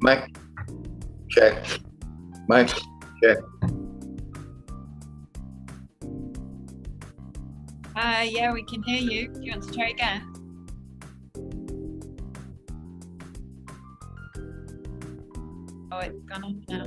Mic check. Mic check. Yeah, we can hear you. Do you want to try again? Oh, it's gone off now.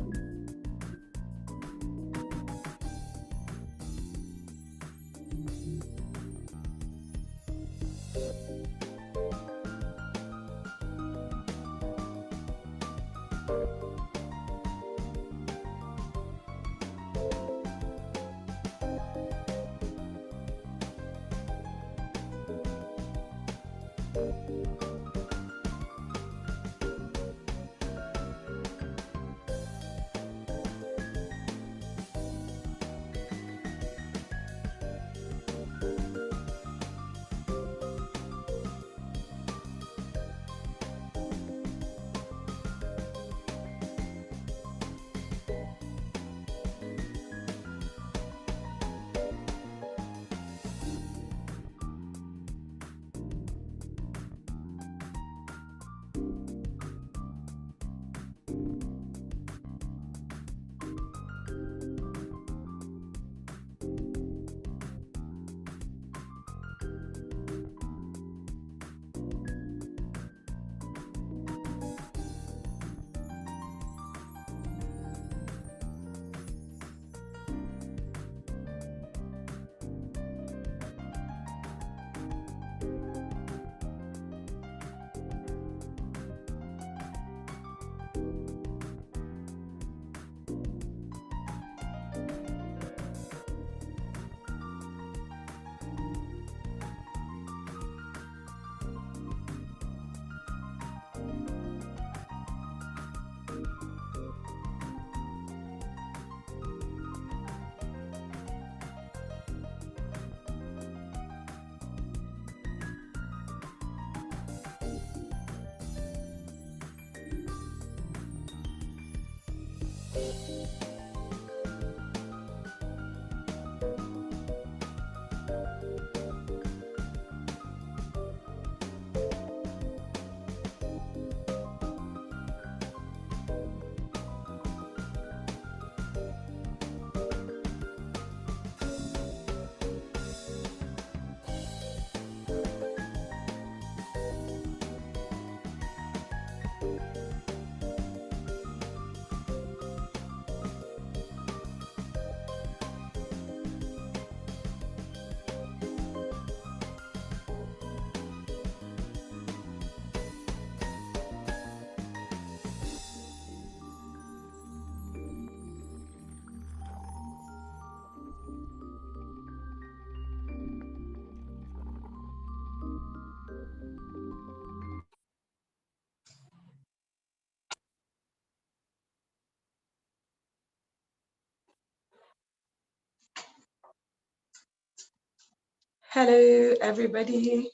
Hello, everybody.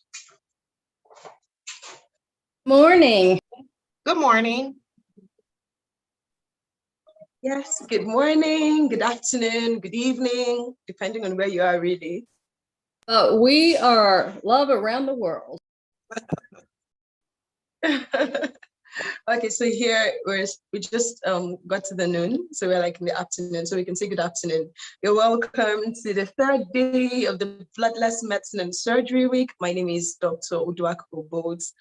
Morning. Good morning. Yes, good morning, good afternoon, good evening, depending on where you are, really. We are love around the world. Okay, so here we just got to the noon, so we're like in the afternoon, so we can say good afternoon. You're welcome to the third day of the Bloodless Medicine and Surgery Week. My name is Dr. Uduak Bodes.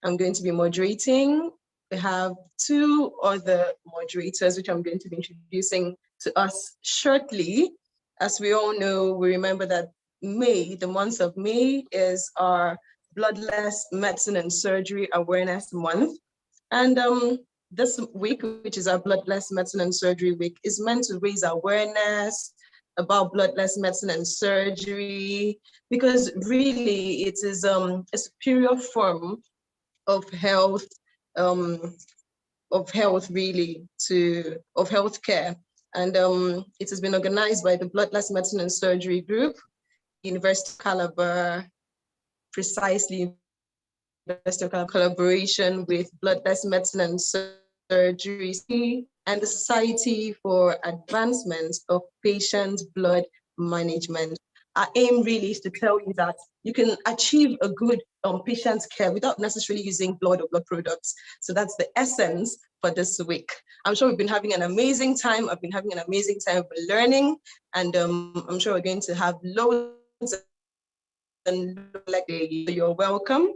I'm going to be moderating. We have two other moderators, which I'm going to be introducing to us shortly. As we all know, we remember that May, the month of May, is our Bloodless Medicine and Surgery Awareness Month. And this week, which is our Bloodless Medicine and Surgery Week, is meant to raise awareness about bloodless medicine and surgery, because really it is a superior form of health, really, of healthcare. And it has been organized by the Bloodless Medicine and Surgery Group, University of Calabar, precisely University of Calabar, collaboration with Bloodless Medicine and Surgery and the Society for Advancement of Patient Blood Management. Our aim really is to tell you that you can achieve a good patient care without necessarily using blood or blood products. So that's the essence for this week. I'm sure we've been having an amazing time. I've been having an amazing time with learning, and I'm sure we're going to have loads and like you're welcome.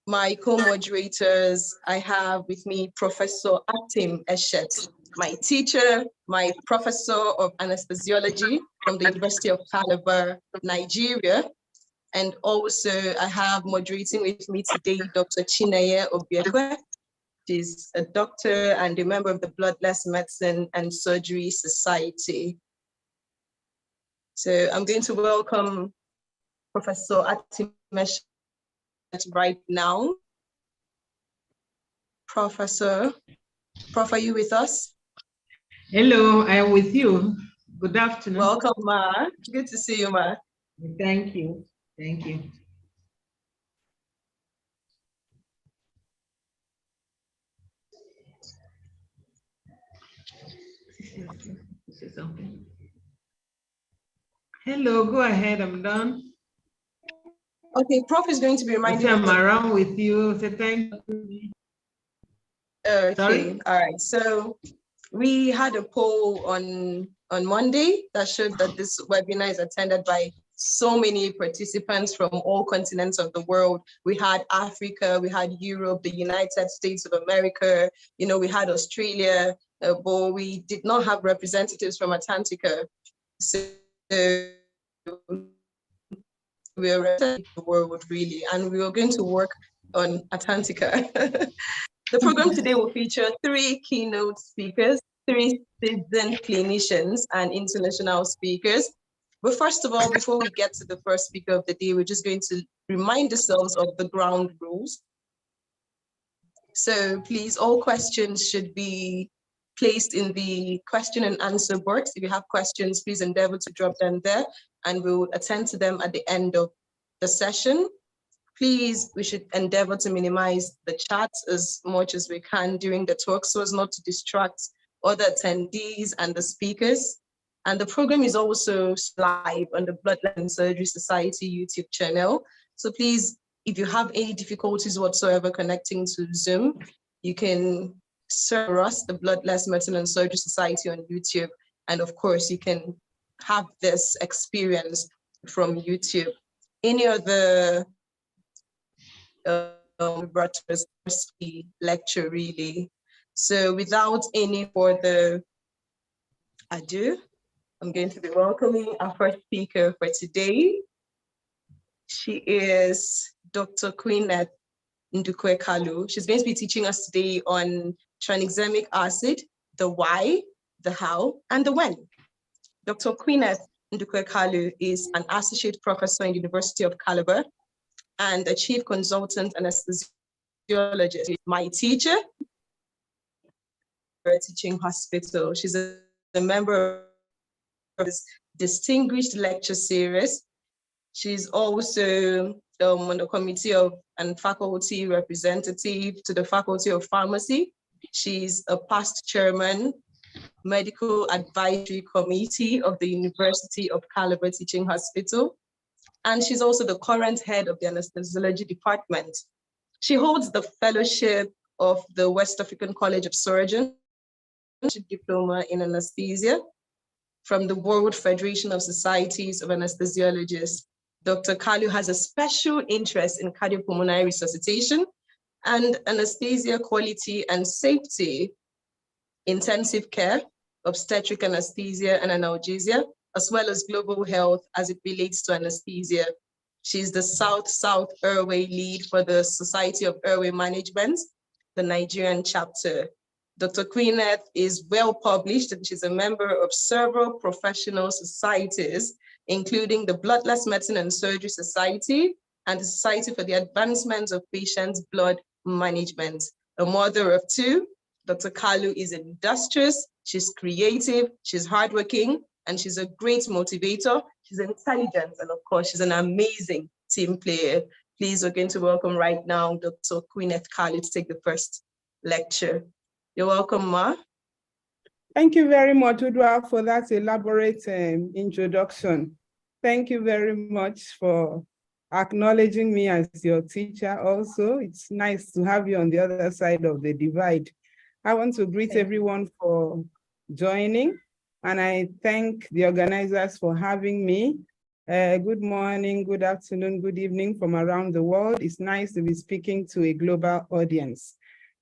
My co-moderators, I have with me Professor Atim Eshet, my teacher, my professor of anesthesiology from the University of Calabar, Nigeria. And also I have moderating with me today, Dr. Chineye Obiekwe. She's a doctor and a member of the Bloodless Medicine and Surgery Society. So I'm going to welcome Professor Atim Eshet right now. Professor, are you with us? Hello, I am with you. Good afternoon. Welcome, Ma. Good to see you, Ma. Thank you. Thank you. Hello, go ahead, I'm done. Okay, Prof is going to be reminding I'm around with you. So thank you. Okay, Sorry? all right. So we had a poll on Monday that showed that this webinar is attended by so many participants from all continents of the world. We had Africa, we had Europe, the United States of America, you know, we had Australia, but we did not have representatives from Antarctica. So we are representing the world really, and we are going to work on Antarctica. The program today will feature 3 keynote speakers, 3 seasoned clinicians and international speakers. But first of all, before we get to the first speaker of the day, we're just going to remind ourselves of the ground rules. So please, all questions should be placed in the question and answer box. If you have questions, please endeavor to drop them there and we'll attend to them at the end of the session. Please, we should endeavor to minimize the chat as much as we can during the talk so as not to distract other attendees and the speakers. And the program is also live on the Bloodless and Surgery Society YouTube channel. So please, if you have any difficulties whatsoever connecting to Zoom, you can search us, the Bloodless Medicine and Surgery Society on YouTube. And of course, you can have this experience from YouTube. Any other brought to us lecture really. So without any further ado, I'm going to be welcoming our first speaker for today. She is Dr. Queeneth Ndukwe-Kalu. She's going to be teaching us today on tranexamic acid, the why, the how, and the when. Dr. Queeneth Ndukwe-Kalu is an associate professor in the University of Calabar and a chief consultant anesthesiologist. My teacher at Teaching Hospital. She's a member of this distinguished lecture series. She's also on the committee of and faculty representative to the Faculty of Pharmacy. She's a past chairman, medical advisory committee of the University of Calabar Teaching Hospital. And she's also the current head of the anesthesiology department. She holds the fellowship of the West African College of Surgeons, diploma in anesthesia from the World Federation of Societies of Anesthesiologists. Dr. Kalu has a special interest in cardiopulmonary resuscitation and anesthesia quality and safety, intensive care, obstetric anesthesia and analgesia, as well as global health as it relates to anesthesia. She's the South-South Airway lead for the Society of Airway Management, the Nigerian chapter. Dr. Queeneth is well published and she's a member of several professional societies, including the Bloodless Medicine and Surgery Society and the Society for the Advancement of Patients' Blood Management. A mother of 2, Dr. Kalu is industrious, she's creative, she's hardworking, and she's a great motivator. She's intelligent, and of course, she's an amazing team player. Please, we're going to welcome right now Dr. Queeneth Kalu to take the first lecture. You're welcome, Ma. Thank you very much, Udwa, for that elaborate introduction. Thank you very much for acknowledging me as your teacher also. It's nice to have you on the other side of the divide. I want to greet everyone for joining, and I thank the organizers for having me. Good morning, good afternoon, good evening from around the world. It's nice to be speaking to a global audience.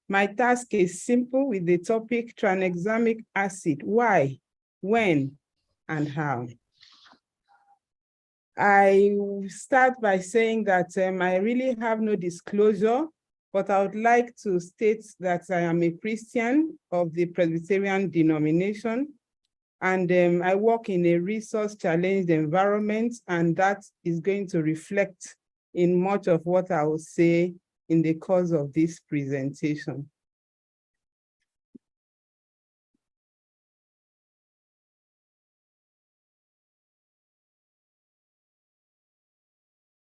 My task is simple with the topic tranexamic acid. Why, when, and how? I start by saying that I really have no disclosure, but I would like to state that I am a Christian of the Presbyterian denomination, and I work in a resource-challenged environment, and that is going to reflect in much of what I will say in the course of this presentation.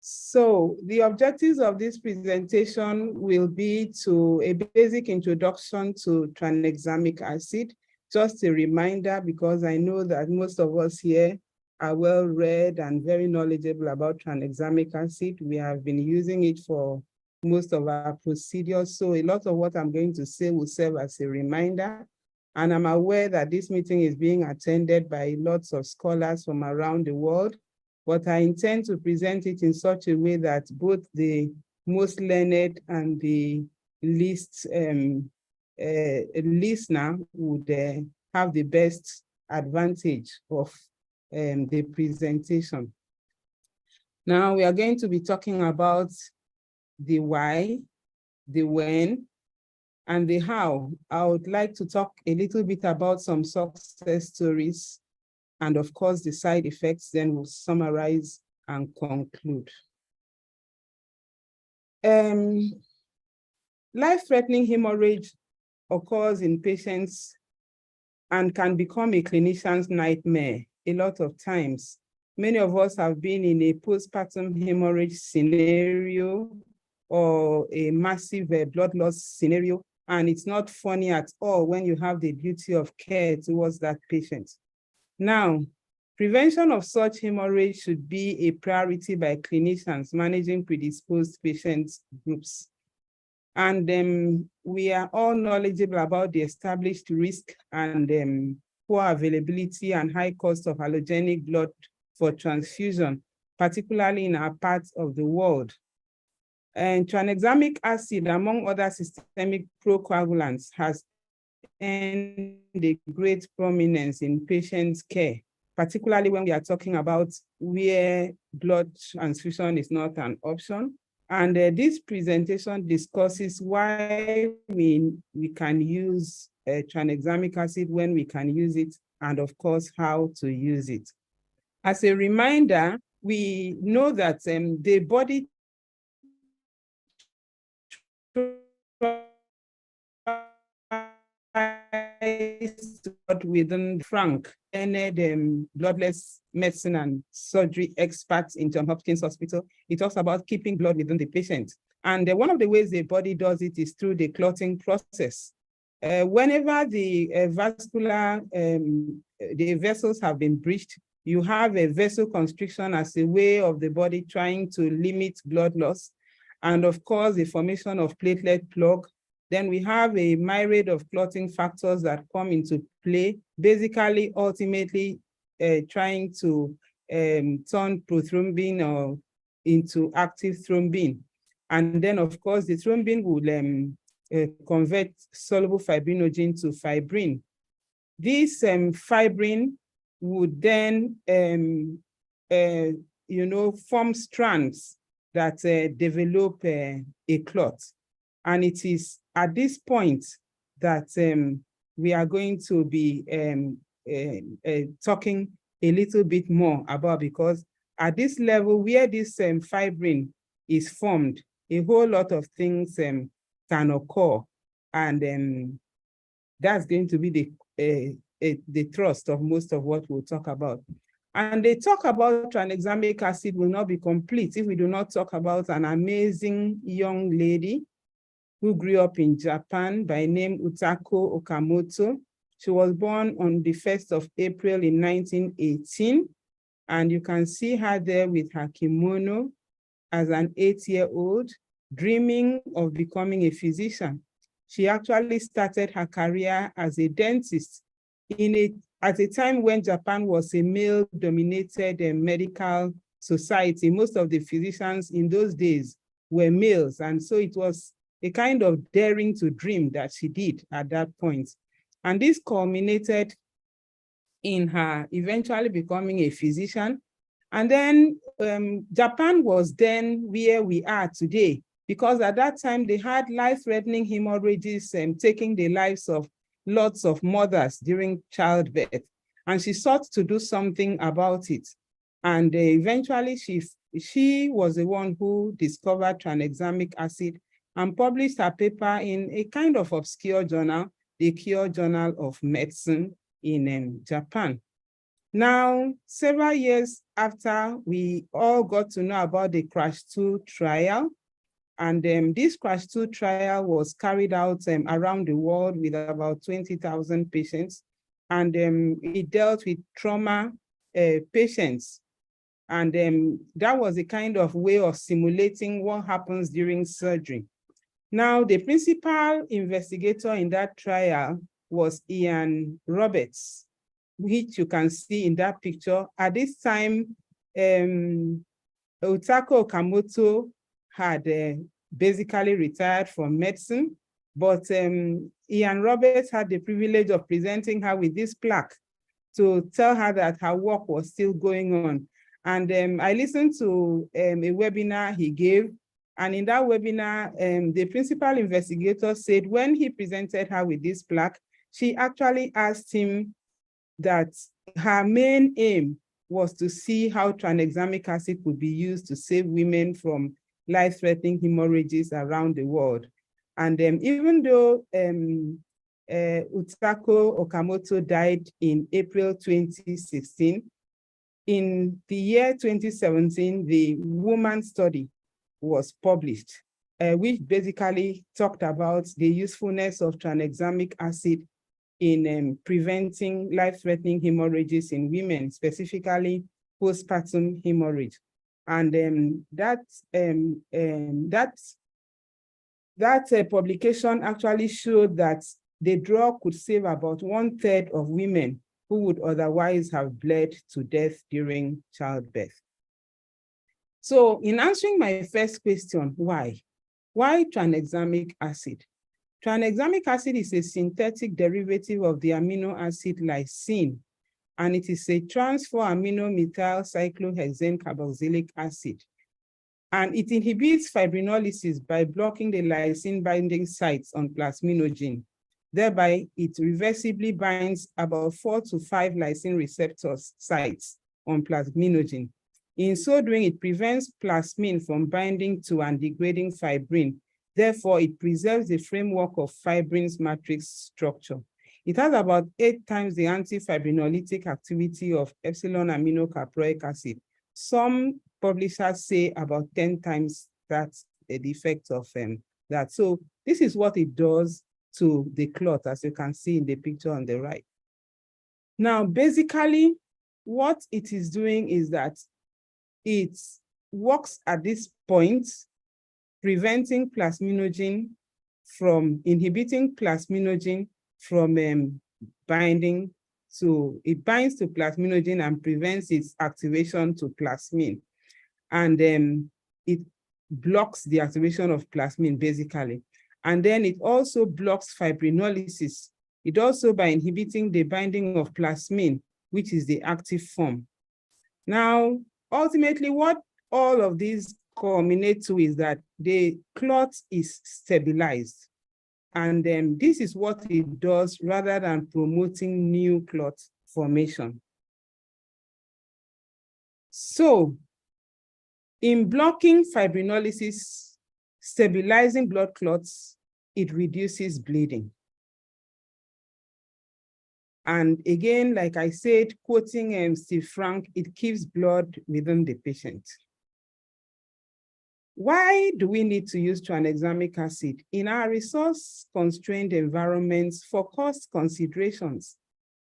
So the objectives of this presentation will be to a basic introduction to tranexamic acid. Just a reminder, because I know that most of us here are well read and very knowledgeable about tranexamic acid. We have been using it for most of our procedures. So a lot of what I'm going to say will serve as a reminder. And I'm aware that this meeting is being attended by lots of scholars from around the world, but I intend to present it in such a way that both the most learned and the least listener would have the best advantage of the presentation. Now we are going to be talking about the why, the when, and the how. I would like to talk a little bit about some success stories, and of course the side effects, then we'll summarize and conclude. Life-threatening hemorrhage occurs in patients and can become a clinician's nightmare a lot of times. Many of us have been in a postpartum hemorrhage scenario or a massive blood loss scenario, and it's not funny at all when you have the duty of care towards that patient. Now, prevention of such hemorrhage should be a priority by clinicians managing predisposed patient groups. And we are all knowledgeable about the established risk and poor availability and high cost of allogenic blood for transfusion, particularly in our parts of the world. And tranexamic acid, among other systemic procoagulants, has earned a great prominence in patient care, particularly when we are talking about where blood transfusion is not an option. And this presentation discusses why we can use tranexamic acid, when we can use it, and of course, how to use it. As a reminder, we know that the body within Frank, bloodless medicine and surgery experts in Johns Hopkins Hospital. He talks about keeping blood within the patient. And one of the ways the body does it is through the clotting process. Whenever the the vessels have been breached, you have a vasoconstriction as a way of the body trying to limit blood loss. And of course, the formation of platelet plug. Then we have a myriad of clotting factors that come into play, basically, ultimately trying to turn prothrombin or into active thrombin. And then, of course, the thrombin will convert soluble fibrinogen to fibrin. This fibrin would then, form strands that develop a clot. And it is at this point that we are going to be talking a little bit more about, because at this level where this fibrin is formed, a whole lot of things can occur. And that's going to be the thrust of most of what we'll talk about. And the talk about tranexamic acid will not be complete if we do not talk about an amazing young lady who grew up in Japan by name Utako Okamoto. She was born on the 1st of April in 1918. And you can see her there with her kimono. as an 8-year-old, dreaming of becoming a physician. She actually started her career as a dentist at a time when Japan was a male-dominated medical society. Most of the physicians in those days were males, and so it was a kind of daring to dream that she did at that point. And this culminated in her eventually becoming a physician. And then Japan was then where we are today, because at that time they had life-threatening hemorrhages taking the lives of lots of mothers during childbirth. And she sought to do something about it. And eventually she was the one who discovered tranexamic acid and published her paper in a kind of obscure journal, the Cure Journal of Medicine in Japan. Now, several years after we all got to know about the CRASH-2 trial, and this CRASH-2 trial was carried out around the world with about 20,000 patients, and it dealt with trauma patients. And that was a kind of way of simulating what happens during surgery. Now, the principal investigator in that trial was Ian Roberts, which you can see in that picture. At this time, Utako Okamoto had basically retired from medicine, but Ian Roberts had the privilege of presenting her with this plaque to tell her that her work was still going on. And I listened to a webinar he gave, and in that webinar, the principal investigator said when he presented her with this plaque, she actually asked him that her main aim was to see how tranexamic acid could be used to save women from life-threatening hemorrhages around the world. And even though Utako Okamoto died in April 2016, in the year 2017, the Woman Study was published, which basically talked about the usefulness of tranexamic acid in preventing life-threatening hemorrhages in women, specifically postpartum hemorrhage. And that publication actually showed that the drug could save about 1/3 of women who would otherwise have bled to death during childbirth. So in answering my first question, why? Why tranexamic acid? Tranexamic acid is a synthetic derivative of the amino acid lysine, and it is a trans-4-amino-methyl cyclohexane carboxylic acid. And it inhibits fibrinolysis by blocking the lysine binding sites on plasminogen. Thereby, it reversibly binds about 4 to 5 lysine receptors sites on plasminogen. In so doing, it prevents plasmin from binding to and degrading fibrin. Therefore, it preserves the framework of fibrin's matrix structure. It has about 8 times the antifibrinolytic activity of epsilon aminocaproic acid. Some publishers say about 10 times that's the effect of that. So this is what it does to the clot, as you can see in the picture on the right. Now, basically, what it is doing is that it works at this point, preventing plasminogen from inhibiting plasminogen from binding. So it binds to plasminogen and prevents its activation to plasmin. And it blocks the activation of plasmin, basically. And then it also blocks fibrinolysis. It also by inhibiting the binding of plasmin, which is the active form. Now, ultimately, what all of these culminate to is that the clot is stabilized. And this is what it does rather than promoting new clot formation. So, in blocking fibrinolysis, stabilizing blood clots, it reduces bleeding. And again, like I said, quoting Steve Frank, it keeps blood within the patient. Why do we need to use tranexamic acid? In our resource-constrained environments for cost considerations.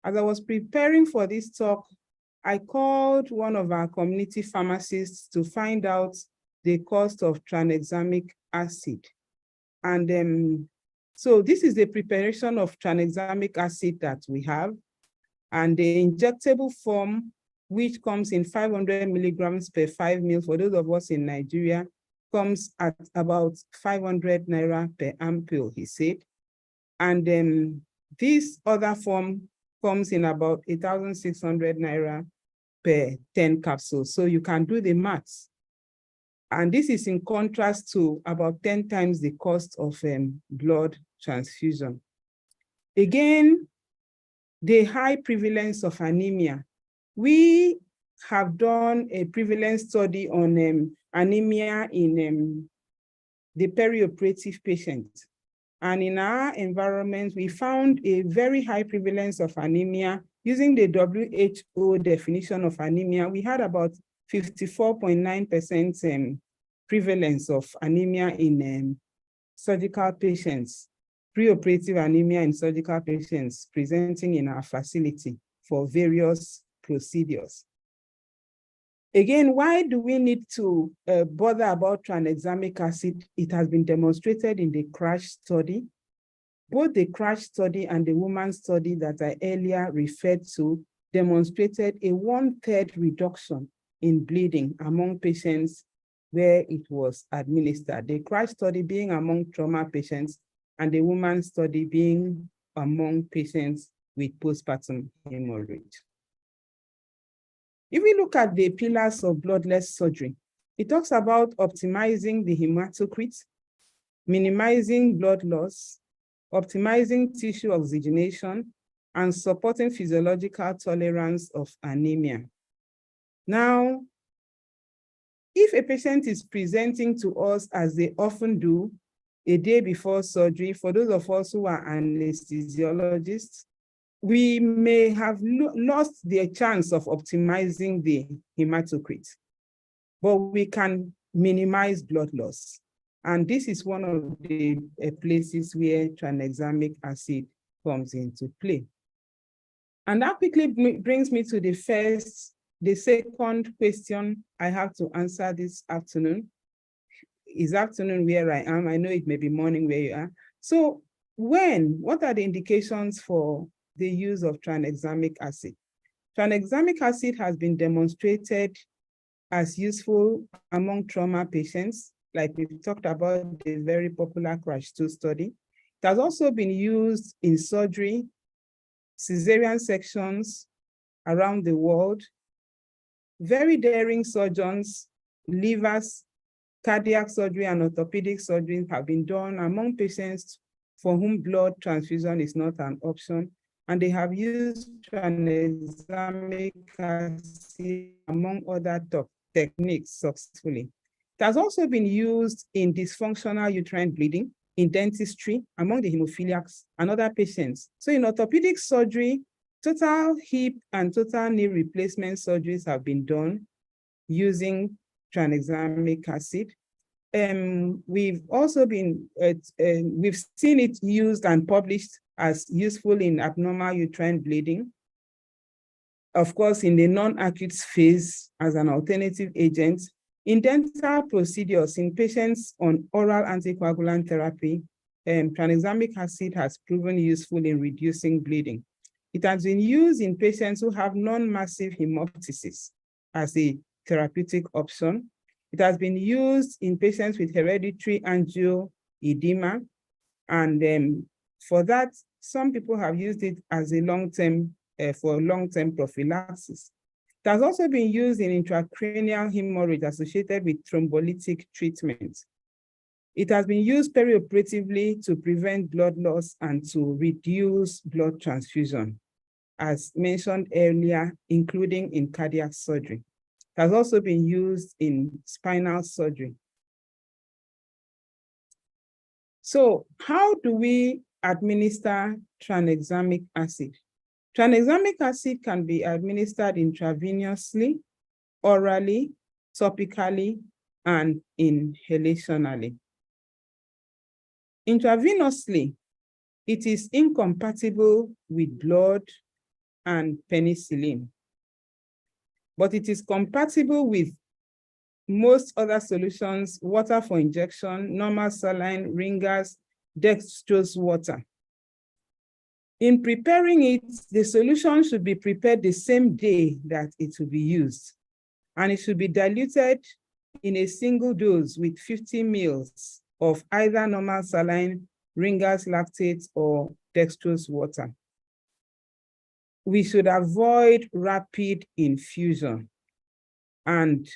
As I was preparing for this talk, I called one of our community pharmacists to find out the cost of tranexamic acid. And so this is the preparation of tranexamic acid that we have. And the injectable form, which comes in 500 milligrams per 5 ml, for those of us in Nigeria, comes at about 500 naira per ampoule, he said. And this other form comes in about 1,600 naira per 10 capsules. So you can do the maths. And this is in contrast to about 10 times the cost of blood transfusion. Again, the high prevalence of anemia. We have done a prevalence study on anemia in the perioperative patients. And in our environment, we found a very high prevalence of anemia. Using the WHO definition of anemia, we had about 54.9% prevalence of anemia in surgical patients, preoperative anemia in surgical patients presenting in our facility for various procedures. Again, why do we need to bother about tranexamic acid? It has been demonstrated in the CRASH study. Both the CRASH study and the woman study that I earlier referred to demonstrated a 1/3 reduction in bleeding among patients where it was administered. The CRASH study being among trauma patients and the woman study being among patients with postpartum hemorrhage. If we look at the pillars of bloodless surgery, it talks about optimizing the hematocrit, minimizing blood loss, optimizing tissue oxygenation, and supporting physiological tolerance of anemia. Now, if a patient is presenting to us, as they often do, a day before surgery, for those of us who are anesthesiologists, we may have lost the chance of optimizing the hematocrit, but we can minimize blood loss. And this is one of the places where tranexamic acid comes into play. And that quickly brings me to the second question I have to answer this afternoon. It's afternoon where I am. I know it may be morning where you are. So what are the indications for the use of tranexamic acid? Tranexamic acid has been demonstrated as useful among trauma patients, like we've talked about the very popular CRASH 2 study. It has also been used in surgery, cesarean sections around the world. Very daring surgeons, livers, cardiac surgery, and orthopedic surgery have been done among patients for whom blood transfusion is not an option. And they have used tranexamic acid among other techniques successfully. It has also been used in dysfunctional uterine bleeding, in dentistry, among the hemophiliacs and other patients. So in orthopedic surgery, total hip and total knee replacement surgeries have been done using tranexamic acid. We've also been, we've seen it used and published as useful in abnormal uterine bleeding. Of course, in the non-acute phase as an alternative agent. In dental procedures, in patients on oral anticoagulant therapy, tranexamic acid has proven useful in reducing bleeding. It has been used in patients who have non-massive hemoptysis as a therapeutic option. It has been used in patients with hereditary angioedema. And for that, some people have used it as a long-term, for long-term prophylaxis. It has also been used in intracranial hemorrhage associated with thrombolytic treatment. It has been used perioperatively to prevent blood loss and to reduce blood transfusion, as mentioned earlier, including in cardiac surgery. It has also been used in spinal surgery. So how do we administer tranexamic acid? Tranexamic acid can be administered intravenously, orally, topically, and inhalationally. Intravenously, it is incompatible with blood and penicillin, but it is compatible with most other solutions, water for injection, normal saline, ringers, dextrose water. In preparing it, the solution should be prepared the same day that it will be used. And it should be diluted in a single dose with 50 mL of either normal saline, ringers lactate, or dextrose water. We should avoid rapid infusion. And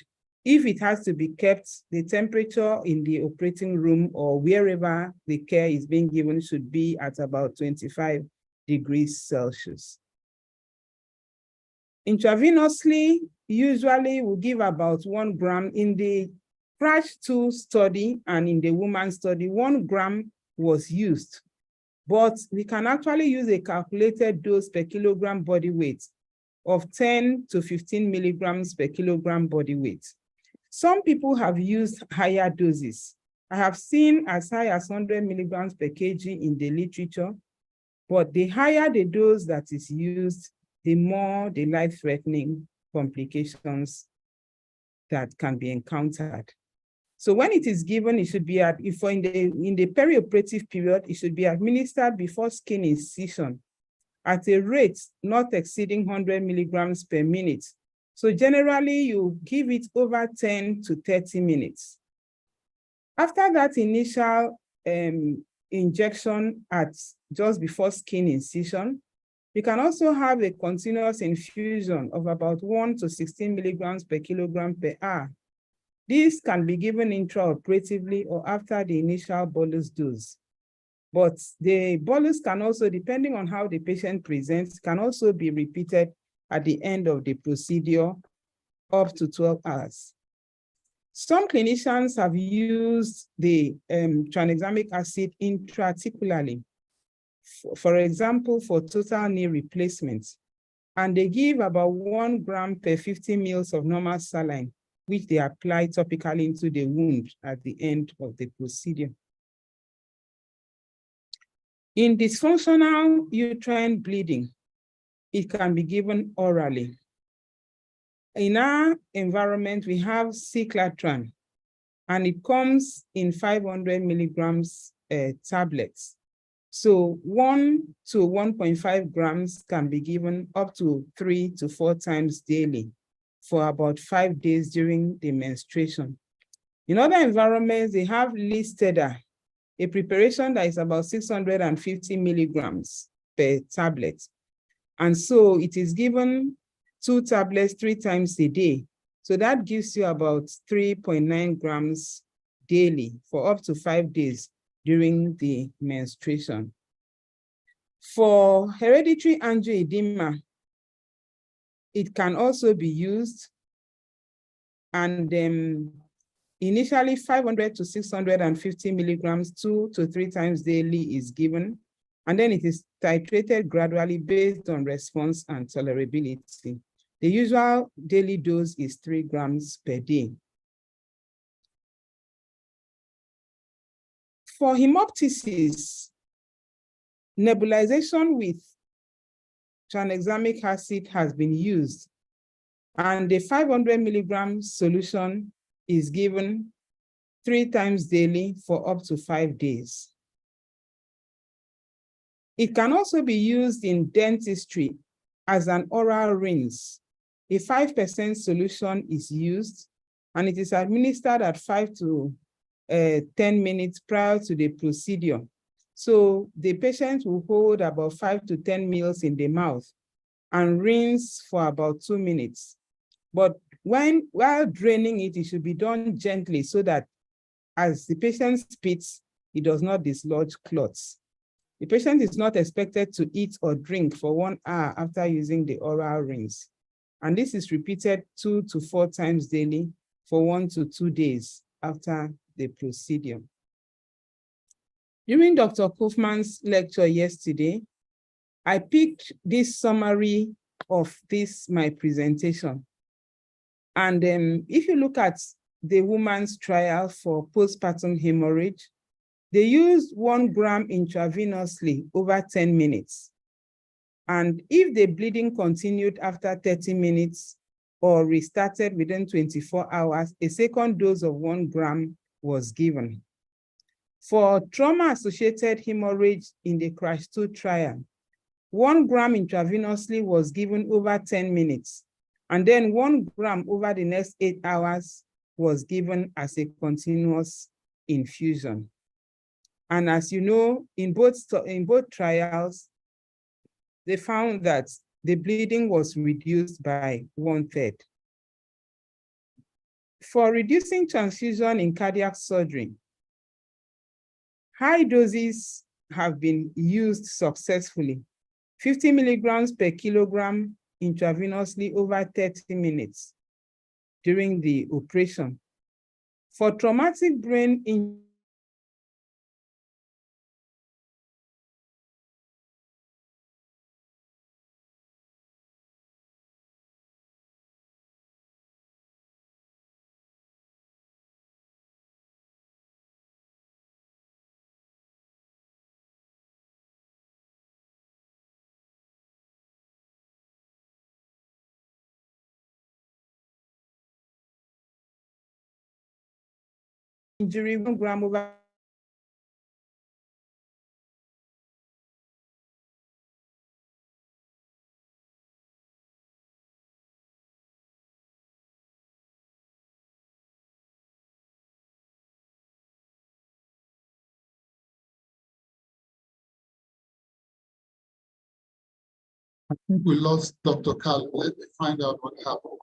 if it has to be kept, the temperature in the operating room or wherever the care is being given should be at about 25 degrees Celsius. Intravenously, usually we give about 1 gram. In the CRASH 2 study and in the woman study, 1 gram was used, but we can actually use a calculated dose per kilogram body weight of 10 to 15 milligrams per kilogram body weight. Some people have used higher doses. I have seen as high as 100 milligrams per kg in the literature, but the higher the dose that is used, the more the life-threatening complications that can be encountered. So when it is given, it should be in the perioperative period, it should be administered before skin incision at a rate not exceeding 100 milligrams per minute. So generally, you give it over 10 to 30 minutes. After that initial injection at just before skin incision, you can also have a continuous infusion of about 1 to 16 milligrams per kilogram per hour. This can be given intraoperatively or after the initial bolus dose. But the bolus can also, depending on how the patient presents, can also be repeated at the end of the procedure up to 12 hours. Some clinicians have used the tranexamic acid intraarticularly, for example, for total knee replacement, and they give about 1 gram per 50 mL of normal saline, which they apply topically into the wound at the end of the procedure. In dysfunctional uterine bleeding, it can be given orally. In our environment, we have Ciclatran, and it comes in 500 milligrams tablets. So 1 to 1.5 grams can be given up to 3 to 4 times daily for about 5 days during the menstruation. In other environments, they have Listeria, a preparation that is about 650 milligrams per tablet. And so it is given 2 tablets 3 times a day. So that gives you about 3.9 grams daily for up to 5 days during the menstruation. For hereditary angioedema, it can also be used, and initially 500 to 650 milligrams 2 to 3 times daily is given, and then it is titrated gradually based on response and tolerability. The usual daily dose is 3 grams per day. For hemoptysis, nebulization with tranexamic acid has been used, and the 500 milligram solution is given 3 times daily for up to 5 days. It can also be used in dentistry as an oral rinse. A 5% solution is used, and it is administered at 5 to 10 minutes prior to the procedure. So the patient will hold about 5 to 10 mL in the mouth and rinse for about 2 minutes. But while draining it, it should be done gently so that as the patient spits, it does not dislodge clots. The patient is not expected to eat or drink for 1 hour after using the oral rinse. And this is repeated 2 to 4 times daily for 1 to 2 days after the procedure. During Dr. Kaufman's lecture yesterday, I picked this summary of my presentation. And if you look at the woman's trial for postpartum hemorrhage, they used 1 gram intravenously over 10 minutes. And if the bleeding continued after 30 minutes, or restarted within 24 hours, a second dose of 1 gram was given. For trauma-associated hemorrhage in the CRASH-2 trial, 1 gram intravenously was given over 10 minutes, and then 1 gram over the next 8 hours was given as a continuous infusion. And as you know, in both trials, they found that the bleeding was reduced by 1/3. For reducing transfusion in cardiac surgery, high doses have been used successfully. 50 milligrams per kilogram intravenously over 30 minutes during the operation. For traumatic brain injury, injury 1 gram over I think we lost Dr. Carl. Let me find out what happened.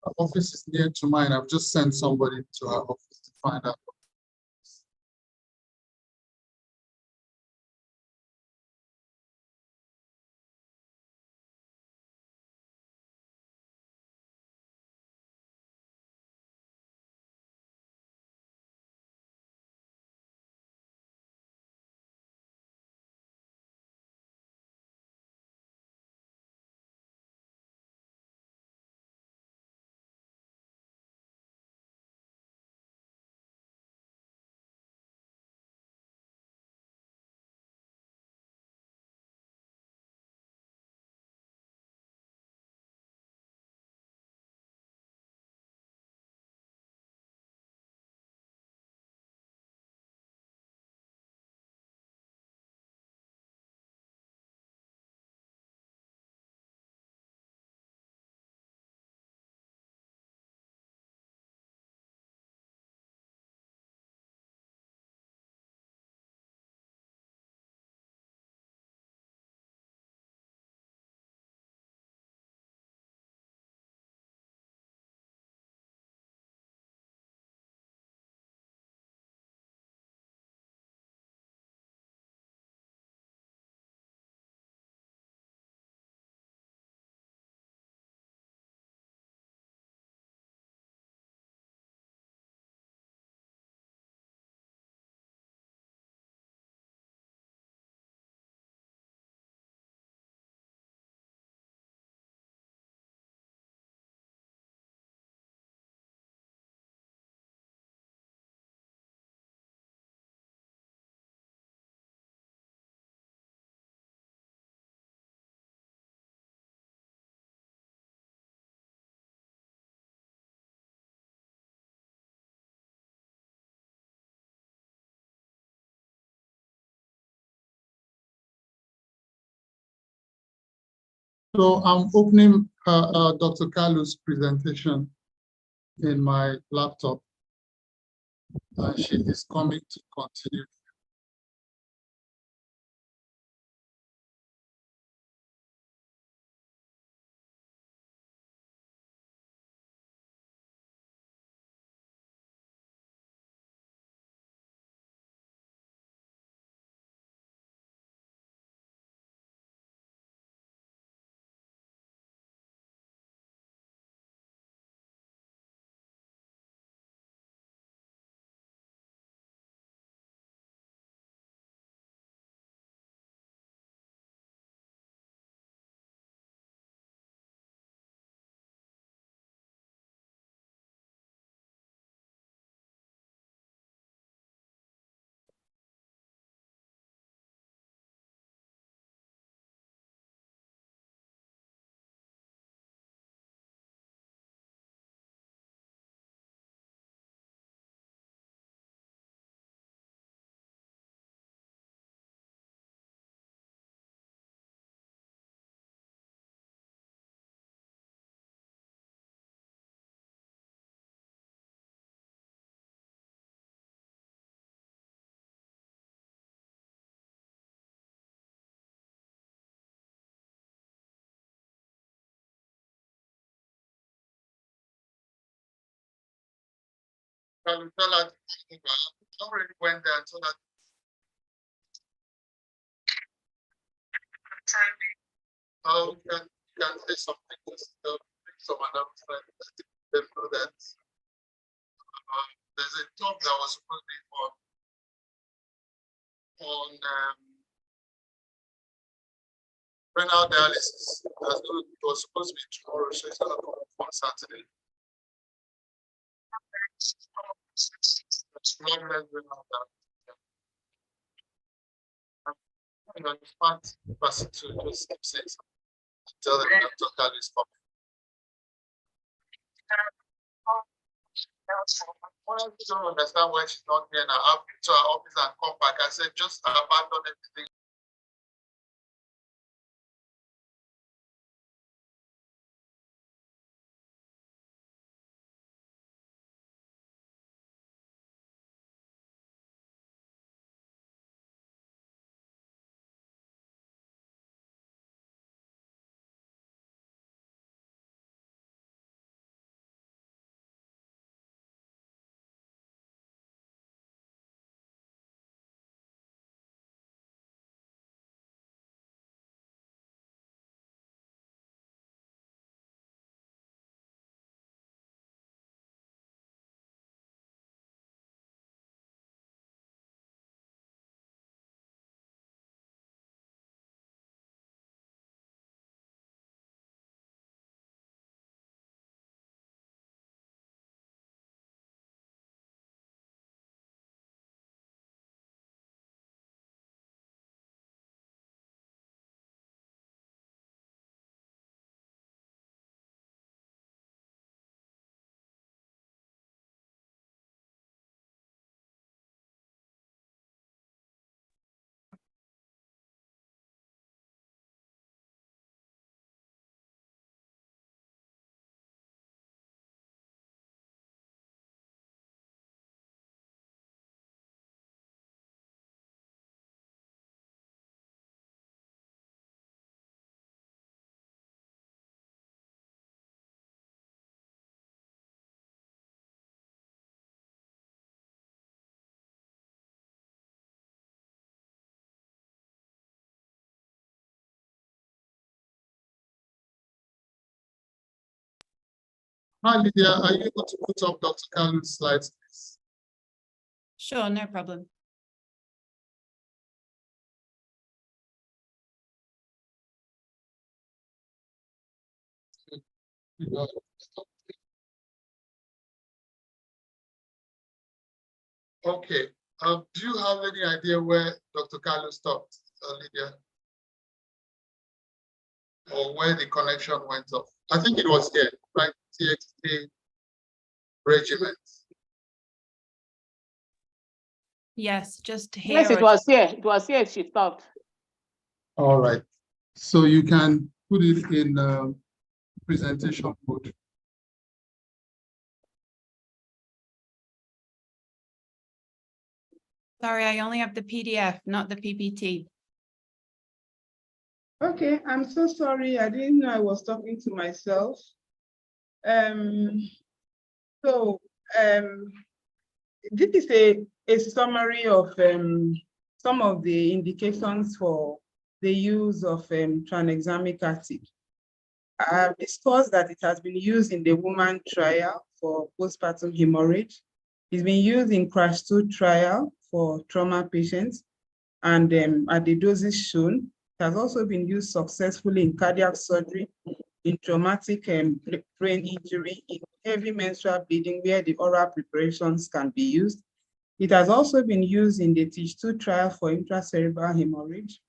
Our office is near to mine. I've just sent somebody to our office to find out. So I'm opening Dr. Kalu's presentation in my laptop. She is coming to continue. Tell her, I already went there and told her. You can say something, just make some announcement that they know that there's a talk that was supposed to be on renal dialysis. It was supposed to be tomorrow, so it's gonna come up on Saturday. It's bloodless renal dialysis. In fact, person to just keep saying something. Tell them Dr. Kalu is coming. I don't understand why she's not here now. I've been to her office and come back. I said, just abandon everything. Hi, Lydia, are you able to put up Dr. Kalu's slides, please? Sure, no problem. Okay. Do you have any idea where Dr. Kalu stopped, Lydia? Or where the connection went off? I think it was here, right? TXT regiment. Yes, just here. Yes, it was here. It was here she stopped. All right. So you can put it in presentation mode. Sorry, I only have the PDF, not the PPT. Okay, I'm so sorry. I didn't know I was talking to myself. This is a summary of some of the indications for the use of tranexamic acid. I have discussed that it has been used in the woman trial for postpartum hemorrhage. It's been used in CRASH-2 trial for trauma patients, and at the doses shown, it has also been used successfully in cardiac surgery, in traumatic brain injury, in heavy menstrual bleeding where the oral preparations can be used. It has also been used in the TISH2 trial for intracerebral hemorrhage.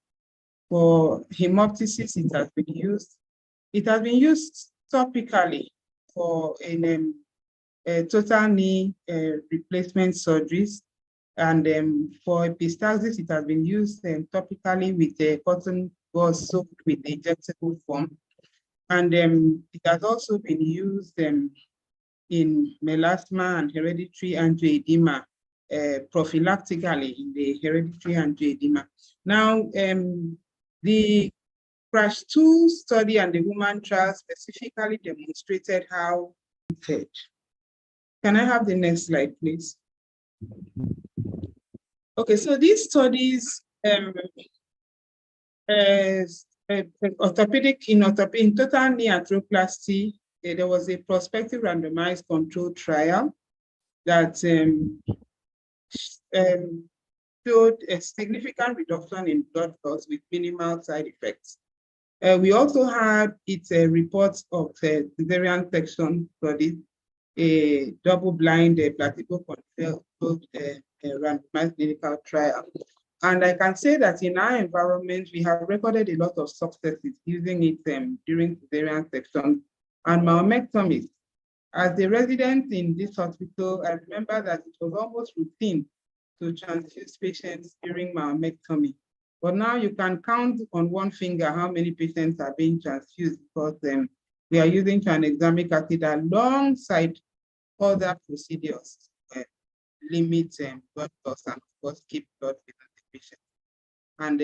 For hemoptysis, it has been used. It has been used topically for total knee replacement surgeries. And for epistaxis, it has been used topically with a cotton gauze soaked with the injectable form. And it has also been used in melasma and hereditary angioedema, prophylactically in the hereditary angioedema. Now, the CRASH-2 study and the woman trial specifically demonstrated how it did. Can I have the next slide, please? Okay, so these studies orthopedic in total knee arthroplasty, there was a prospective randomized controlled trial that showed a significant reduction in blood loss with minimal side effects. We also had reports of cesarean section study, a double-blind placebo-controlled randomized clinical trial. And I can say that in our environment, we have recorded a lot of successes using it during cesarean section and myomectomy. As a resident in this hospital, I remember that it was almost routine to transfuse patients during myomectomy. But now you can count on one finger how many patients are being transfused because we are using tranexamic acid alongside other procedures, limit blood loss and of course keep blood within the patient. And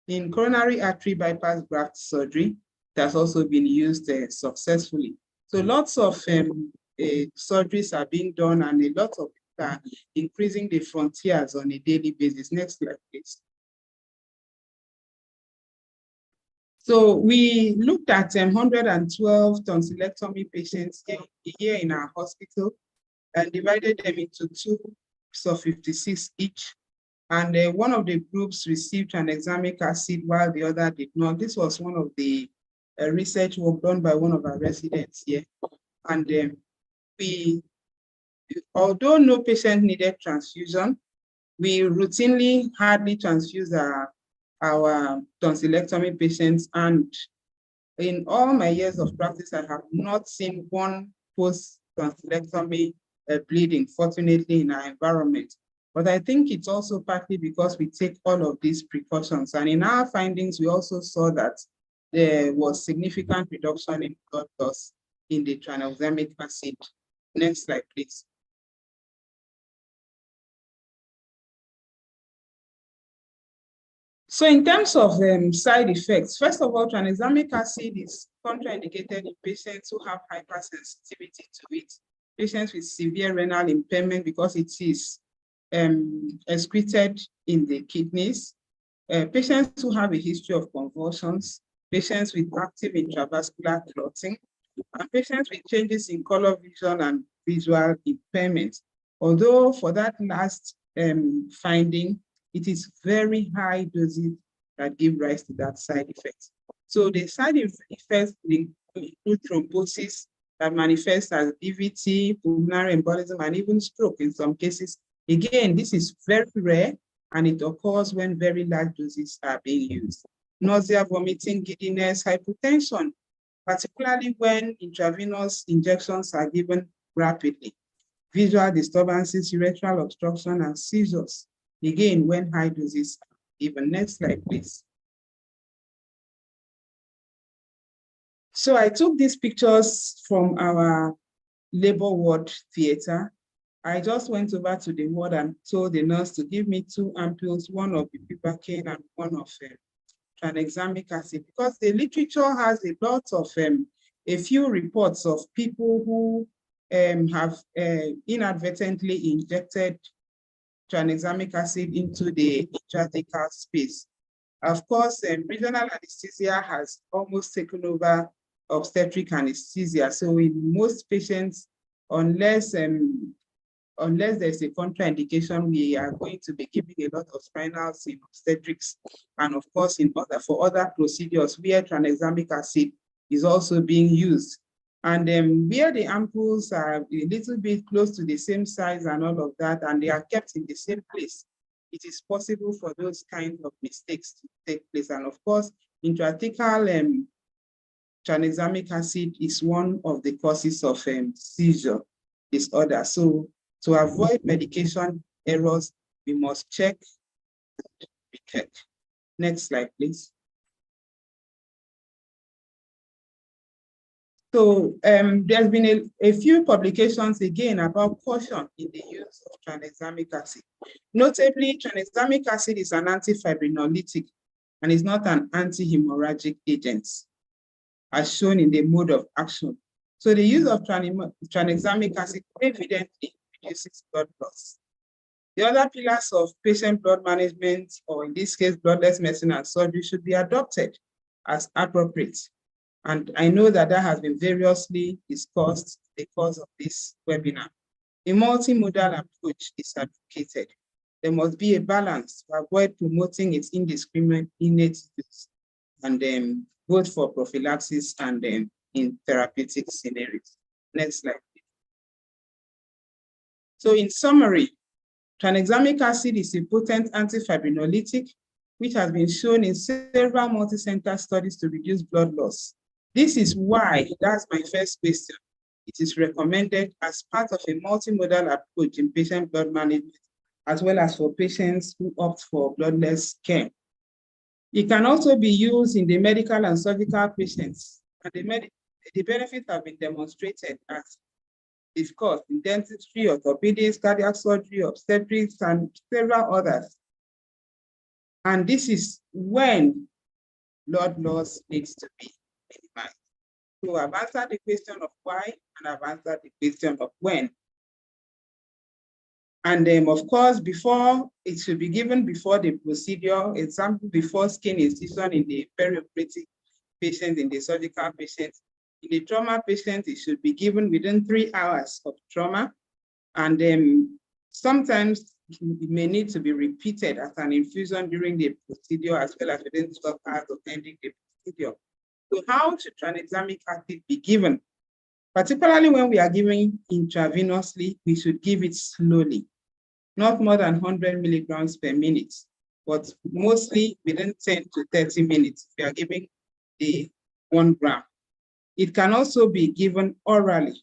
in coronary artery bypass graft surgery, it has also been used successfully. So lots of surgeries are being done and a lot of people are increasing the frontiers on a daily basis. Next slide, please. So we looked at 112 tonsillectomy patients here in our hospital and divided them into two groups of 56 each. And one of the groups received tranexamic acid while the other did not. This was one of the research work done by one of our residents here. And although no patient needed transfusion, we routinely hardly transfuse our tonsillectomy patients. And in all my years of practice, I have not seen one post-tonsillectomy bleeding, fortunately, in our environment. But I think it's also partly because we take all of these precautions. And in our findings, we also saw that there was significant reduction in blood loss in the tranexamic acid. Next slide, please. So in terms of side effects, first of all, tranexamic acid is contraindicated in patients who have hypersensitivity to it, patients with severe renal impairment because it is excreted in the kidneys, patients who have a history of convulsions, patients with active intravascular clotting, and patients with changes in color vision and visual impairment. Although for that last finding, it is very high doses that give rise to that side effect. So the side effects include thrombosis that manifests as DVT, pulmonary embolism, and even stroke in some cases. Again, this is very rare, and it occurs when very large doses are being used. Nausea, vomiting, giddiness, hypotension, particularly when intravenous injections are given rapidly. Visual disturbances, urethral obstruction, and seizures. Again, when high doses are given. Next slide, please. So I took these pictures from our labor ward theater. I just went over to the ward and told the nurse to give me 2 ampoules, one of bupivacaine and one of tranexamic acid, because the literature has a lot of a few reports of people who have inadvertently injected tranexamic acid into the intrathecal space. Of course, regional anesthesia has almost taken over obstetric anesthesia. So in most patients, unless there's a contraindication, we are going to be giving a lot of spinals in obstetrics, and of course for other procedures where tranexamic acid is also being used. And where the ampoules are a little bit close to the same size and all of that, and they are kept in the same place, it is possible for those kinds of mistakes to take place. And of course, intrathecal tranexamic acid is one of the causes of seizure disorder. So to avoid medication errors, we must check and recheck. Next slide, please. So there's been a few publications again about caution in the use of tranexamic acid. Notably, tranexamic acid is an antifibrinolytic and is not an anti-hemorrhagic agent, as shown in the mode of action. So the use of tranexamic acid evidently reduces blood loss. The other pillars of patient blood management, or in this case, bloodless medicine and surgery, should be adopted as appropriate. And I know that has been variously discussed in the course of this webinar. A multimodal approach is advocated. There must be a balance to avoid promoting its indiscriminate use, and both for prophylaxis and in therapeutic scenarios. Next slide, please. So in summary, tranexamic acid is a potent antifibrinolytic, which has been shown in several multi-center studies to reduce blood loss. This is why, that's my first question, it is recommended as part of a multimodal approach in patient blood management, as well as for patients who opt for bloodless care. It can also be used in the medical and surgical patients, and the benefits have been demonstrated as discussed in dentistry, orthopedics, cardiac surgery, obstetrics, and several others. And this is when blood loss needs to be minimized. So I've answered the question of why, and I've answered the question of when. And of course, it should be given before the procedure, example, before skin incision in the perioperative patient, in the surgical patient. In the trauma patient, it should be given within 3 hours of trauma. And sometimes it may need to be repeated as an infusion during the procedure, as well as within 12 hours of ending the procedure. So how should tranexamic acid be given? Particularly when we are giving intravenously, we should give it slowly, not more than 100 milligrams per minute, but mostly within 10 to 30 minutes, we are giving the 1 gram. It can also be given orally,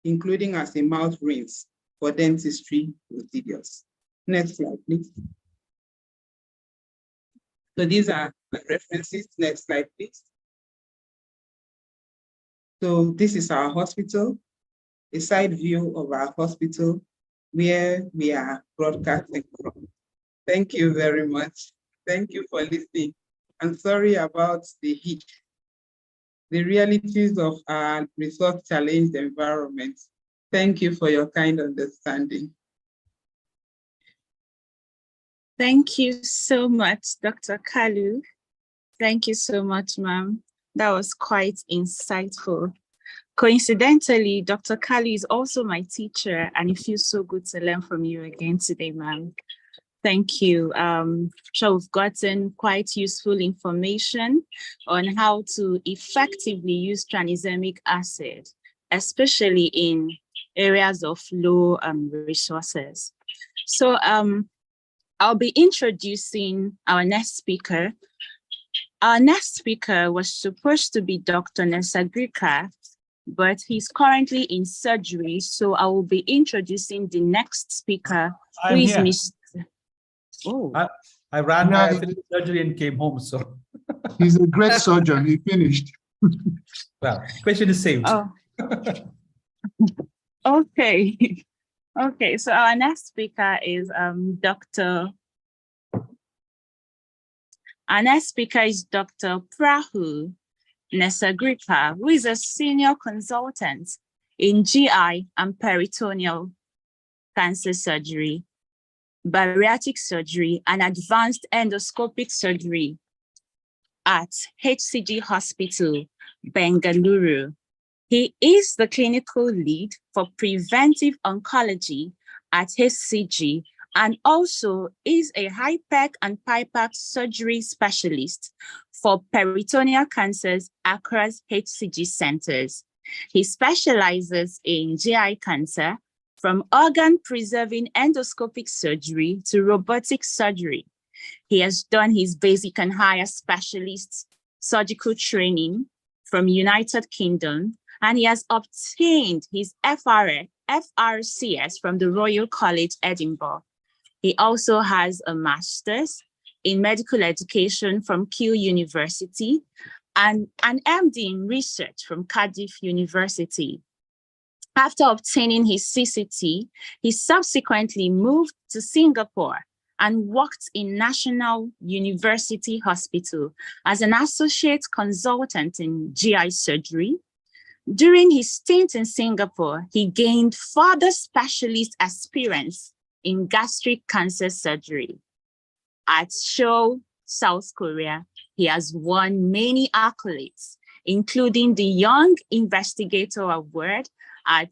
including as a mouth rinse for dentistry procedures. Next slide, please. So these are the references. Next slide, please. So this is our hospital, a side view of our hospital where we are broadcasting from. Thank you very much. Thank you for listening. I'm sorry about the heat, the realities of our resource-challenged environment. Thank you for your kind understanding. Thank you so much, Dr. Kalu. Thank you so much, ma'am. That was quite insightful. Coincidentally, Dr. Kalu is also my teacher, and it feels so good to learn from you again today, ma'am. Thank you. Sure, we've gotten quite useful information on how to effectively use tranexamic acid, especially in areas of low resources. So I'll be introducing our next speaker. Our next speaker was supposed to be Dr. Nesagrika, but he's currently in surgery. So I will be introducing the next speaker, who is Mr. Oh. I ran my surgery and came home, so. He's a great surgeon, he finished. Well, question is saved. Oh. Okay. Okay, so our next speaker is Dr. Prahu Nesagripa, who is a senior consultant in GI and peritoneal cancer surgery, bariatric surgery, and advanced endoscopic surgery at HCG Hospital, Bengaluru. He is the clinical lead for preventive oncology at HCG and also is a HIPEC and PIPAC surgery specialist for peritoneal cancers across HCG centers. He specializes in GI cancer, from organ-preserving endoscopic surgery to robotic surgery. He has done his basic and higher specialist surgical training from United Kingdom, and he has obtained his FRCS from the Royal College, Edinburgh. He also has a master's in medical education from Keele University and an MD in research from Cardiff University. After obtaining his CCT, he subsequently moved to Singapore and worked in National University Hospital as an associate consultant in GI surgery. During his stint in Singapore, he gained further specialist experience in gastric cancer surgery. At Seoul, South Korea, he has won many accolades, including the Young Investigator Award at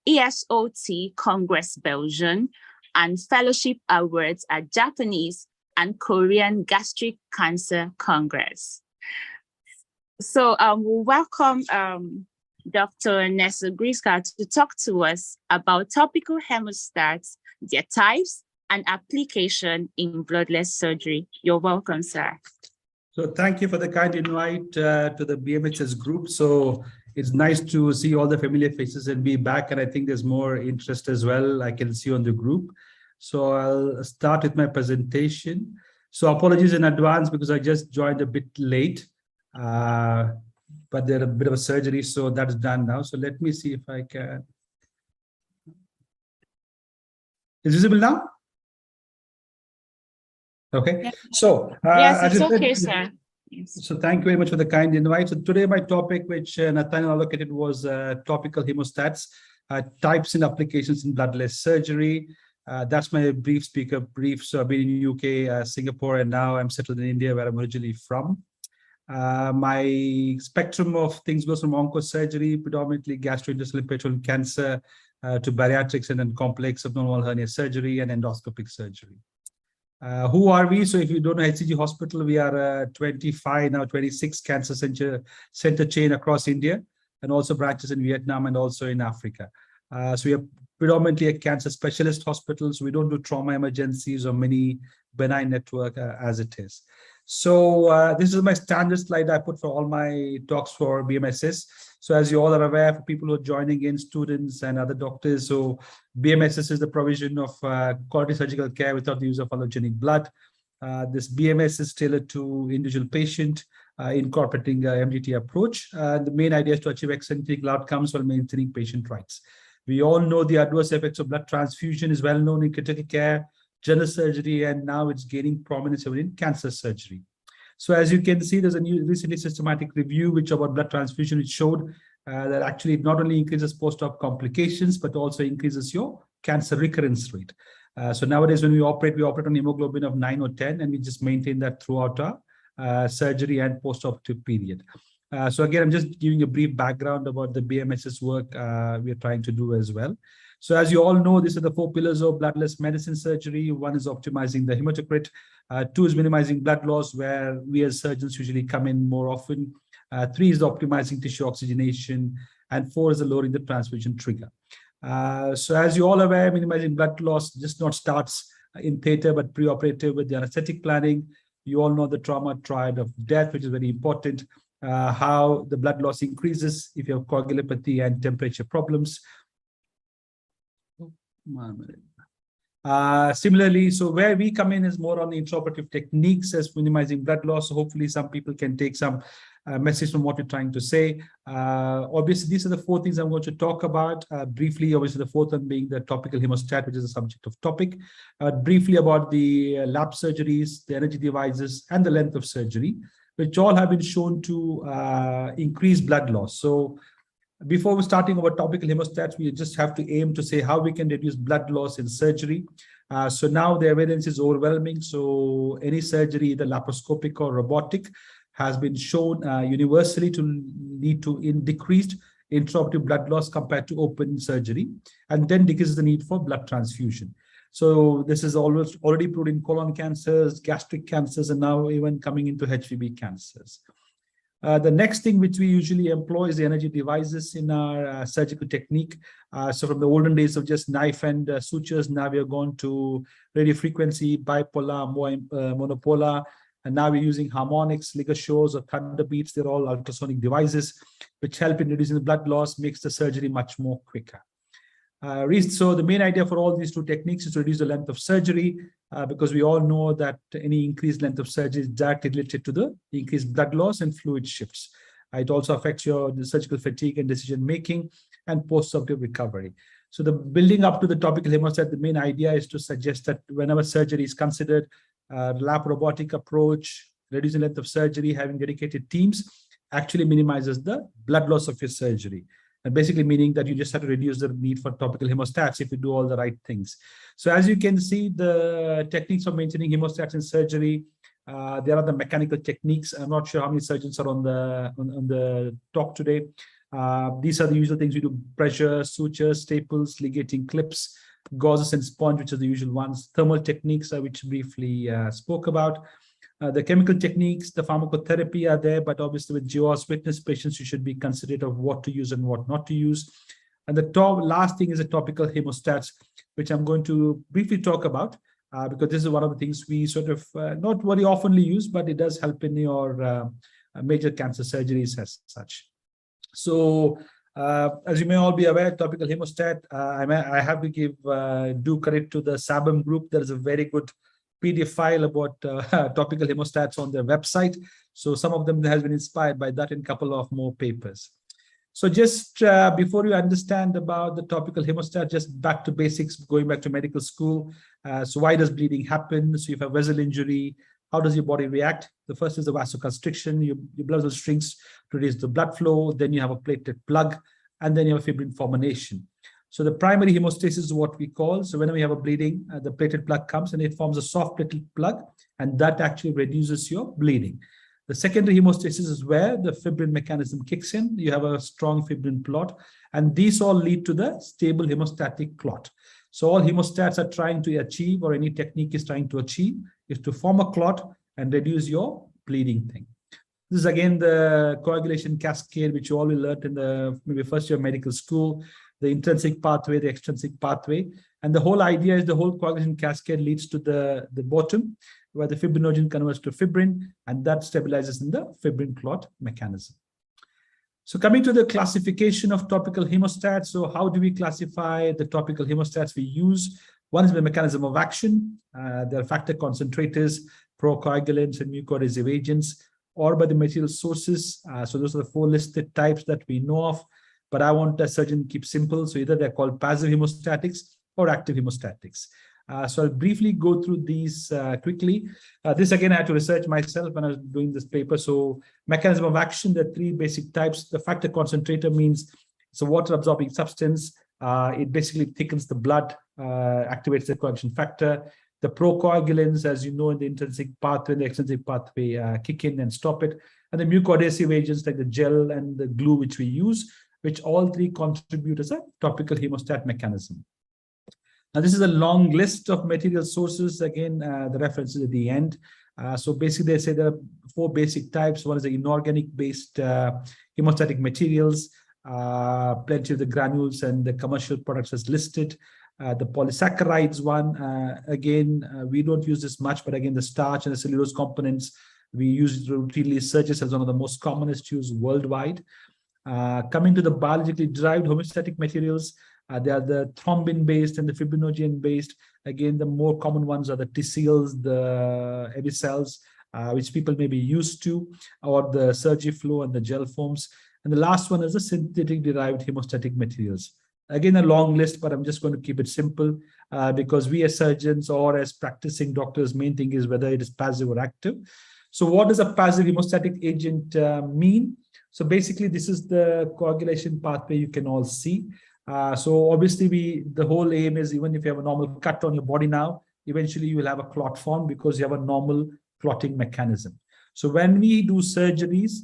ESOT Congress Belgium and fellowship awards at Japanese and Korean Gastric Cancer Congress. So we welcome Dr. Nesagripa to talk to us about topical hemostats, their types, and application in bloodless surgery. You're welcome, sir. So thank you for the kind invite to the BMHS group. So it's nice to see all the familiar faces and be back. And I think there's more interest as well I can see on the group. So I'll start with my presentation. So apologies in advance because I just joined a bit late, but there's a bit of a surgery, so that's done now. So let me see if I can. Is visible now? Okay. Yeah. So yes, it's okay, sir. Yes. So thank you very much for the kind invite. So today my topic, which Nathaniel allocated, was topical hemostats, types and applications in bloodless surgery. That's my brief speaker brief. So I've been in UK, Singapore, and now I'm settled in India, where I'm originally from. My spectrum of things goes from oncosurgery, predominantly gastrointestinal peritoneal cancer, to bariatrics and then complex abdominal hernia surgery and endoscopic surgery. Who are we? So if you don't know HCG Hospital, we are a 25, now 26 cancer center chain across India, and also branches in Vietnam and also in Africa. So we are predominantly a cancer specialist hospital. So we don't do trauma emergencies or many benign network as it is. So this is my standard slide I put for all my talks for BMSS. So as you all are aware, for people who are joining in, students and other doctors, so BMSS is the provision of quality surgical care without the use of allogenic blood. This BMS is tailored to individual patient, incorporating MDT approach. The main idea is to achieve excellent clinical outcomes while maintaining patient rights. We all know the adverse effects of blood transfusion is well known in critical care, general surgery, and now it's gaining prominence in cancer surgery. So as you can see, there's a new recently systematic review which about blood transfusion, which showed that actually it not only increases post-op complications, but also increases your cancer recurrence rate. So nowadays when we operate on hemoglobin of 9 or 10, and we just maintain that throughout our surgery and post-operative period. So again, I'm just giving a brief background about the BMSS work we are trying to do as well. So as you all know, these are the 4 pillars of bloodless medicine surgery. 1 is optimizing the hematocrit. 2 is minimizing blood loss, where we as surgeons usually come in more often. 3 is optimizing tissue oxygenation. And 4 is lowering the transfusion trigger. So as you all aware, minimizing blood loss just not starts in theater, but preoperative with the anesthetic planning. You all know the trauma triad of death, which is very important. How the blood loss increases if you have coagulopathy and temperature problems. Similarly, so where we come in is more on the intraoperative techniques as minimizing blood loss. So hopefully some people can take some message from what we're trying to say. Obviously, these are the 4 things I'm going to talk about briefly. Obviously, the 4th one being the topical hemostat, which is the subject of topic. Briefly about the lab surgeries, the energy devices, and the length of surgery, which all have been shown to increase blood loss. So before we starting about topical hemostats, we just have to aim to say how we can reduce blood loss in surgery. So now the evidence is overwhelming. So any surgery, either laparoscopic or robotic, has been shown universally to lead to decreased intraoperative blood loss compared to open surgery, and then decreases the need for blood transfusion. So this is already proved in colon cancers, gastric cancers, and now even coming into HPV cancers. The next thing which we usually employ is the energy devices in our surgical technique. So from the olden days of just knife and sutures, now we have gone to radio frequency, bipolar, monopolar, and now we're using harmonics, ligashores, or thunder beats. They're all ultrasonic devices which help in reducing the blood loss, makes the surgery much more quicker. So the main idea for all these 2 techniques is to reduce the length of surgery, because we all know that any increased length of surgery is directly related to the increased blood loss and fluid shifts. It also affects the surgical fatigue and decision making and post-operative recovery. So the building up to the topical hemostat, the main idea is to suggest that whenever surgery is considered, lap robotic approach, reducing length of surgery, having dedicated teams, actually minimizes the blood loss of your surgery. And basically meaning that you just have to reduce the need for topical hemostats if you do all the right things. So as you can see, the techniques of maintaining hemostats in surgery, there are the mechanical techniques. I'm not sure how many surgeons are on the talk today. These are the usual things we do: pressure, sutures, staples, ligating clips, gauzes and sponge, which are the usual ones. Thermal techniques, which briefly spoke about. The chemical techniques, the pharmacotherapy are there, but obviously with GOS witness patients, you should be considerate of what to use and what not to use. And the last thing is the topical hemostats, which I'm going to briefly talk about, because this is one of the things we sort of not very oftenly use, but it does help in your major cancer surgeries as such. So as you may all be aware, topical hemostat, I have to give due credit to the SABM group. There is a very good PDF file about topical hemostats on their website. So some of them has been inspired by that in a couple of more papers. So just before you understand about the topical hemostat, just back to basics, going back to medical school. So why does bleeding happen? So if you have vessel injury, how does your body react? The first is the vasoconstriction. Your blood vessel shrinks to reduce the blood flow. Then you have a platelet plug, and then you have fibrin formation. So the primary hemostasis is what we call. So whenever you have a bleeding, the platelet plug comes and it forms a soft platelet plug, and that actually reduces your bleeding. The secondary hemostasis is where the fibrin mechanism kicks in. You have a strong fibrin clot, and these all lead to the stable hemostatic clot. So all hemostats are trying to achieve, or any technique is trying to achieve, is to form a clot and reduce your bleeding thing. This is again the coagulation cascade, which you all will learn in the maybe first year of medical school. The intrinsic pathway, the extrinsic pathway. And the whole idea is the whole coagulation cascade leads to the bottom, where the fibrinogen converts to fibrin, and that stabilizes in the fibrin clot mechanism. So coming to the classification of topical hemostats. So how do we classify the topical hemostats we use? One is the mechanism of action. There are factor concentrators, procoagulants, and mucoadhesive agents, or by the material sources. So those are the 4 listed types that we know of. But I want a surgeon to keep simple. So either they're called passive hemostatics or active hemostatics. So I'll briefly go through these quickly. This again, I had to research myself when I was doing this paper. So mechanism of action, there are 3 basic types. The factor concentrator means it's a water absorbing substance. It basically thickens the blood, activates the coagulation factor. The procoagulants, as you know, in the intrinsic pathway, the extrinsic pathway kick in and stop it. And the mucoadhesive agents like the gel and the glue which we use, which all 3 contribute as a topical hemostat mechanism. Now, this is a long list of material sources. Again, the references at the end. So basically, they say there are 4 basic types. One is the inorganic-based hemostatic materials, plenty of the granules and the commercial products as listed. The polysaccharides one, again, we don't use this much, but again, the starch and the cellulose components, we use routinely. Surges as one of the most commonest used worldwide. Coming to the biologically derived homeostatic materials, they are the thrombin-based and the fibrinogen-based. Again, the more common ones are the TCLs, the Avicels, which people may be used to, or the surgery flow and the gel forms. And the last one is the synthetic derived hemostatic materials. Again, a long list, but I'm just going to keep it simple because we as surgeons or as practicing doctors, main thing is whether it is passive or active. So what does a passive hemostatic agent mean? So basically, this is the coagulation pathway you can all see. So obviously, the whole aim is even if you have a normal cut on your body now, eventually you will have a clot form because you have a normal clotting mechanism. So when we do surgeries,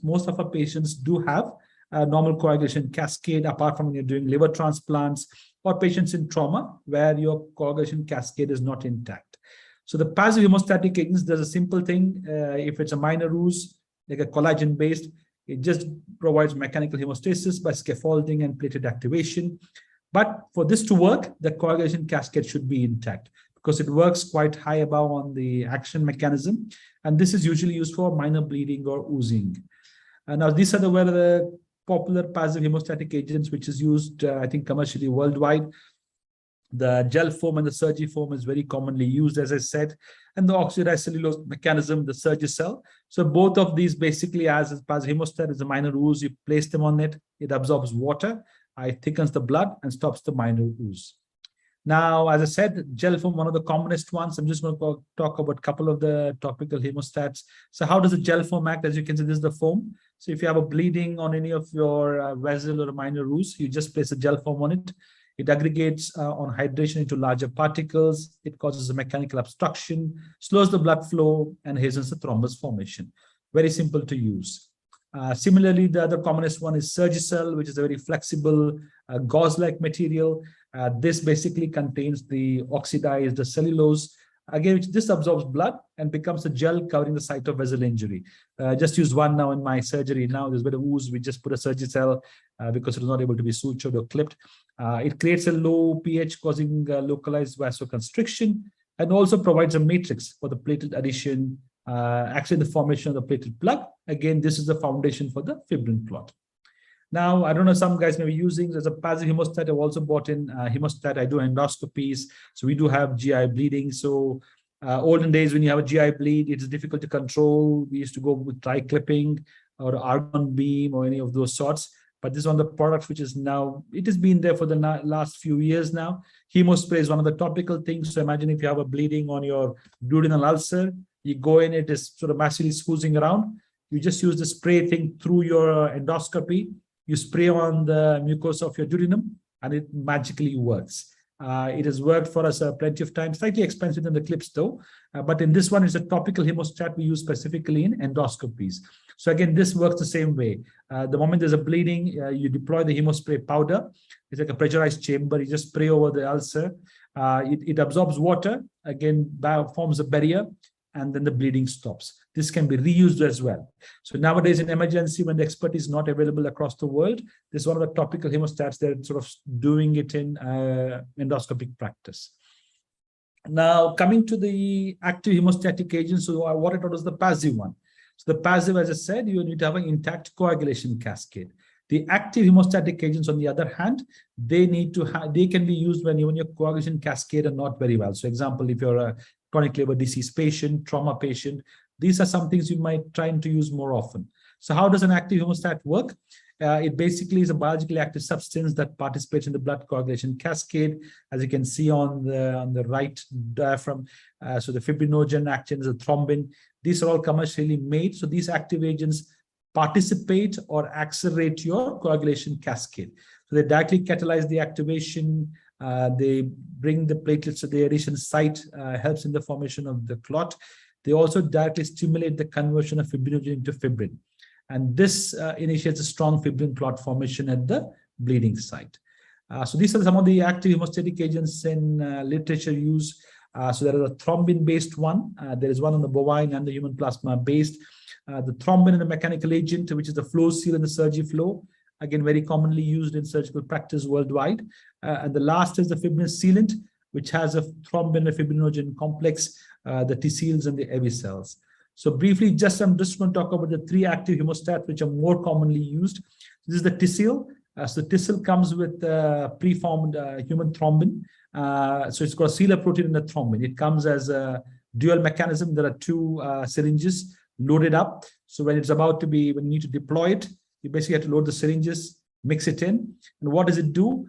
most of our patients do have a normal coagulation cascade, apart from when you're doing liver transplants or patients in trauma where your coagulation cascade is not intact. So the passive hemostatic agents, there's a simple thing. If it's a minor ruse, like a collagen-based, it just provides mechanical hemostasis by scaffolding and platelet activation. But for this to work, the coagulation cascade should be intact because it works quite high above on the action mechanism. And this is usually used for minor bleeding or oozing. And now these are the popular passive hemostatic agents, which is used, I think, commercially worldwide. The gel form and the surgery form is very commonly used, as I said, and the oxidized cellulose mechanism, the Surgicel. So both of these basically, as passive hemostat is a minor ooze, you place them on it, it absorbs water, it thickens the blood and stops the minor ooze. Now, as I said, gel form, one of the commonest ones. I'm just going to talk about a couple of the topical hemostats. So how does the gel form act? As you can see, this is the foam. So if you have a bleeding on any of your vessel or a minor ooze, you just place a gel form on it. It aggregates on hydration into larger particles. It causes a mechanical obstruction, slows the blood flow, and hastens the thrombus formation. Very simple to use. Similarly, the other commonest one is Surgicel, which is a very flexible gauze-like material. This basically contains the oxidized cellulose, again, which this absorbs blood and becomes a gel covering the site of vessel injury. Just used one now in my surgery. Now there's a bit of ooze. We just put a Surgicel because it was not able to be sutured or clipped. It creates a low pH, causing localized vasoconstriction, and also provides a matrix for the platelet addition, actually the formation of the platelet plug. Again, this is the foundation for the fibrin clot. Now, I don't know, some guys may be using as a passive hemostat. I've also bought in hemostat. I do endoscopies. So we do have GI bleeding. So olden days, when you have a GI bleed, it is difficult to control. We used to go with dry clipping or argon beam or any of those sorts. But this is one of the products which is now, it has been there for the last few years now. Hemospray is one of the topical things. So imagine if you have a bleeding on your duodenal ulcer, you go in, it is sort of massively squoozing around. You just use the spray thing through your endoscopy. You spray on the mucosa of your duodenum, and it magically works. It has worked for us plenty of times, slightly expensive than the clips though. But in this one, it's a topical hemostat we use specifically in endoscopies. So again, this works the same way. The moment there's a bleeding, you deploy the hemospray powder. It's like a pressurized chamber. You just spray over the ulcer. It absorbs water, again, forms a barrier, and then the bleeding stops. This can be reused as well. So nowadays in emergency, when the expert is not available across the world, this is one of the topical hemostats. They're sort of doing it in endoscopic practice. Now, coming to the active hemostatic agents, so what I thought was the passive one. So the passive, as I said, you need to have an intact coagulation cascade. The active hemostatic agents, on the other hand, they can be used when even your coagulation cascade are not very well. So example, if you're a chronic liver disease patient, trauma patient, these are some things you might try to use more often. So how does an active hemostat work? It basically is a biologically active substance that participates in the blood coagulation cascade, as you can see on the right diaphragm. So the fibrinogen acts as a thrombin. These are all commercially made. So these active agents participate or accelerate your coagulation cascade. So they directly catalyze the activation. They bring the platelets to the adhesion site, helps in the formation of the clot. They also directly stimulate the conversion of fibrinogen into fibrin. And this initiates a strong fibrin clot formation at the bleeding site. So these are some of the active hemostatic agents in literature use. So there is a thrombin-based one. There is one on the bovine and the human plasma based. The thrombin and the mechanical agent, which is the flow seal in the surgery flow. Again, very commonly used in surgical practice worldwide. And the last is the fibrin sealant, which has a thrombin and fibrinogen complex, the T cells and the AV cells. So briefly, I'm just going to talk about the three active hemostats, which are more commonly used. This is the TCL. So the TCL comes with preformed human thrombin. So it's got a sealer protein in the thrombin. It comes as a dual mechanism. There are two syringes loaded up. So when it's about to be, when you need to deploy it, you basically have to load the syringes, mix it in. And what does it do?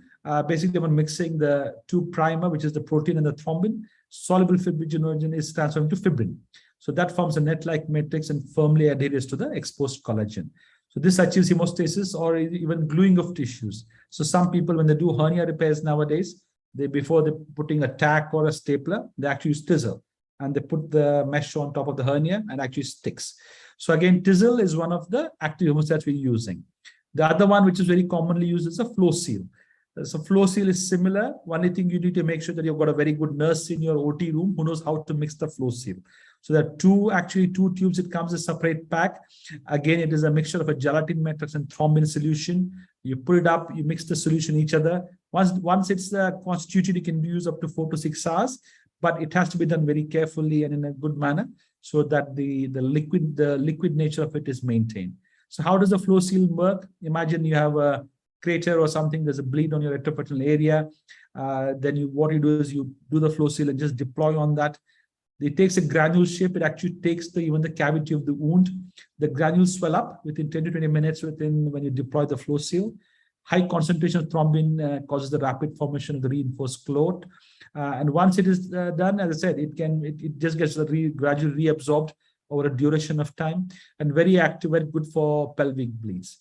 Basically, when mixing the two primer, which is the protein and the thrombin, soluble fibrinogen is transformed to fibrin. So that forms a net-like matrix and firmly adheres to the exposed collagen. So this achieves hemostasis or even gluing of tissues. So some people, when they do hernia repairs nowadays, before they're putting a tack or a stapler, they actually use Tizzle, and they put the mesh on top of the hernia and actually sticks. So again, Tizzle is one of the active hemostats we're using. The other one, which is very commonly used, is a flow seal. So flow seal is similar. Only thing you need to make sure that you've got a very good nurse in your OT room who knows how to mix the flow seal. So there are two tubes. It comes in a separate pack. Again, it is a mixture of a gelatin matrix and thrombin solution. You put it up, you mix the solution each other. Once it's constituted, you can use up to 4 to 6 hours, but it has to be done very carefully and in a good manner so that the liquid nature of it is maintained. So how does the flow seal work? Imagine you have a crater or something, there's a bleed on your retroperitoneal area. Then what you do is you do the flow seal and just deploy on that. It takes a granule shape. It actually takes even the cavity of the wound. The granules swell up within 10 to 20 minutes when you deploy the flow seal. High concentration of thrombin causes the rapid formation of the reinforced clot. And once it is done, as I said, it just gets gradually reabsorbed over a duration of time, and very active, very good for pelvic bleeds.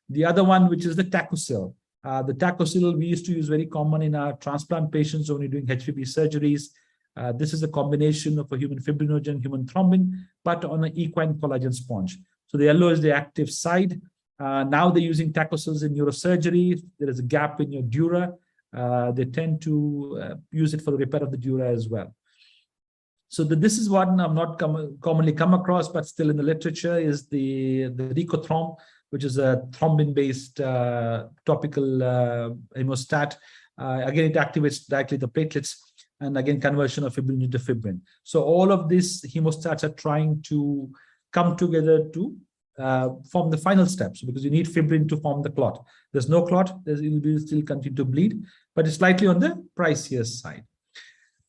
The other one, which is the Tacocil. The Tacocil we used to use very common in our transplant patients when we're doing HPB surgeries. This is a combination of a human fibrinogen, human thrombin, but on an equine collagen sponge. So the yellow is the active side. Now they're using Tacocils in neurosurgery. There is a gap in your dura. They tend to use it for the repair of the dura as well. So this is one I've not commonly come across, but still in the literature is the Ricothromb, which is a thrombin-based topical hemostat. Again, it activates directly the platelets, and again, conversion of fibrin into fibrin. So all of these hemostats are trying to come together to form the final steps, because you need fibrin to form the clot. There's no clot, it will still continue to bleed, but it's slightly on the pricier side.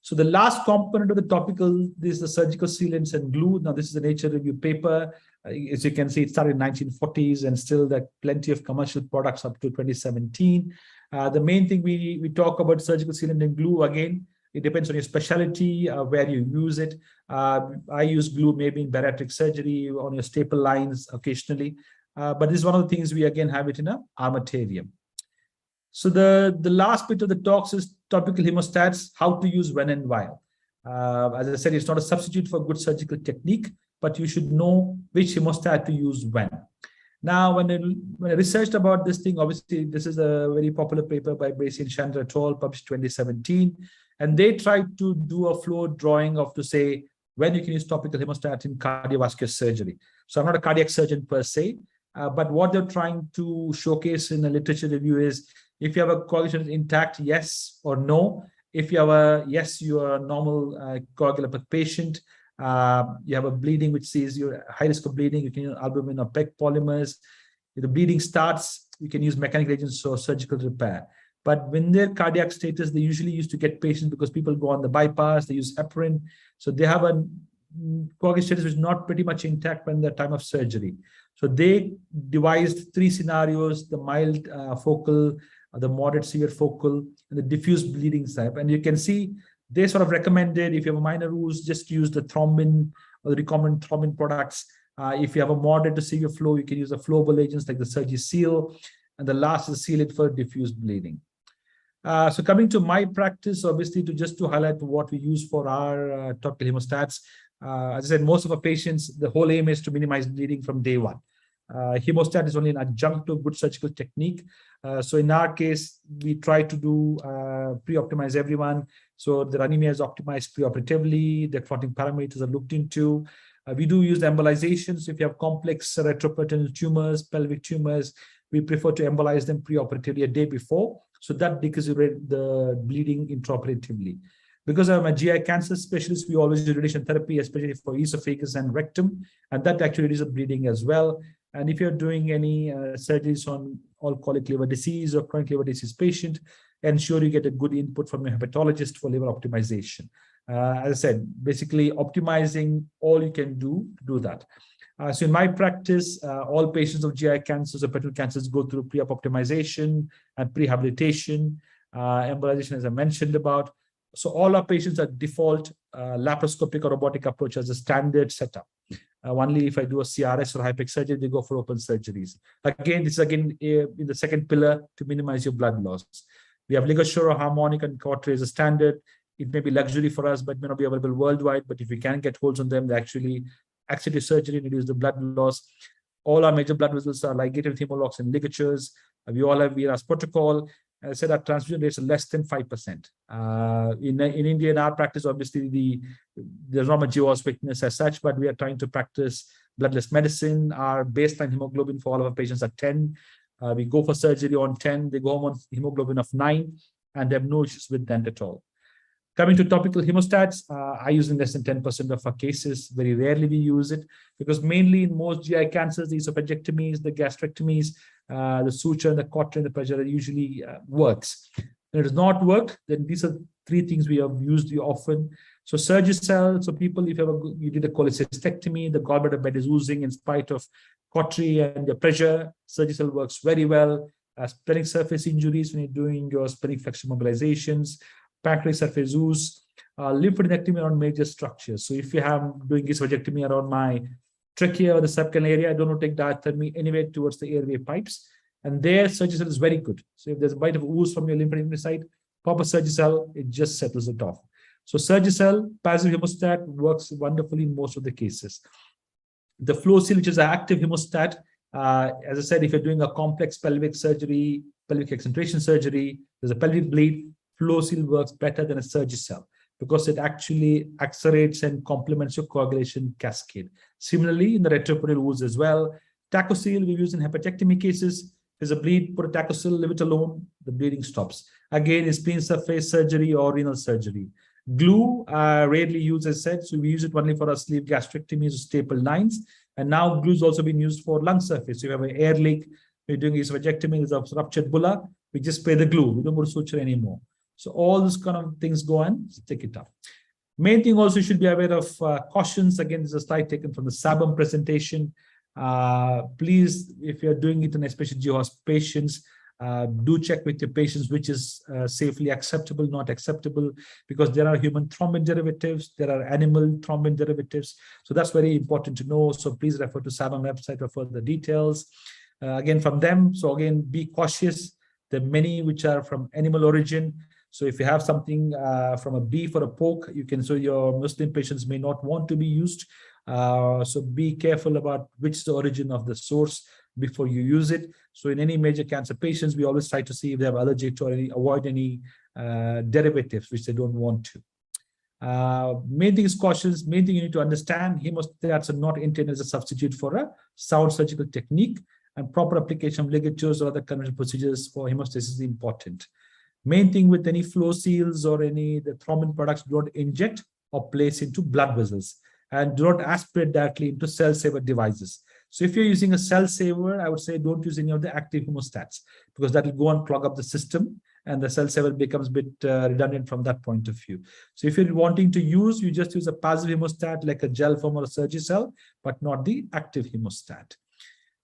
So the last component of the topical, this is the surgical sealants and glue. Now, this is a Nature Review paper. As you can see, it started in 1940s, and still there are plenty of commercial products up to 2017. The main thing we talk about surgical sealant and glue, again, it depends on your specialty, where you use it. I use glue maybe in bariatric surgery, on your staple lines occasionally. But this is one of the things we again have it in an armamentarium. So the last bit of the talks is topical hemostats, how to use when and while. As I said, it's not a substitute for good surgical technique, but you should know which hemostat to use when. Now, when I researched about this thing, obviously, this is a very popular paper by Bracey and Chandra et al., published 2017. And they tried to do a flow drawing of to say when you can use topical hemostat in cardiovascular surgery. So I'm not a cardiac surgeon per se, but what they're trying to showcase in a literature review is if you have a coagulation intact, yes or no. If you have a yes, you are a normal coagulopathy patient. You have a bleeding which sees you're high risk of bleeding, you can use albumin or PEG polymers. If the bleeding starts, you can use mechanical agents or surgical repair. But when their cardiac status, they usually used to get patients because people go on the bypass, they use heparin. So they have a coagulation status which is not pretty much intact when the time of surgery. So they devised 3 scenarios: the mild focal, the moderate severe focal, and the diffuse bleeding type. And you can see they sort of recommended if you have a minor ooze, just use the thrombin or the recombinant thrombin products. If you have a moderate to severe flow, you can use the flowable agents like the Surgi-Seal. And the last is seal it for diffuse bleeding. So coming to my practice, obviously, to highlight what we use for our topical hemostats. As I said, most of our patients, the whole aim is to minimize bleeding from day one. Hemostat is only an adjunct to good surgical technique. So in our case, we try to do pre-optimize everyone. So the anemia is optimized preoperatively. The clotting parameters are looked into. We do use the embolizations. If you have complex retroperitoneal tumors, pelvic tumors, we prefer to embolize them preoperatively a day before. So that decreases the bleeding intraoperatively. Because I'm a GI cancer specialist, we always do radiation therapy, especially for esophagus and rectum, and that actually reduces bleeding as well. And if you're doing any surgeries on alcoholic liver disease or chronic liver disease patient, ensure you get a good input from your hepatologist for liver optimization. As I said, basically optimizing all you can do to do that. So in my practice, all patients of GI cancers or pituitary cancers go through pre-op optimization and prehabilitation, embolization, as I mentioned about. So all our patients are default laparoscopic or robotic approach as a standard setup. Only if I do a CRS or hypex surgery, they go for open surgeries. Again, this is again in the second pillar to minimize your blood loss. We have ligature, harmonic, and cautery as a standard. It may be luxury for us, but may not be available worldwide. But if we can get holds on them, they actually accelerate surgery, reduce the blood loss. All our major blood vessels are ligated with hemolocks and ligatures. We all have VRAS protocol. As I said, our transfusion rates are less than 5%. In India, in our practice, obviously, there's not much GWAS weakness as such, but we are trying to practice bloodless medicine. Our baseline hemoglobin for all of our patients are 10. We go for surgery on 10. They go home on hemoglobin of 9, and they have no issues with that at all. Coming to topical hemostats, I use in less than 10% of our cases. Very rarely we use it because mainly in most GI cancers, the esophageectomies, the gastrectomies, the suture, and the cautery, and the pressure usually works. When it does not work, then these are 3 things we have used often. So Surgicel, so people, if you did a cholecystectomy, the gallbladder bed is oozing in spite of cautery and the pressure, Surgicel works very well. Splenic surface injuries when you're doing your splenic flexion mobilizations, pancreatic surface ooze, lymphadenectomy around major structures. So if you have doing esophageectomy around my trachea or the subclavian area, I don't want to take diathermy anywhere towards the airway pipes. And there, Surgicel is very good. So if there's a bite of ooze from your lymphadenectomy site, pop a Surgicel, it just settles it off. So Surgicel, passive hemostat, works wonderfully in most of the cases. The FlowSeal, which is an active hemostat, as I said, if you're doing a complex pelvic surgery, pelvic accentration surgery, there's a pelvic bleed, FlowSeal works better than a Surgicel because it actually accelerates and complements your coagulation cascade. Similarly, in the retroperitoneal ooze as well, TachoSeal we use in hepatectomy cases. There's a bleed, put a TachoSeal, leave it alone, the bleeding stops. Again, in spleen surface surgery or renal surgery. Glue, rarely used, as I said, so we use it only for our sleeve gastrectomies or staple 9s. And now glue is also being used for lung surface. So you have an air leak, we're doing esophageectomy, there's a ruptured bulla, we just spray the glue, we don't go to suture anymore. So all these kind of things go and stick it up. Main thing also you should be aware of cautions. Again, this is a slide taken from the SABM presentation. Please, if you're doing it in especially GHOS patients, do check with your patients which is safely acceptable, not acceptable, because there are human thrombin derivatives, there are animal thrombin derivatives. So that's very important to know. So please refer to SABM website for further details. Again, from them, so again, be cautious. There are many which are from animal origin. So if you have something from a beef or a pork, you can, so your Muslim patients may not want to be used. So be careful about which is the origin of the source before you use it. So in any major cancer patients, we always try to see if they have allergic to or avoid any derivatives which they don't want to. Main thing is cautious. Main thing you need to understand, hemostats are not intended as a substitute for a sound surgical technique, and proper application of ligatures or other conventional procedures for hemostasis is important. Main thing with any FlowSeals or any the thrombin products, do not inject or place into blood vessels, and do not aspirate directly into cell saver devices. So if you're using a cell saver, I would say don't use any of the active hemostats because that will go and clog up the system, and the cell saver becomes a bit redundant from that point of view. So if you're wanting to use, you just use a passive hemostat like a gel form or a Surgicel, but not the active hemostat.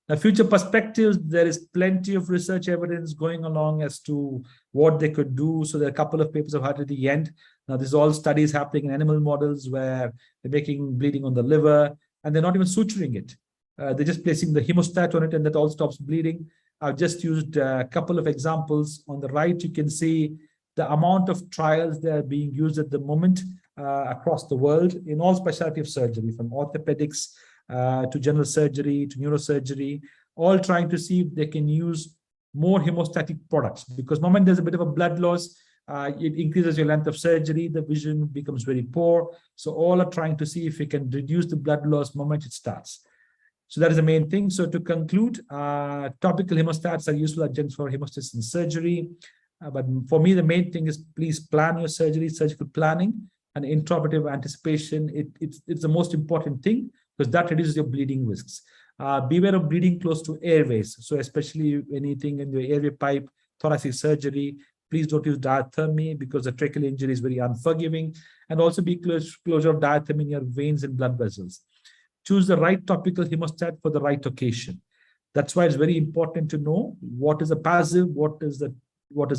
Now, future perspectives, there is plenty of research evidence going along as to what they could do. So there are a couple of papers I've had at the end. Now, these are all studies happening in animal models where they're making bleeding on the liver, and they're not even suturing it. They're just placing the hemostat on it, and that all stops bleeding. I've just used a couple of examples. On the right, you can see the amount of trials that are being used at the moment across the world in all specialty of surgery, from orthopedics to general surgery, to neurosurgery, all trying to see if they can use more hemostatic products. Because the moment there's a bit of a blood loss, it increases your length of surgery, the vision becomes very poor. So all are trying to see if we can reduce the blood loss the moment it starts. So that is the main thing. So to conclude, topical hemostats are useful adjuncts for hemostasis in surgery. But for me, the main thing is please plan your surgery, surgical planning, and intraoperative anticipation. It's the most important thing, because that reduces your bleeding risks. Beware of bleeding close to airways. So especially anything in the airway pipe, thoracic surgery, Please don't use diathermy because the tracheal injury is very unforgiving, and also be closure of diathermy in your veins and blood vessels. Choose the right topical hemostat for the right occasion. That's why it's very important to know what is a passive, what is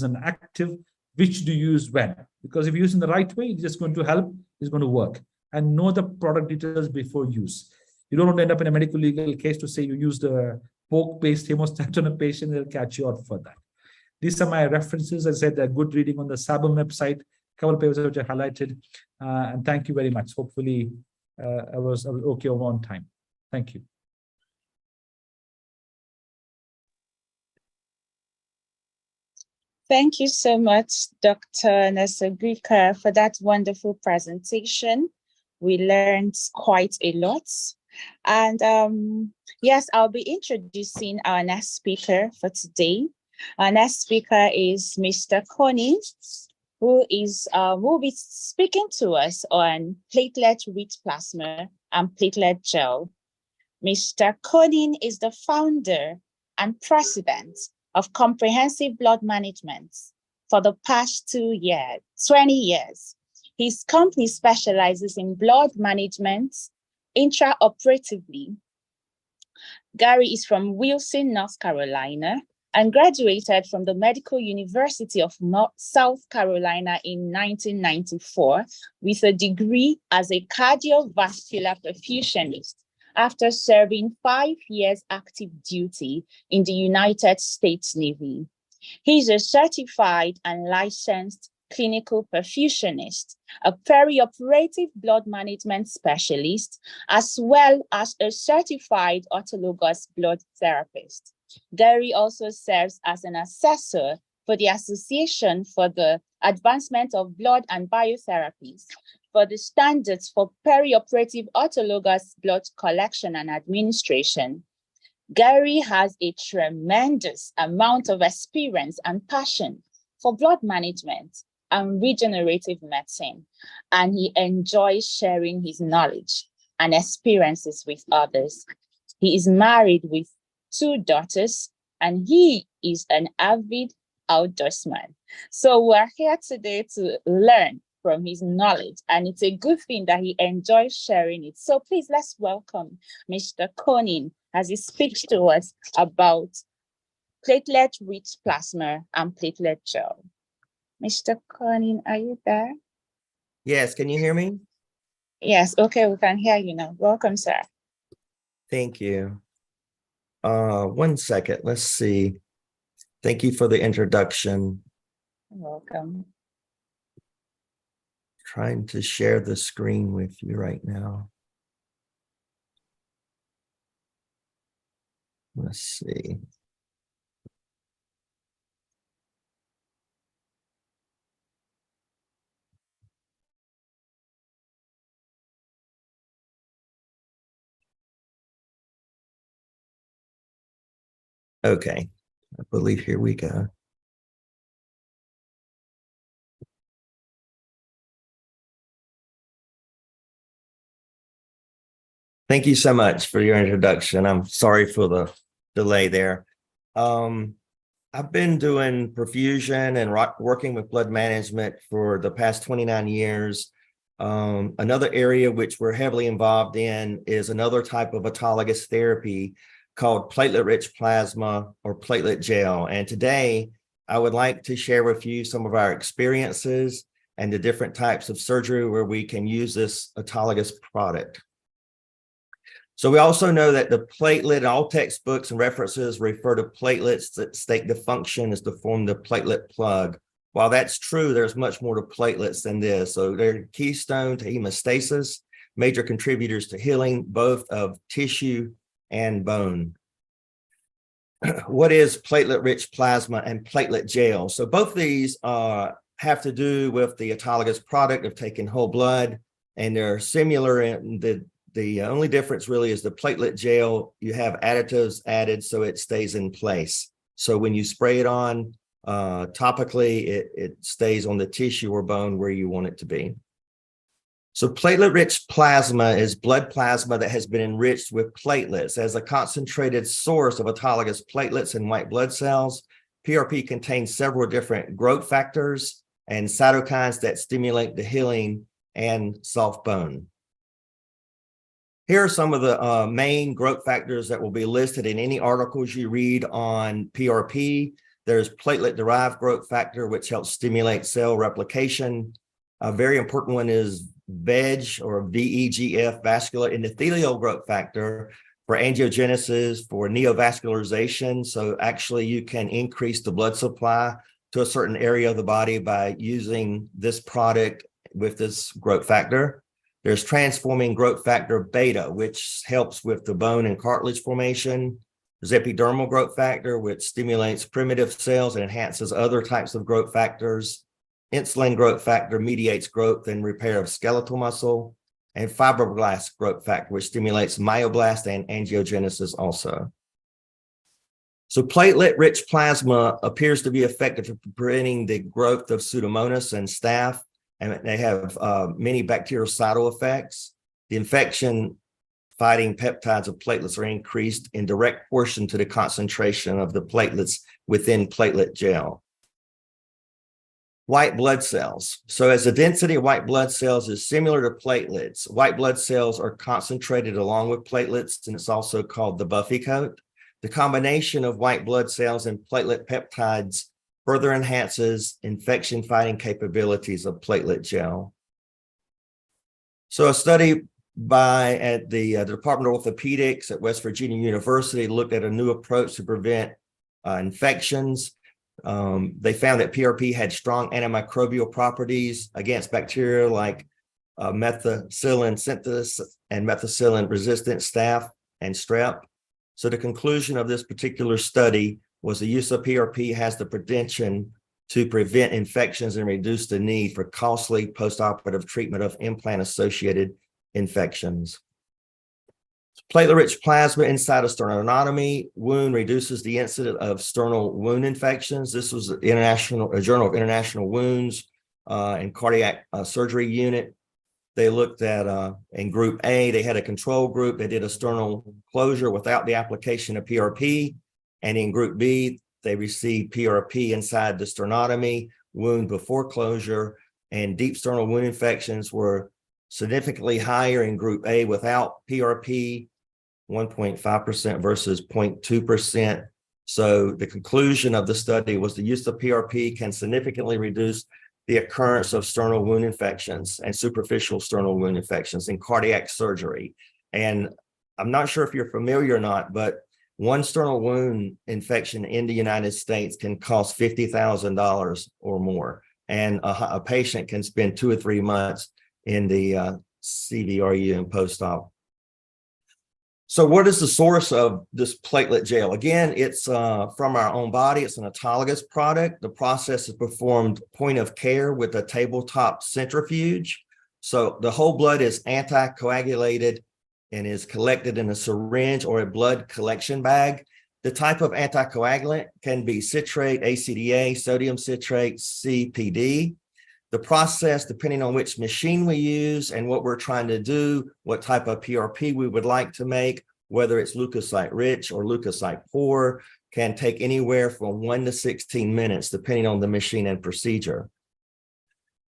an active, which do you use when. Because if you use in the right way, it's just going to help, it's going to work. And know the product details before use. You don't want to end up in a medical legal case to say you used a pork-based hemostat on a patient, they'll catch you out for that. These are my references. As I said, they're good reading on the SABM website, a couple of papers which I highlighted. And thank you very much. Hopefully, I was okay on time. Thank you. Thank you so much, Dr. Nasagrika, for that wonderful presentation. We learned quite a lot. And yes, I'll be introducing our next speaker for today. Our next speaker is Mr. Connie, who will be speaking to us on platelet-rich plasma and platelet gel. Mr. Connie is the founder and president of Comprehensive Blood Management for the past 20 years. His company specializes in blood management intraoperatively. Gary is from Wilson, North Carolina, and graduated from the Medical University of South Carolina in 1994 with a degree as a cardiovascular perfusionist after serving 5 years active duty in the United States Navy. He is a certified and licensed clinical perfusionist, a perioperative blood management specialist, as well as a certified autologous blood therapist. Gary also serves as an assessor for the Association for the Advancement of Blood and Biotherapies for the standards for perioperative autologous blood collection and administration. Gary has a tremendous amount of experience and passion for blood management and regenerative medicine, and he enjoys sharing his knowledge and experiences with others. He is married with 2 daughters, and he is an avid outdoorsman. So we're here today to learn from his knowledge, and it's a good thing that he enjoys sharing it. So please, let's welcome Mr. Connie as he speaks to us about platelet-rich plasma and platelet gel. Mr. Connie, are you there? Yes, can you hear me? Yes, okay, we can hear you now. Welcome, sir. Thank you. 1 second, let's see. Thank you for the introduction. You're welcome. Trying to share the screen with you right now. Let's see. Okay, I believe here we go. Thank you so much for your introduction. I'm sorry for the delay there. I've been doing perfusion and working with blood management for the past 29 years. Another area which we're heavily involved in is another type of autologous therapy called platelet-rich plasma or platelet gel. And today, I would like to share with you some of our experiences and the different types of surgery where we can use this autologous product. So we also know that the platelet, all textbooks and references refer to platelets that state the function is to form the platelet plug. While that's true, there's much more to platelets than this. So they're keystone to hemostasis, major contributors to healing, both of tissue and bone. What is platelet-rich plasma and platelet gel? So both these have to do with the autologous product of taking whole blood, and they're similar in the only difference really is the platelet gel, you have additives added so it stays in place. So when you spray it on topically, it stays on the tissue or bone where you want it to be. So platelet-rich plasma is blood plasma that has been enriched with platelets as a concentrated source of autologous platelets and white blood cells. PRP contains several different growth factors and cytokines that stimulate the healing and soft bone. Here are some of the main growth factors that will be listed in any articles you read on PRP. There's platelet-derived growth factor, which helps stimulate cell replication. A very important one is VEG or VEGF, vascular endothelial growth factor, for angiogenesis, for neovascularization. So actually you can increase the blood supply to a certain area of the body by using this product with this growth factor. There's transforming growth factor beta, which helps with the bone and cartilage formation. There's epidermal growth factor, which stimulates primitive cells and enhances other types of growth factors. Insulin growth factor mediates growth and repair of skeletal muscle. And fibroblast growth factor, which stimulates myoblast and angiogenesis also. So platelet-rich plasma appears to be effective for preventing the growth of Pseudomonas and staph, and they have many bactericidal effects. The infection-fighting peptides of platelets are increased in direct proportion to the concentration of the platelets within platelet gel. White blood cells. So as the density of white blood cells is similar to platelets, white blood cells are concentrated along with platelets, and it's also called the buffy coat. The combination of white blood cells and platelet peptides further enhances infection-fighting capabilities of platelet gel. So a study at the Department of Orthopedics at West Virginia University looked at a new approach to prevent infections. They found that PRP had strong antimicrobial properties against bacteria like methicillin synthesis and methicillin resistant staph and strep. So the conclusion of this particular study was the use of PRP has the potential to prevent infections and reduce the need for costly postoperative treatment of implant-associated infections. Platelet-rich plasma inside a sternotomy wound reduces the incidence of sternal wound infections. This was a Journal of International Wounds and Cardiac Surgery Unit. They looked at, in group A, they had a control group that did a sternal closure without the application of PRP. And in group B, they received PRP inside the sternotomy wound before closure, and deep sternal wound infections were significantly higher in group A without PRP, 1.5% versus 0.2%. So the conclusion of the study was the use of PRP can significantly reduce the occurrence of sternal wound infections and superficial sternal wound infections in cardiac surgery. And I'm not sure if you're familiar or not, but one sternal wound infection in the United States can cost $50,000 or more. And a patient can spend 2 or 3 months in the CVRU and post-op. So what is the source of this platelet gel? Again, it's from our own body. It's an autologous product. The process is performed point of care with a tabletop centrifuge. So the whole blood is anticoagulated and is collected in a syringe or a blood collection bag. The type of anticoagulant can be citrate, ACDA, sodium citrate, CPD. The process, depending on which machine we use and what we're trying to do, what type of PRP we would like to make, whether it's leukocyte rich or leukocyte poor, can take anywhere from 1 to 16 minutes, depending on the machine and procedure.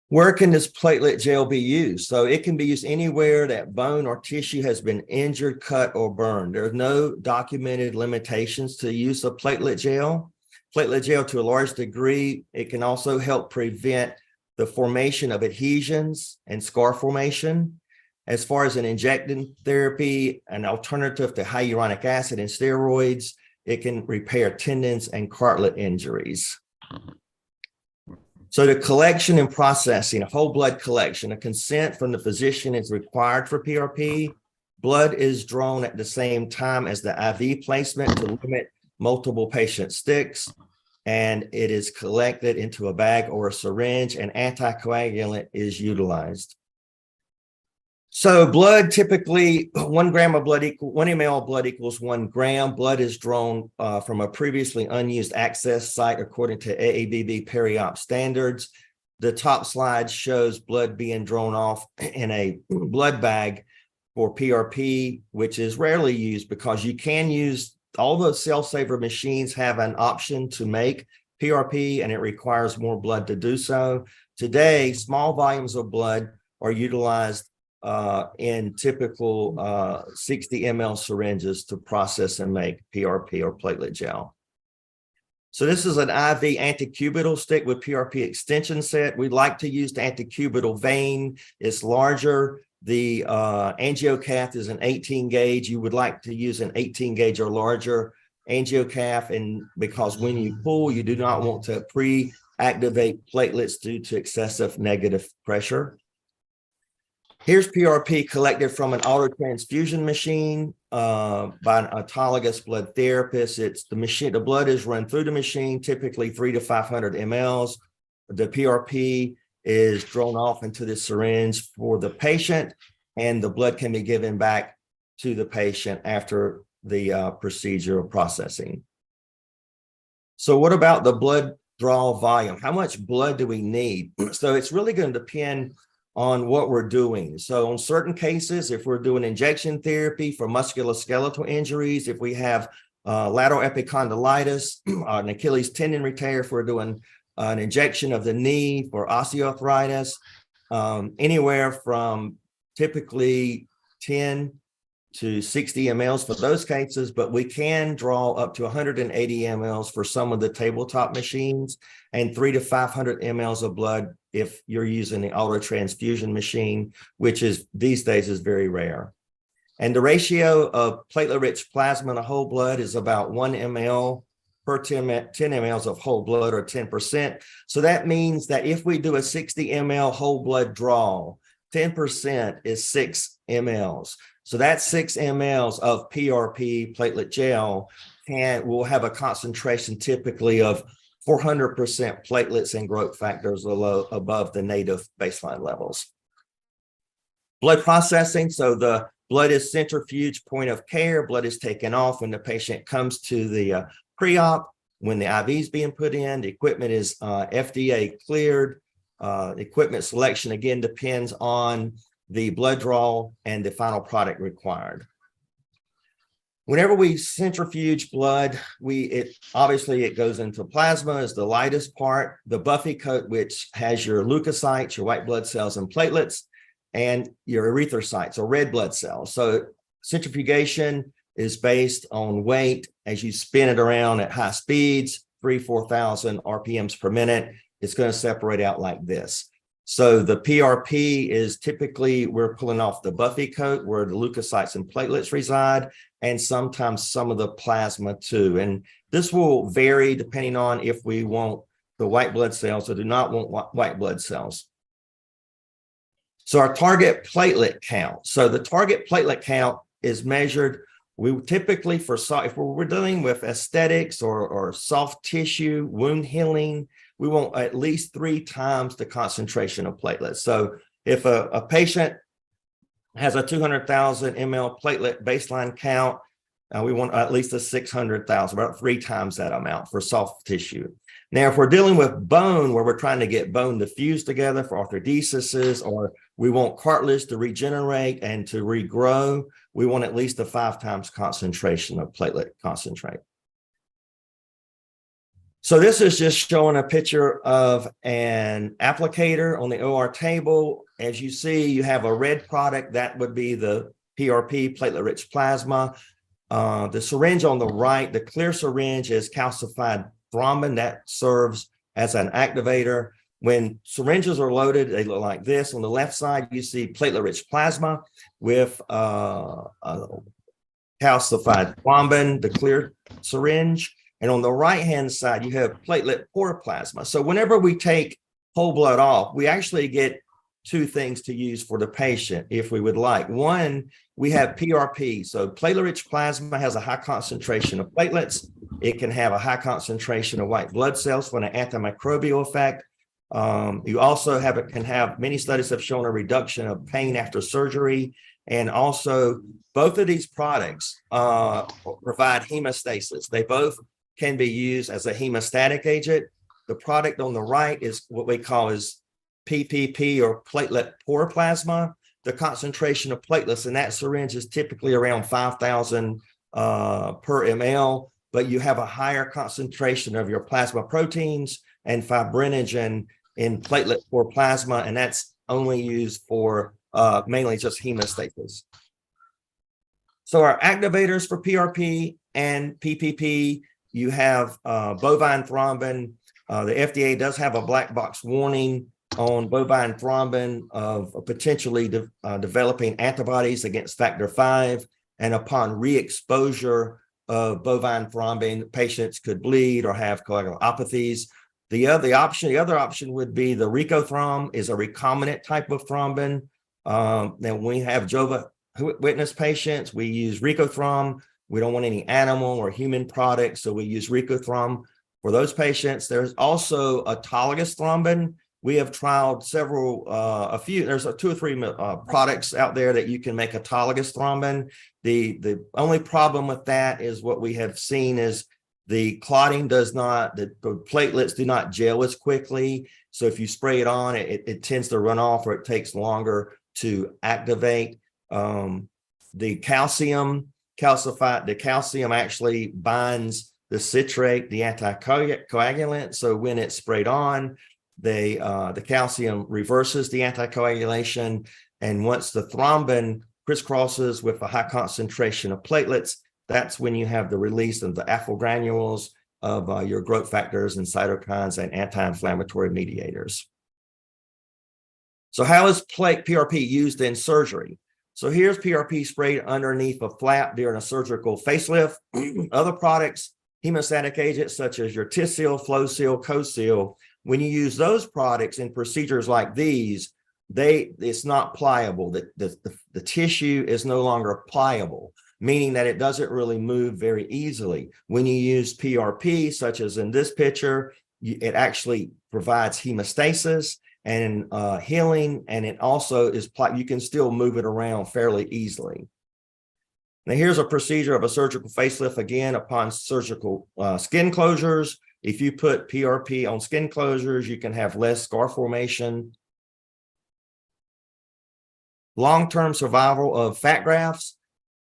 Where can this platelet gel be used? So it can be used anywhere that bone or tissue has been injured, cut, or burned. There are no documented limitations to the use of platelet gel. Platelet gel, to a large degree, it can also help prevent the formation of adhesions and scar formation. As far as an injecting therapy, an alternative to hyaluronic acid and steroids, it can repair tendons and cartilage injuries. So the collection and processing, a whole blood collection, a consent from the physician is required for PRP. Blood is drawn at the same time as the IV placement to limit multiple patient sticks, and it is collected into a bag or a syringe, and anticoagulant is utilized. So blood, typically 1 gram of blood 1 ml of blood equals 1 gram. Blood is drawn from a previously unused access site according to AABB peri-op standards. The top slide shows blood being drawn off in a blood bag for PRP, which is rarely used because you can use all the cell saver machines have an option to make PRP, and it requires more blood to do so. Today, small volumes of blood are utilized in typical 60 ml syringes to process and make PRP or platelet gel. So this is an IV anticubital stick with PRP extension set. We like to use the anticubital vein. It's larger. The angiocath is an 18 gauge. You would like to use an 18 gauge or larger angiocath, and because when you pull, you do not want to pre-activate platelets due to excessive negative pressure. Here's PRP collected from an autotransfusion machine by an autologous blood therapist. It's the machine, the blood is run through the machine, typically 300 to 500 mLs. The PRP is drawn off into the syringe for the patient, and the blood can be given back to the patient after the procedure of processing. So what about the blood draw volume? How much blood do we need? So it's really going to depend on what we're doing. So in certain cases, if we're doing injection therapy for musculoskeletal injuries, if we have lateral epicondylitis, an Achilles tendon tear, if we're doing an injection of the knee for osteoarthritis, anywhere from typically 10 to 60 mLs for those cases, but we can draw up to 180 mLs for some of the tabletop machines, and 300 to 500 mLs of blood if you're using the autotransfusion machine, which is these days is very rare. And the ratio of platelet-rich plasma to whole blood is about 1 ml per 10 mLs of whole blood, or 10%. So that means that if we do a 60 ml whole blood draw, 10% is 6 mLs. So that's 6 mLs of PRP platelet gel will have a concentration typically of 400% platelets and growth factors above the native baseline levels. Blood processing. So the blood is centrifuge point of care. Blood is taken off when the patient comes to the pre-op. When the IV is being put in, the equipment is FDA cleared. Equipment selection, again, depends on the blood draw and the final product required. Whenever we centrifuge blood, obviously it goes into plasma is the lightest part, the buffy coat, which has your leukocytes, your white blood cells and platelets, and your erythrocytes or red blood cells. So centrifugation is based on weight. As you spin it around at high speeds, 3,000 to 4,000 RPMs per minute, it's going to separate out like this. So the PRP is typically, we're pulling off the buffy coat where the leukocytes and platelets reside, and sometimes some of the plasma too. And this will vary depending on if we want the white blood cells or do not want white blood cells. So our target platelet count. So the target platelet count is measured. We typically, if we're dealing with aesthetics or soft tissue, wound healing, we want at least 3 times the concentration of platelets. So if a patient has a 200,000 ml platelet baseline count, we want at least a 600,000, about 3 times that amount for soft tissue. Now, if we're dealing with bone, where we're trying to get bone to fuse together for arthrodesis, or we want cartilage to regenerate and to regrow, we want at least a 5 times concentration of platelet concentrate. So this is just showing a picture of an applicator on the OR table. As you see, you have a red product that would be the PRP, platelet-rich plasma. The syringe on the right, the clear syringe, is calcified thrombin that serves as an activator. When syringes are loaded, they look like this. On the left side, you see platelet-rich plasma with calcified thrombin, the clear syringe. And on the right-hand side, you have platelet-poor plasma. So whenever we take whole blood off, we actually get 2 things to use for the patient if we would like. One, we have PRP. So platelet-rich plasma has a high concentration of platelets. It can have a high concentration of white blood cells for an antimicrobial effect. You also can have, many studies have shown a reduction of pain after surgery. And also, both of these products provide hemostasis. They both can be used as a hemostatic agent. The product on the right is what we call is PPP, or platelet poor plasma. The concentration of platelets in that syringe is typically around 5,000 per ml, but you have a higher concentration of your plasma proteins and fibrinogen in platelet for plasma, and that's only used for mainly just hemostasis. So our activators for PRP and PPP, you have bovine thrombin. The FDA does have a black box warning on bovine thrombin of potentially developing antibodies against factor V, and upon re-exposure of bovine thrombin, patients could bleed or have coagulopathies. The other option would be the Recothrom, is a recombinant type of thrombin. Then we have Jehovah's Witness patients, we use Recothrom. We don't want any animal or human products, so we use Recothrom for those patients. There's also autologous thrombin. We have trialed several, there's 2 or 3 products out there that you can make autologous thrombin. The only problem with that is what we have seen is the clotting does not, the platelets do not gel as quickly. So if you spray it on, it tends to run off, or it takes longer to activate. The calcium actually binds the citrate, the anticoagulant. So when it's sprayed on, the calcium reverses the anticoagulation. And once the thrombin crisscrosses with a high concentration of platelets, that's when you have the release of the alpha-granules of your growth factors and cytokines and anti-inflammatory mediators. So how is PRP used in surgery? So here's PRP sprayed underneath a flap during a surgical facelift. Other products, hemostatic agents such as your TISSEAL, FlowSeal, CoSeal, when you use those products in procedures like these, it's not pliable. The tissue is no longer pliable, meaning that it doesn't really move very easily. When you use PRP, such as in this picture, it actually provides hemostasis and healing, and it also is, you can still move it around fairly easily. Now here's a procedure of a surgical facelift, again, upon surgical skin closures. If you put PRP on skin closures, you can have less scar formation. Long-term survival of fat grafts.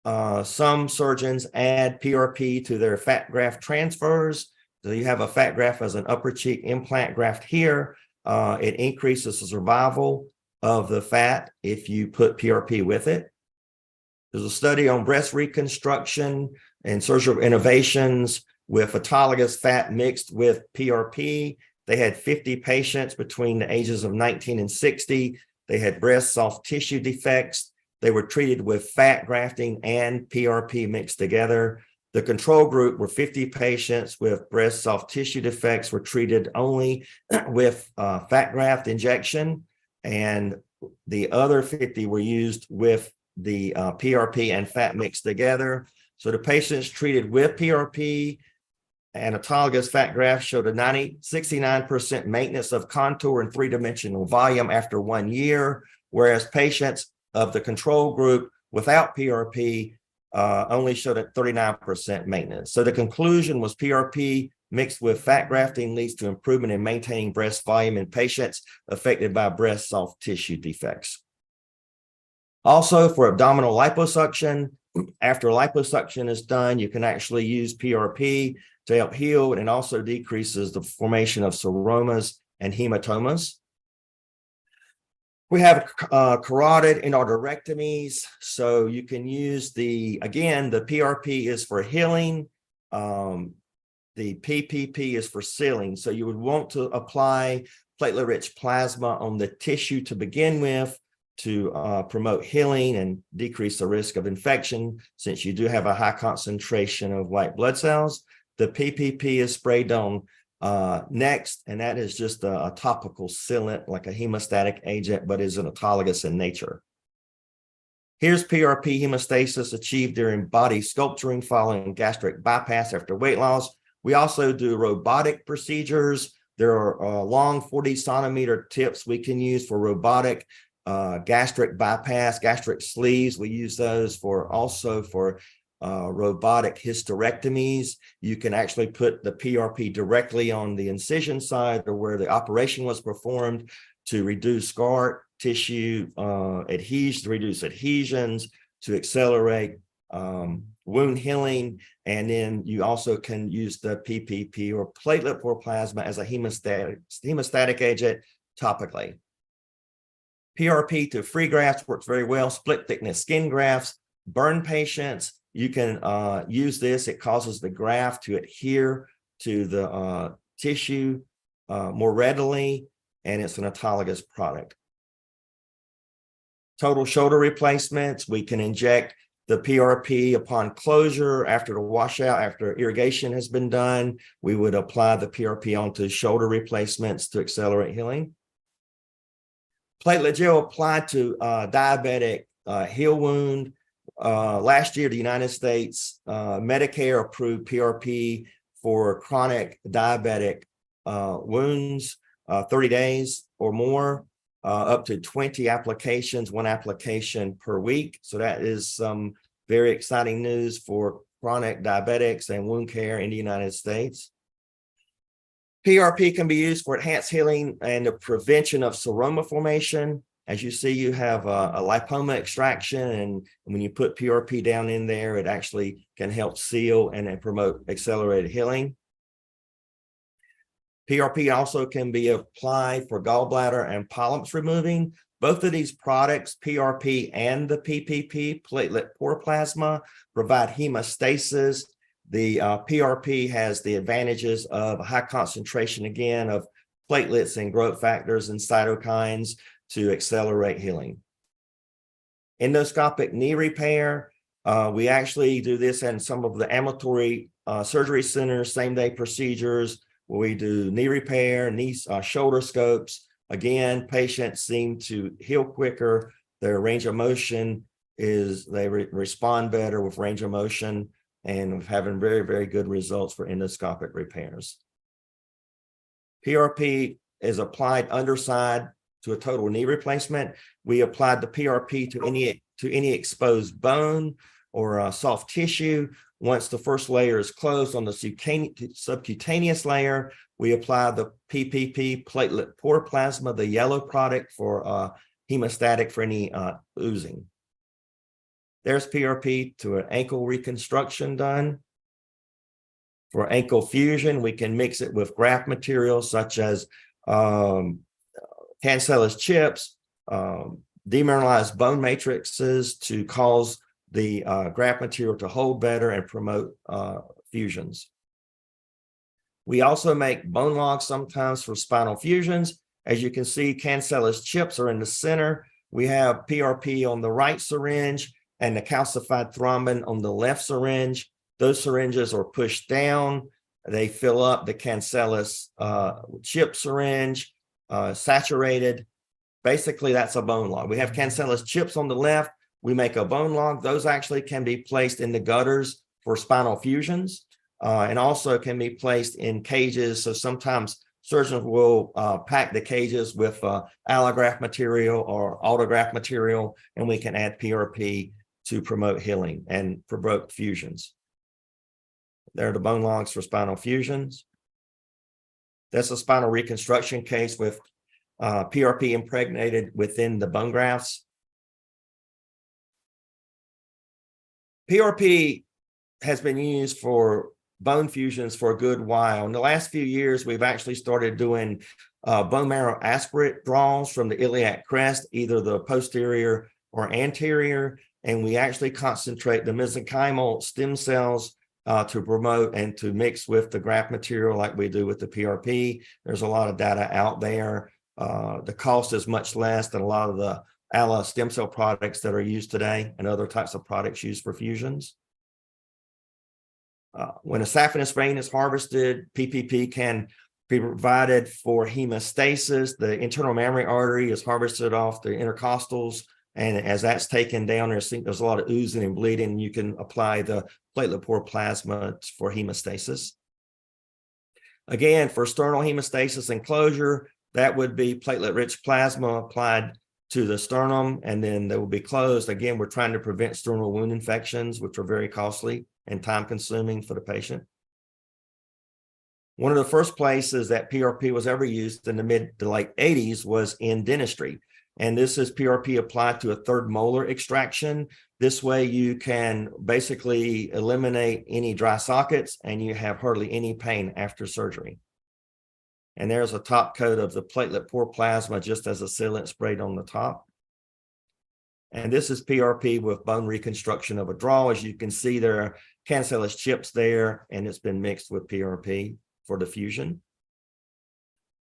Some surgeons add PRP to their fat graft transfers. So you have a fat graft as an upper cheek implant graft here. It increases the survival of the fat if you put PRP with it. There's a study on breast reconstruction and surgical innovations with autologous fat mixed with PRP. They had 50 patients between the ages of 19 and 60. They had breast soft tissue defects. They were treated with fat grafting and PRP mixed together. The control group were 50 patients with breast soft tissue defects, were treated only with fat graft injection, and the other 50 were used with the PRP and fat mixed together. So the patients treated with PRP and autologous fat graft showed a 69% maintenance of contour and 3-dimensional volume after 1 year, whereas patients of the control group without PRP only showed a 39% maintenance. So the conclusion was PRP mixed with fat grafting leads to improvement in maintaining breast volume in patients affected by breast soft tissue defects. Also, for abdominal liposuction, after liposuction is done, you can actually use PRP to help heal, and it also decreases the formation of seromas and hematomas. We have carotid endarterectomies, so you can use the PRP is for healing, the PPP is for sealing. So you would want to apply platelet-rich plasma on the tissue to begin with to promote healing and decrease the risk of infection, since you do have a high concentration of white blood cells. The PPP is sprayed on next, and that is just a topical sealant, like a hemostatic agent, but is an autologous in nature. Here's PRP hemostasis achieved during body sculpturing following gastric bypass after weight loss. We also do robotic procedures. There are long 40-centimeter tips we can use for robotic gastric bypass, gastric sleeves. We use those also for robotic hysterectomies. You can actually put the PRP directly on the incision side or where the operation was performed to reduce scar tissue adhesion, reduce adhesions, to accelerate wound healing. And then you also can use the PPP or platelet-poor plasma as a hemostatic agent topically. PRP to free grafts works very well. Split thickness skin grafts, burn patients, you can use this. It causes the graft to adhere to the tissue more readily, and it's an autologous product. Total shoulder replacements, we can inject the PRP upon closure after the washout, after irrigation has been done. We would apply the PRP onto shoulder replacements to accelerate healing. Platelet gel applied to diabetic heel wound. Last year, the United States Medicare approved PRP for chronic diabetic wounds, 30 days or more, up to 20 applications, 1 application per week. So that is some very exciting news for chronic diabetics and wound care in the United States. PRP can be used for enhanced healing and the prevention of seroma formation. As you see, you have a lipoma extraction, and when you put PRP down in there, it actually can help seal and promote accelerated healing. PRP also can be applied for gallbladder and polyps removing. Both of these products, PRP and the PPP, platelet-poor plasma, provide hemostasis. The PRP has the advantages of a high concentration, again, of platelets and growth factors and cytokines to accelerate healing. Endoscopic knee repair, we actually do this in some of the ambulatory surgery centers, same-day procedures, where we do knee repair, knee shoulder scopes. Again, patients seem to heal quicker. Their range of motion is, they respond better with range of motion, and having very, very good results for endoscopic repairs. PRP is applied underside to a total knee replacement. We applied the PRP to any exposed bone or soft tissue. Once the first layer is closed on the subcutaneous layer, we apply the PPP, platelet-poor plasma, the yellow product for hemostatic for any oozing. There's PRP to an ankle reconstruction done. For ankle fusion, we can mix it with graft materials such as cancellous chips, demineralized bone matrices to cause the graft material to hold better and promote fusions. We also make bone logs sometimes for spinal fusions. As you can see, cancellous chips are in the center. We have PRP on the right syringe and the calcified thrombin on the left syringe. Those syringes are pushed down. They fill up the cancellous chip syringe, saturated. Basically, that's a bone log. We have cancellous chips on the left. We make a bone log. Those actually can be placed in the gutters for spinal fusions, and also can be placed in cages. So sometimes surgeons will pack the cages with allograft material or autograft material, and we can add PRP to promote healing and promote fusions. There are the bone logs for spinal fusions. That's a spinal reconstruction case with PRP impregnated within the bone grafts. PRP has been used for bone fusions for a good while. In the last few years, we've actually started doing bone marrow aspirate draws from the iliac crest, either the posterior or anterior, and we actually concentrate the mesenchymal stem cells to promote and to mix with the graft material like we do with the PRP. There's a lot of data out there. The cost is much less than a lot of the allo stem cell products that are used today and other types of products used for fusions. When a saphenous vein is harvested, PPP can be provided for hemostasis. The internal mammary artery is harvested off the intercostals, and as that's taken down, there's a lot of oozing and bleeding, and you can apply the platelet-poor plasma for hemostasis. Again, for sternal hemostasis and closure, that would be platelet-rich plasma applied to the sternum, and then they will be closed. Again, we're trying to prevent sternal wound infections, which are very costly and time-consuming for the patient. One of the first places that PRP was ever used in the mid to late 80s was in dentistry. And this is PRP applied to a third molar extraction. This way you can basically eliminate any dry sockets and you have hardly any pain after surgery. And there's a top coat of the platelet poor plasma just as a sealant sprayed on the top. And this is PRP with bone reconstruction of a draw. As you can see, there are cancellous chips there, and it's been mixed with PRP for diffusion.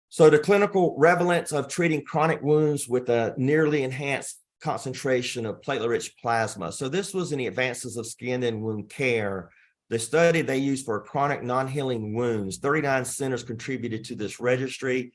So the clinical relevance of treating chronic wounds with a nearly enhanced concentration of platelet-rich plasma. So this was in the advances of skin and wound care. The study they used for chronic non-healing wounds, 39 centers contributed to this registry.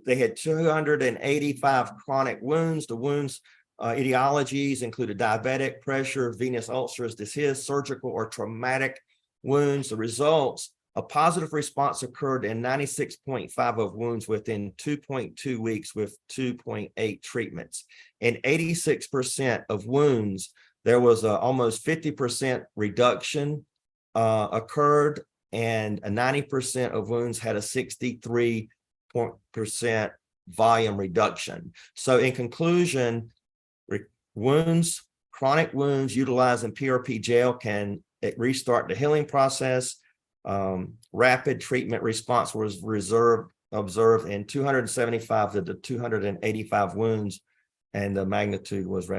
They had 285 chronic wounds. The wounds etiologies included diabetic, pressure, venous ulcers, disease, surgical or traumatic wounds. The results, a positive response occurred in 96.5 of wounds within 2.2 weeks with 2.8 treatments. In 86% of wounds, there was a almost 50% reduction occurred, and a 90% of wounds had a 63% volume reduction. So in conclusion, wounds, chronic wounds utilizing PRP gel can restart the healing process. Rapid treatment response was observed in 275 to 285 wounds, and the magnitude was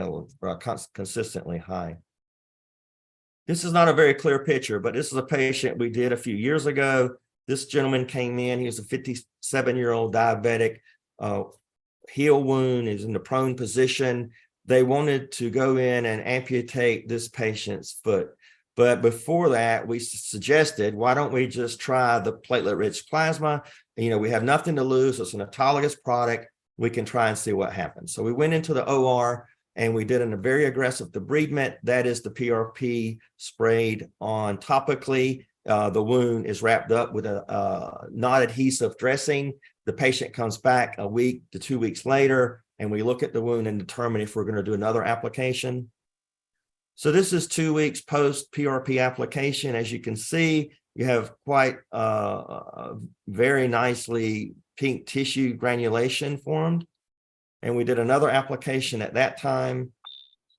consistently high. This is not a very clear picture, but this is a patient we did a few years ago. This gentleman came in, he was a 57-year-old diabetic, heel wound, is in the prone position. They wanted to go in and amputate this patient's foot. But before that, we suggested, why don't we just try the platelet-rich plasma? You know, we have nothing to lose. It's an autologous product. We can try and see what happens. So we went into the OR and we did a very aggressive debridement. That is the PRP sprayed on topically. The wound is wrapped up with a non-adhesive dressing. The patient comes back a week to 2 weeks later, and we look at the wound and determine if we're going to do another application. So this is 2 weeks post PRP application. As you can see, you have quite very nicely pink tissue granulation formed. And we did another application at that time.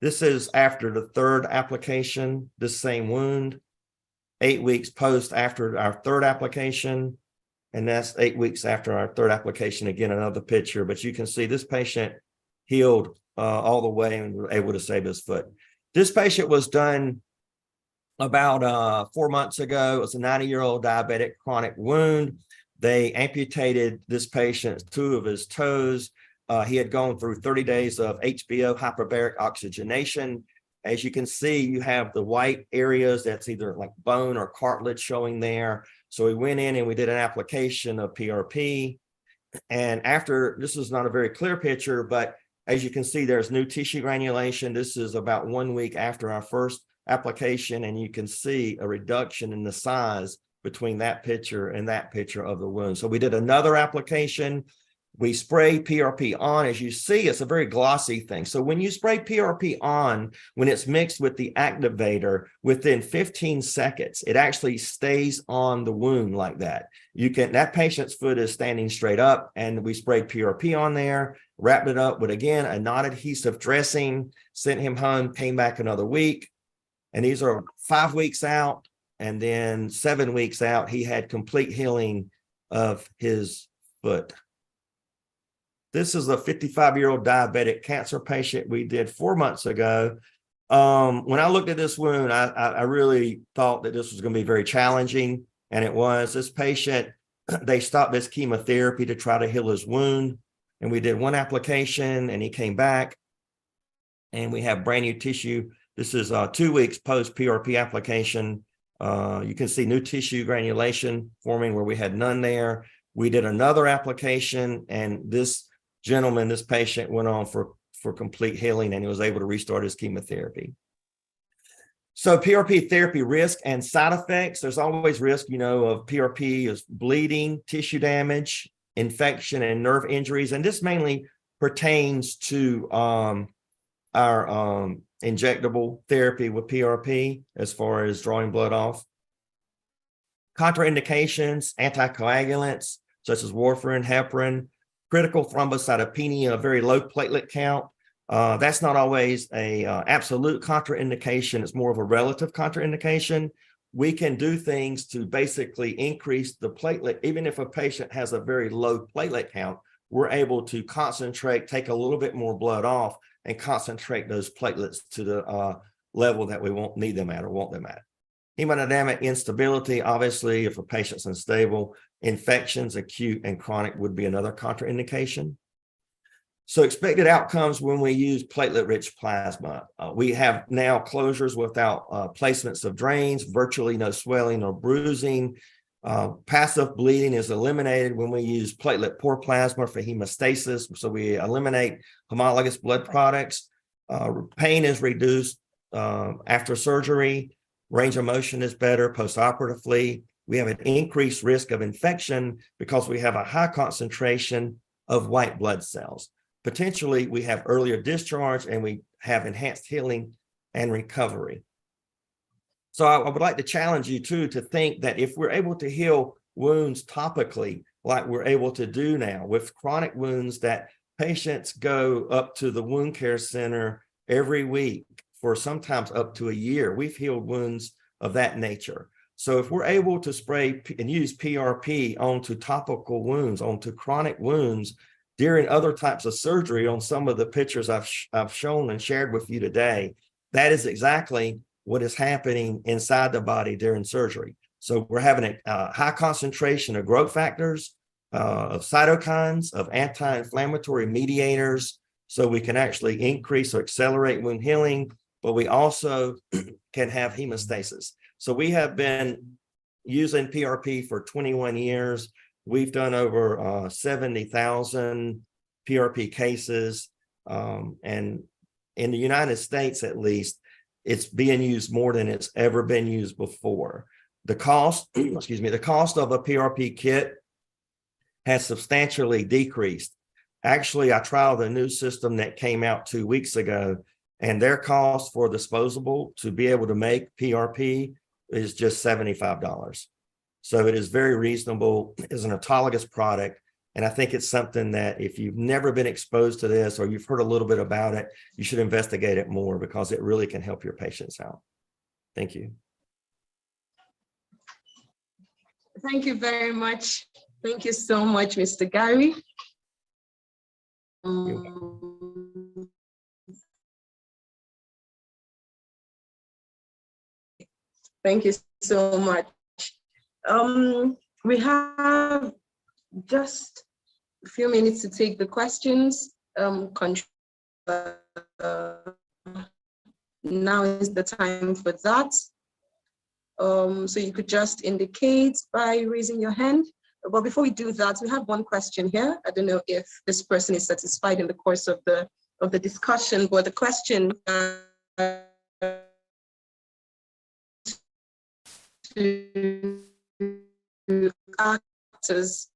This is after the third application, the same wound, 8 weeks post after our third application. And that's 8 weeks after our third application. Again, another picture, but you can see this patient healed all the way and were able to save his foot. This patient was done about 4 months ago. It was a 90-year-old diabetic chronic wound. They amputated this patient 2 of his toes. He had gone through 30 days of HBO, hyperbaric oxygenation. As you can see, you have the white areas that's either like bone or cartilage showing there. So we went in and we did an application of PRP. And after, this is not a very clear picture, but as you can see, there's new tissue granulation. This is about 1 week after our first application, and you can see a reduction in the size between that picture and that picture of the wound. So we did another application. We sprayed PRP on. As you see, it's a very glossy thing. So when you spray PRP on, when it's mixed with the activator, within 15 seconds, it actually stays on the wound like that. You can, that patient's foot is standing straight up, and we sprayed PRP on there, wrapped it up with, again, a non-adhesive dressing, sent him home, came back another week. And these are 5 weeks out, and then 7 weeks out, he had complete healing of his foot. This is a 55-year-old diabetic cancer patient we did 4 months ago. When I looked at this wound, I really thought that this was going to be very challenging, and it was. This patient, they stopped his chemotherapy to try to heal his wound, and we did 1 application, and he came back, and we have brand new tissue. This is 2 weeks post PRP application. You can see new tissue granulation forming where we had none there. We did another application, and this gentleman, this patient, went on for complete healing, and he was able to restart his chemotherapy. So PRP therapy risk and side effects. There's always risk, you know, of PRP is bleeding, tissue damage, infection, and nerve injuries. And this mainly pertains to our injectable therapy with PRP as far as drawing blood off. Contraindications, anticoagulants, such as warfarin, heparin, critical thrombocytopenia, a very low platelet count, That's not always a absolute contraindication. It's more of a relative contraindication. We can do things to basically increase the platelet. Even if a patient has a very low platelet count, we're able to concentrate, take a little bit more blood off and concentrate those platelets to the level that we won't need them at or want them at. Hemodynamic instability, obviously, if a patient's unstable, infections, acute and chronic would be another contraindication. So expected outcomes when we use platelet-rich plasma. We have now closures without placements of drains, virtually no swelling or bruising. Passive bleeding is eliminated when we use platelet-poor plasma for hemostasis. So we eliminate homologous blood products. Pain is reduced after surgery. Range of motion is better postoperatively. We have an increased risk of infection because we have a high concentration of white blood cells. Potentially, we have earlier discharge and we have enhanced healing and recovery. So I would like to challenge you too to think that if we're able to heal wounds topically, like we're able to do now with chronic wounds that patients go up to the wound care center every week for sometimes up to a year, we've healed wounds of that nature. So if we're able to spray and use PRP onto topical wounds, onto chronic wounds, during other types of surgery on some of the pictures I've shown and shared with you today, that is exactly what is happening inside the body during surgery. So we're having a high concentration of growth factors, of cytokines, of anti-inflammatory mediators, so we can actually increase or accelerate wound healing, but we also can have hemostasis. So we have been using PRP for 21 years. We've done over 70,000 PRP cases, and in the United States, at least, it's being used more than it's ever been used before. The cost, excuse me, the cost of a PRP kit has substantially decreased. Actually, I trialed a new system that came out 2 weeks ago, and their cost for disposable to be able to make PRP is just $75. So it is very reasonable as an autologous product. And I think it's something that if you've never been exposed to this or you've heard a little bit about it, you should investigate it more because it really can help your patients out. Thank you. Thank you very much. Thank you so much, Mr. Gary. Thank you so much. We have just a few minutes to take the questions. Now is the time for that. So you could just indicate by raising your hand. But before we do that, we have one question here. I don't know if this person is satisfied in the course of the discussion, but the question to act as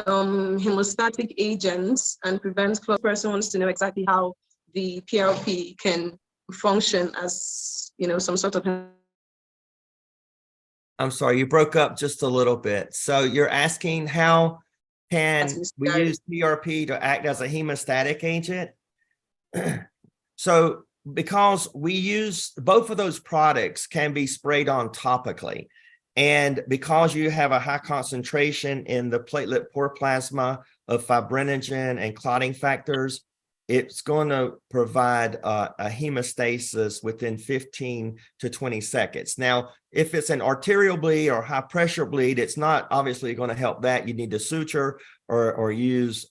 hemostatic agents and prevent clot. The person wants to know exactly how the PRP can function as, some sort of. I'm sorry, you broke up just a little bit. So you're asking how can we use PRP to act as a hemostatic agent? So because we use both of those products can be sprayed on topically. And because you have a high concentration in the platelet-poor plasma of fibrinogen and clotting factors, it's going to provide a hemostasis within 15 to 20 seconds. Now, if it's an arterial bleed or high pressure bleed, it's not obviously going to help that. You need to suture or use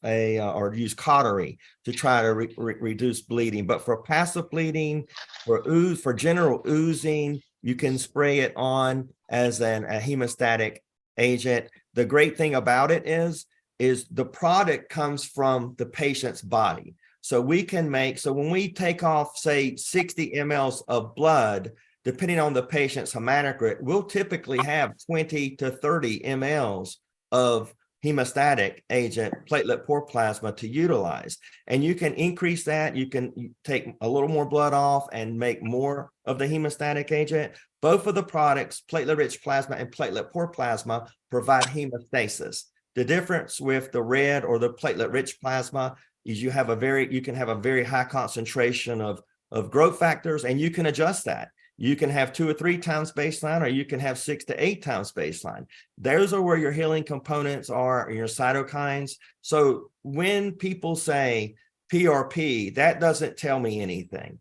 cautery to try to reduce bleeding. But for passive bleeding, for general oozing, you can spray it on as a hemostatic agent. The great thing about it is the product comes from the patient's body. So we can when we take off, say, 60 mLs of blood, depending on the patient's hematocrit, we'll typically have 20 to 30 mLs of hemostatic agent, platelet-poor plasma to utilize. And you can increase that. You can take a little more blood off and make more of the hemostatic agent. Both of the products, platelet-rich plasma and platelet-poor plasma, provide hemostasis. The difference with the red or the platelet-rich plasma, is you can have a very high concentration of growth factors, and you can adjust that. You can have 2 or 3 times baseline, or you can have 6 to 8 times baseline. Those are where your healing components are, and your cytokines. So when people say PRP, that doesn't tell me anything.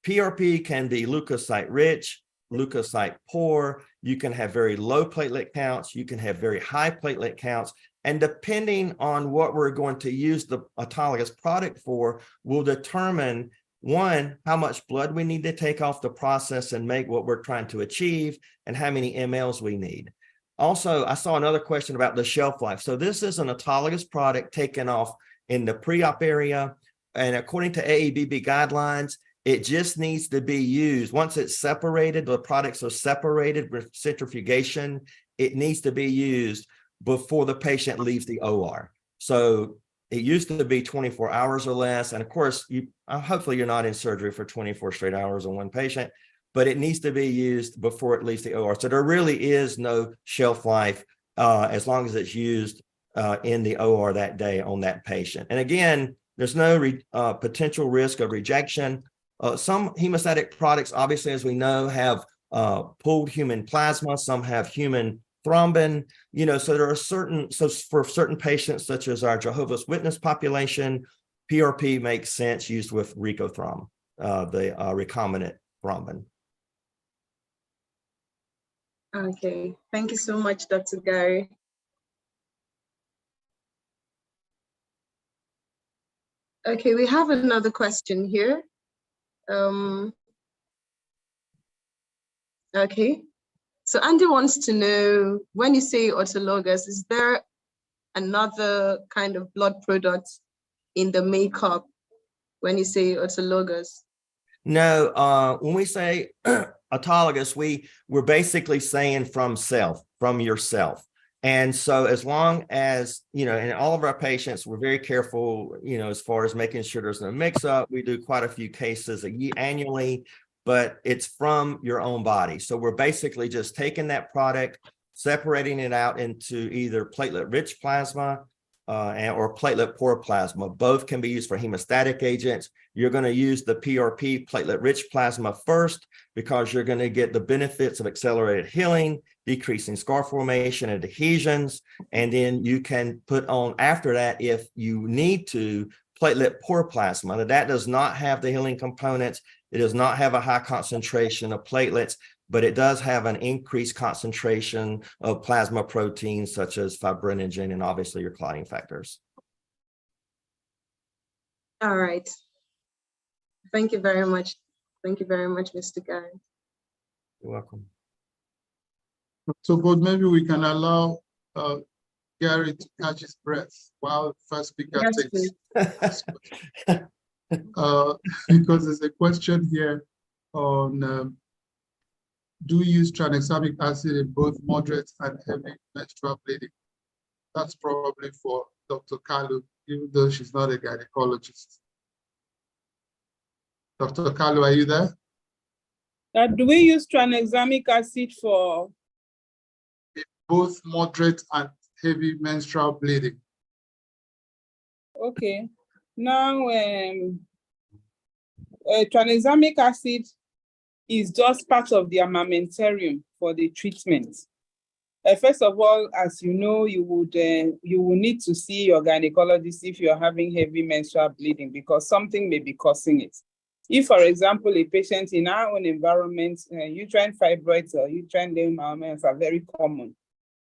PRP can be leukocyte rich, leukocyte poor. You can have very low platelet counts. You can have very high platelet counts. And depending on what we're going to use the autologous product for will determine, one, how much blood we need to take off the process and make what we're trying to achieve, and how many mLs we need. Also, I saw another question about the shelf life. So this is an autologous product taken off in the pre-op area. And according to AABB guidelines, it just needs to be used. Once it's separated, the products are separated with centrifugation, it needs to be used before the patient leaves the OR. So it used to be 24 hours or less. And of course, hopefully you're not in surgery for 24 straight hours on one patient, but it needs to be used before it leaves the OR. So there really is no shelf life as long as it's used in the OR that day on that patient. And again, there's no potential risk of rejection. Some hemostatic products, obviously, as we know, have pooled human plasma. Some have human thrombin, so there are for certain patients, such as our Jehovah's Witness population, PRP makes sense used with Recothromb, the recombinant thrombin. Okay, thank you so much, Dr. Gary. Okay, we have another question here. Okay, so Andy wants to know, when you say autologous, is there another kind of blood product in the makeup when you say autologous? No, when we say autologous, we're basically saying from yourself. And so as long as, in all of our patients, we're very careful, as far as making sure there's no mix up. We do quite a few cases annually, but it's from your own body. So we're basically just taking that product, separating it out into either platelet-rich plasma or platelet-poor plasma. Both can be used for hemostatic agents. You're going to use the PRP platelet-rich plasma first because you're going to get the benefits of accelerated healing, decreasing scar formation and adhesions, and then you can put on after that, if you need to, platelet-poor plasma. Now, that does not have the healing components. It does not have a high concentration of platelets, but it does have an increased concentration of plasma proteins such as fibrinogen and obviously your clotting factors. All right. Thank you very much. Thank you very much, Mr. Gary. You're welcome. So, but maybe we can allow Gary to catch his breath while the first speaker takes this question. Because there's a question here on do you use tranexamic acid in both moderate and heavy menstrual bleeding? That's probably for Dr. Kalu, even though she's not a gynecologist. Dr. Kalu, are you there? Do we use tranexamic acid for both moderate and heavy menstrual bleeding? Okay. Now, tranexamic acid is just part of the armamentarium for the treatment. First of all, as you know, you will need to see your gynecologist if you're having heavy menstrual bleeding, because something may be causing it. If, for example, a patient in our own environment, uterine fibroids or uterine malformations are very common.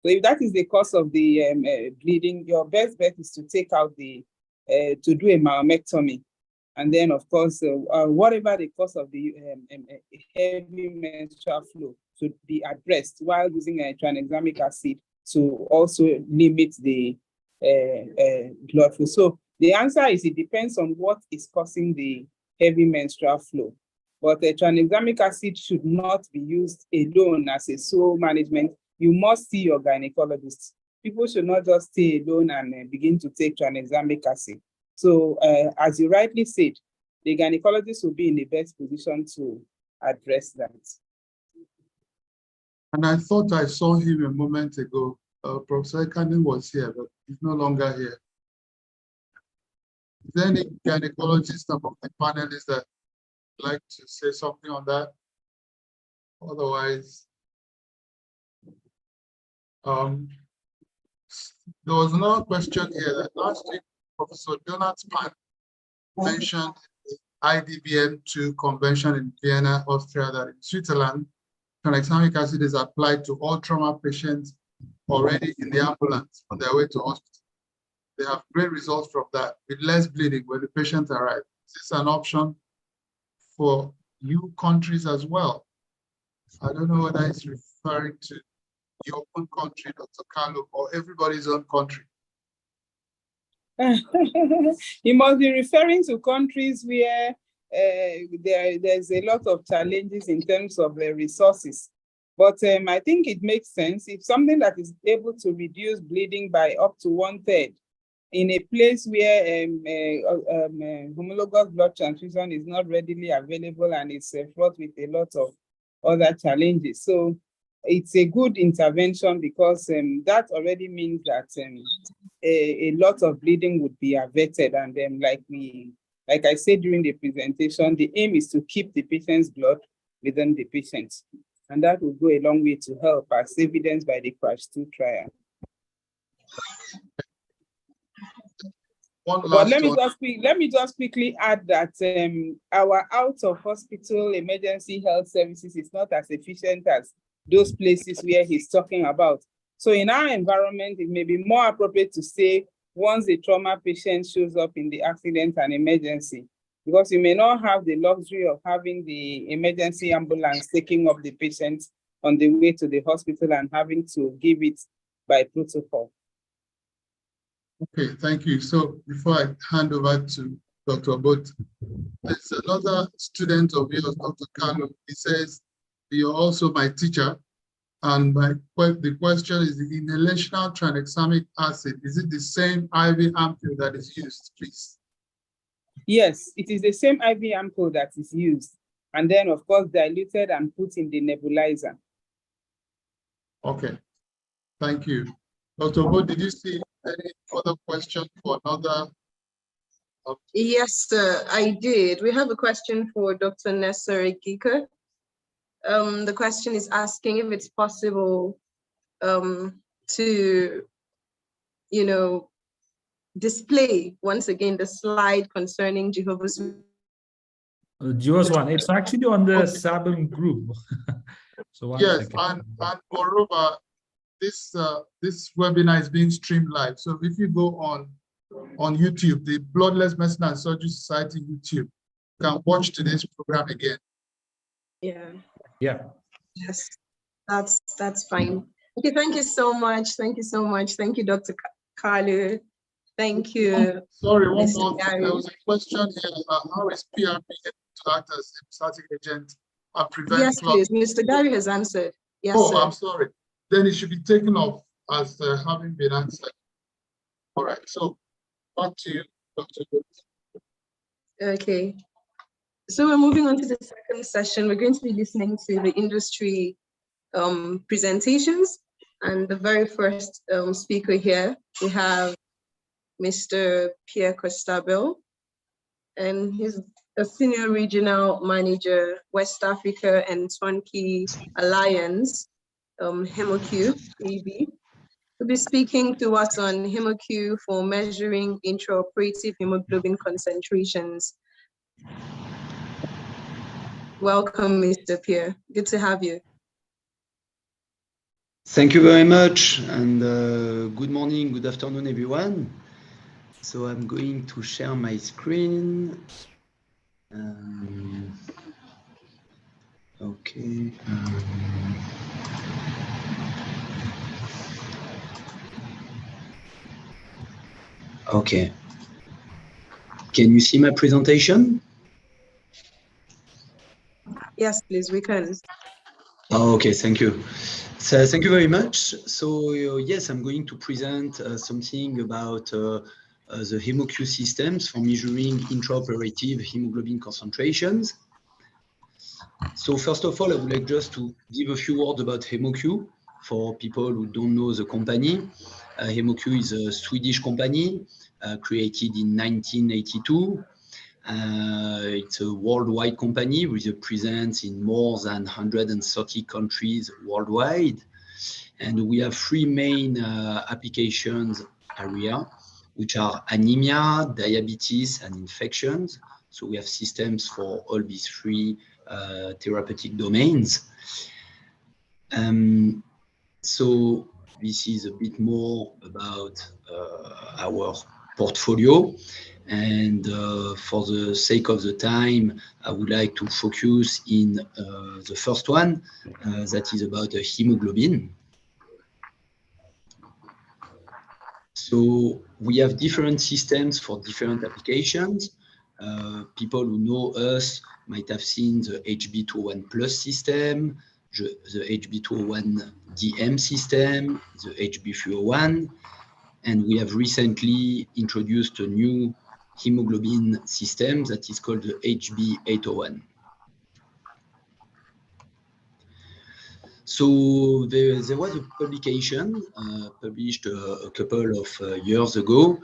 So if that is the cause of the bleeding, your best bet is to take out to do a myomectomy. And then, of course, whatever the cause of the heavy menstrual flow should be addressed while using tranexamic acid to also limit the blood flow. So the answer is it depends on what is causing the heavy menstrual flow. But tranexamic acid should not be used alone as a sole management. You must see your gynecologist. People should not just stay alone and begin to take tranexamic acid. So as you rightly said, the gynecologist will be in the best position to address that. And I thought I saw him a moment ago. Professor Ekanen was here, but he's no longer here. there any gynecologist among the panelists that would like to say something on that? Otherwise, there was another question here that last week, Professor Jonathan mentioned the IDBM2 convention in Vienna, Austria, that in Switzerland, tranexamic acid is applied to all trauma patients already in the ambulance on their way to hospital. They have great results from that with less bleeding when the patient arrives. Is this an option for you countries as well? I don't know whether it's referring to your own country, Dr. Carlo, or everybody's own country. You must be referring to countries where there's a lot of challenges in terms of resources. But I think it makes sense if something that is able to reduce bleeding by up to 1/3 in a place where homologous blood transfusion is not readily available and it's fraught with a lot of other challenges. So it's a good intervention because that already means that a lot of bleeding would be averted. And like I said during the presentation, the aim is to keep the patient's blood within the patient. And that will go a long way to help, as evidenced by the CRASH-2 trial. But let me just quickly add that our out-of-hospital emergency health services is not as efficient as those places where he's talking about. So in our environment, it may be more appropriate to say once a trauma patient shows up in the accident and emergency, because you may not have the luxury of having the emergency ambulance taking up the patient on the way to the hospital and having to give it by protocol. Okay, thank you. So before I hand over to Dr. Bot, there's another student of yours, Dr. Carlo. He says, you're also my teacher. And the question is, the inhalational tranexamic acid, is it the same IV ampoule that is used, please? Yes, it is the same IV ampoule that is used. And then, of course, diluted and put in the nebulizer. Okay, thank you. Dr. Bot, did you see any further question for another? Yes, sir, I did. We have a question for Dr. Nesser Gika. The question is asking if it's possible to, display once again the slide concerning Jehovah's. Jehovah's one. It's actually on the Sabin group. So yes, and moreover, this webinar is being streamed live. So if you go on YouTube, the Bloodless Medicine and Surgery Society YouTube, you can watch today's program again. Yeah. Yeah. Yes, that's fine. Okay, thank you so much. Thank you so much. Thank you, Dr. Carlo. Thank you. Sorry, one more thing. There was a question here about how is PRP to act as a hemostatic agent and prevent Yes, clot? please. Mr. Gary has answered. Yes, oh, sir. I'm sorry. Then it should be taken off as having been answered. All right, so back to you, Dr. Good. Okay. So we're moving on to the second session. We're going to be listening to the industry presentations. And the very first speaker here, we have Mr. Pierre Costabel, and he's a Senior Regional Manager, West Africa and Turnkey Alliance, HemoQ AB. We'll be speaking to us on HemoQ for measuring intraoperative hemoglobin concentrations. Welcome, Mr. Pierre. Good to have you. Thank you very much, and good morning, good afternoon, everyone. So I'm going to share my screen. Okay. Okay. Can you see my presentation? Yes, please, we can. Oh, okay, thank you. So thank you very much. So yes, I'm going to present something about the HemoQ systems for measuring intraoperative hemoglobin concentrations. So first of all, I would like just to give a few words about HemoQ for people who don't know the company. HemoQ is a Swedish company created in 1982. It's a worldwide company with a presence in more than 130 countries worldwide. And we have three main applications area, which are anemia, diabetes, and infections. So we have systems for all these three therapeutic domains. So this is a bit more about our portfolio. And for the sake of the time, I would like to focus in the first one, that is about the hemoglobin. So we have different systems for different applications. People who know us might have seen the HB201 Plus system, the HB201 DM system, the HB301, and we have recently introduced a new hemoglobin system that is called the HB801. So there was a publication published a couple of years ago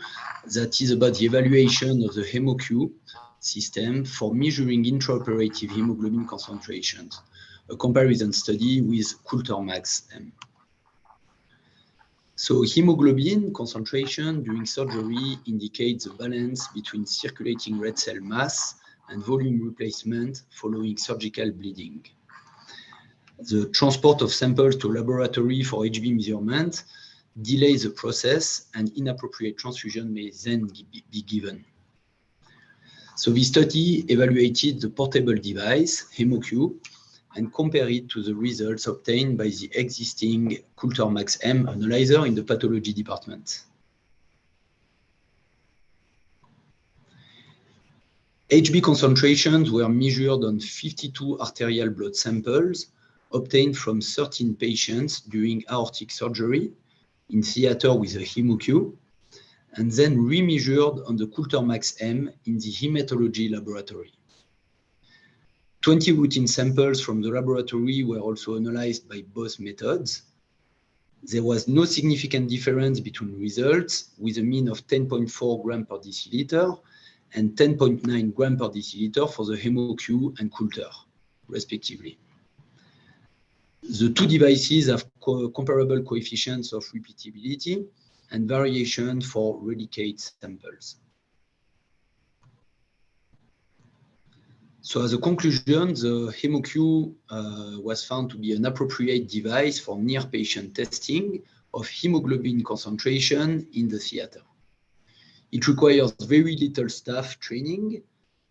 that is about the evaluation of the HemoQ system for measuring intraoperative hemoglobin concentrations, a comparison study with Coulter-Max-M. So hemoglobin concentration during surgery indicates the balance between circulating red cell mass and volume replacement following surgical bleeding. The transport of samples to laboratory for HB measurement delays the process, and inappropriate transfusion may then be given. So this study evaluated the portable device, HemoQ, and compared it to the results obtained by the existing Coulter-Max-M analyzer in the pathology department. HB concentrations were measured on 52 arterial blood samples obtained from 13 patients during aortic surgery in theater with a HemoQ, and then remeasured on the Coulter-Max-M in the hematology laboratory. 20 routine samples from the laboratory were also analyzed by both methods. There was no significant difference between results, with a mean of 10.4 grams per deciliter and 10.9 grams per deciliter for the HemoQ and Coulter, respectively. The two devices have comparable coefficients of repeatability and variation for relicate samples. So as a conclusion, the HemoQ was found to be an appropriate device for near-patient testing of hemoglobin concentration in the theater. It requires very little staff training,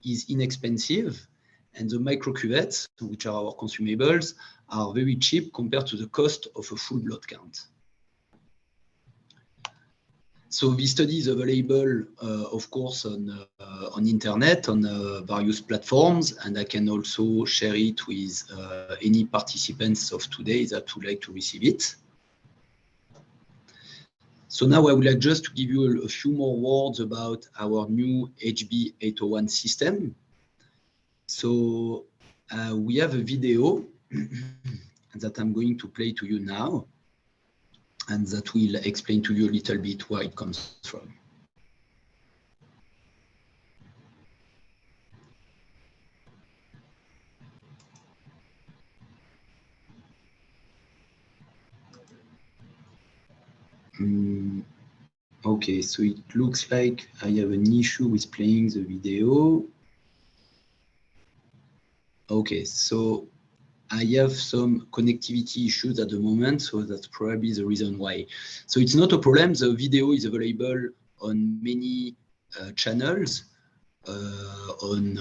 is inexpensive, and the microcuvettes, which are our consumables, are very cheap compared to the cost of a full blood count. So this study is available, of course, on internet, on various platforms, and I can also share it with any participants of today that would like to receive it. So now I would like just to give you a few more words about our new HB801 system. So we have a video that I'm going to play to you now, and that will explain to you a little bit where it comes from. Okay, so it looks like I have an issue with playing the video. Okay, so I have some connectivity issues at the moment, so that's probably the reason why. So it's not a problem. The video is available on many channels, on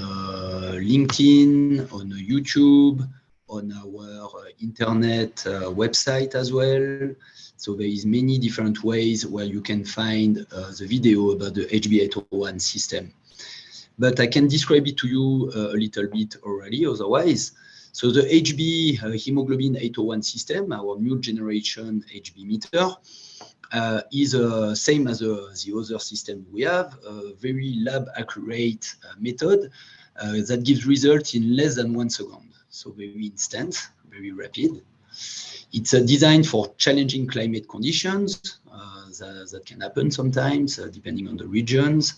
LinkedIn, on YouTube, on our internet website as well. So there is many different ways where you can find the video about the HB801 system. But I can describe it to you a little bit already otherwise. So the HB hemoglobin 801 system, our new generation HB meter, is same as the other system we have, a very lab accurate method that gives results in less than 1 second. So very instant, very rapid. It's designed for challenging climate conditions. that can happen sometimes, depending on the regions.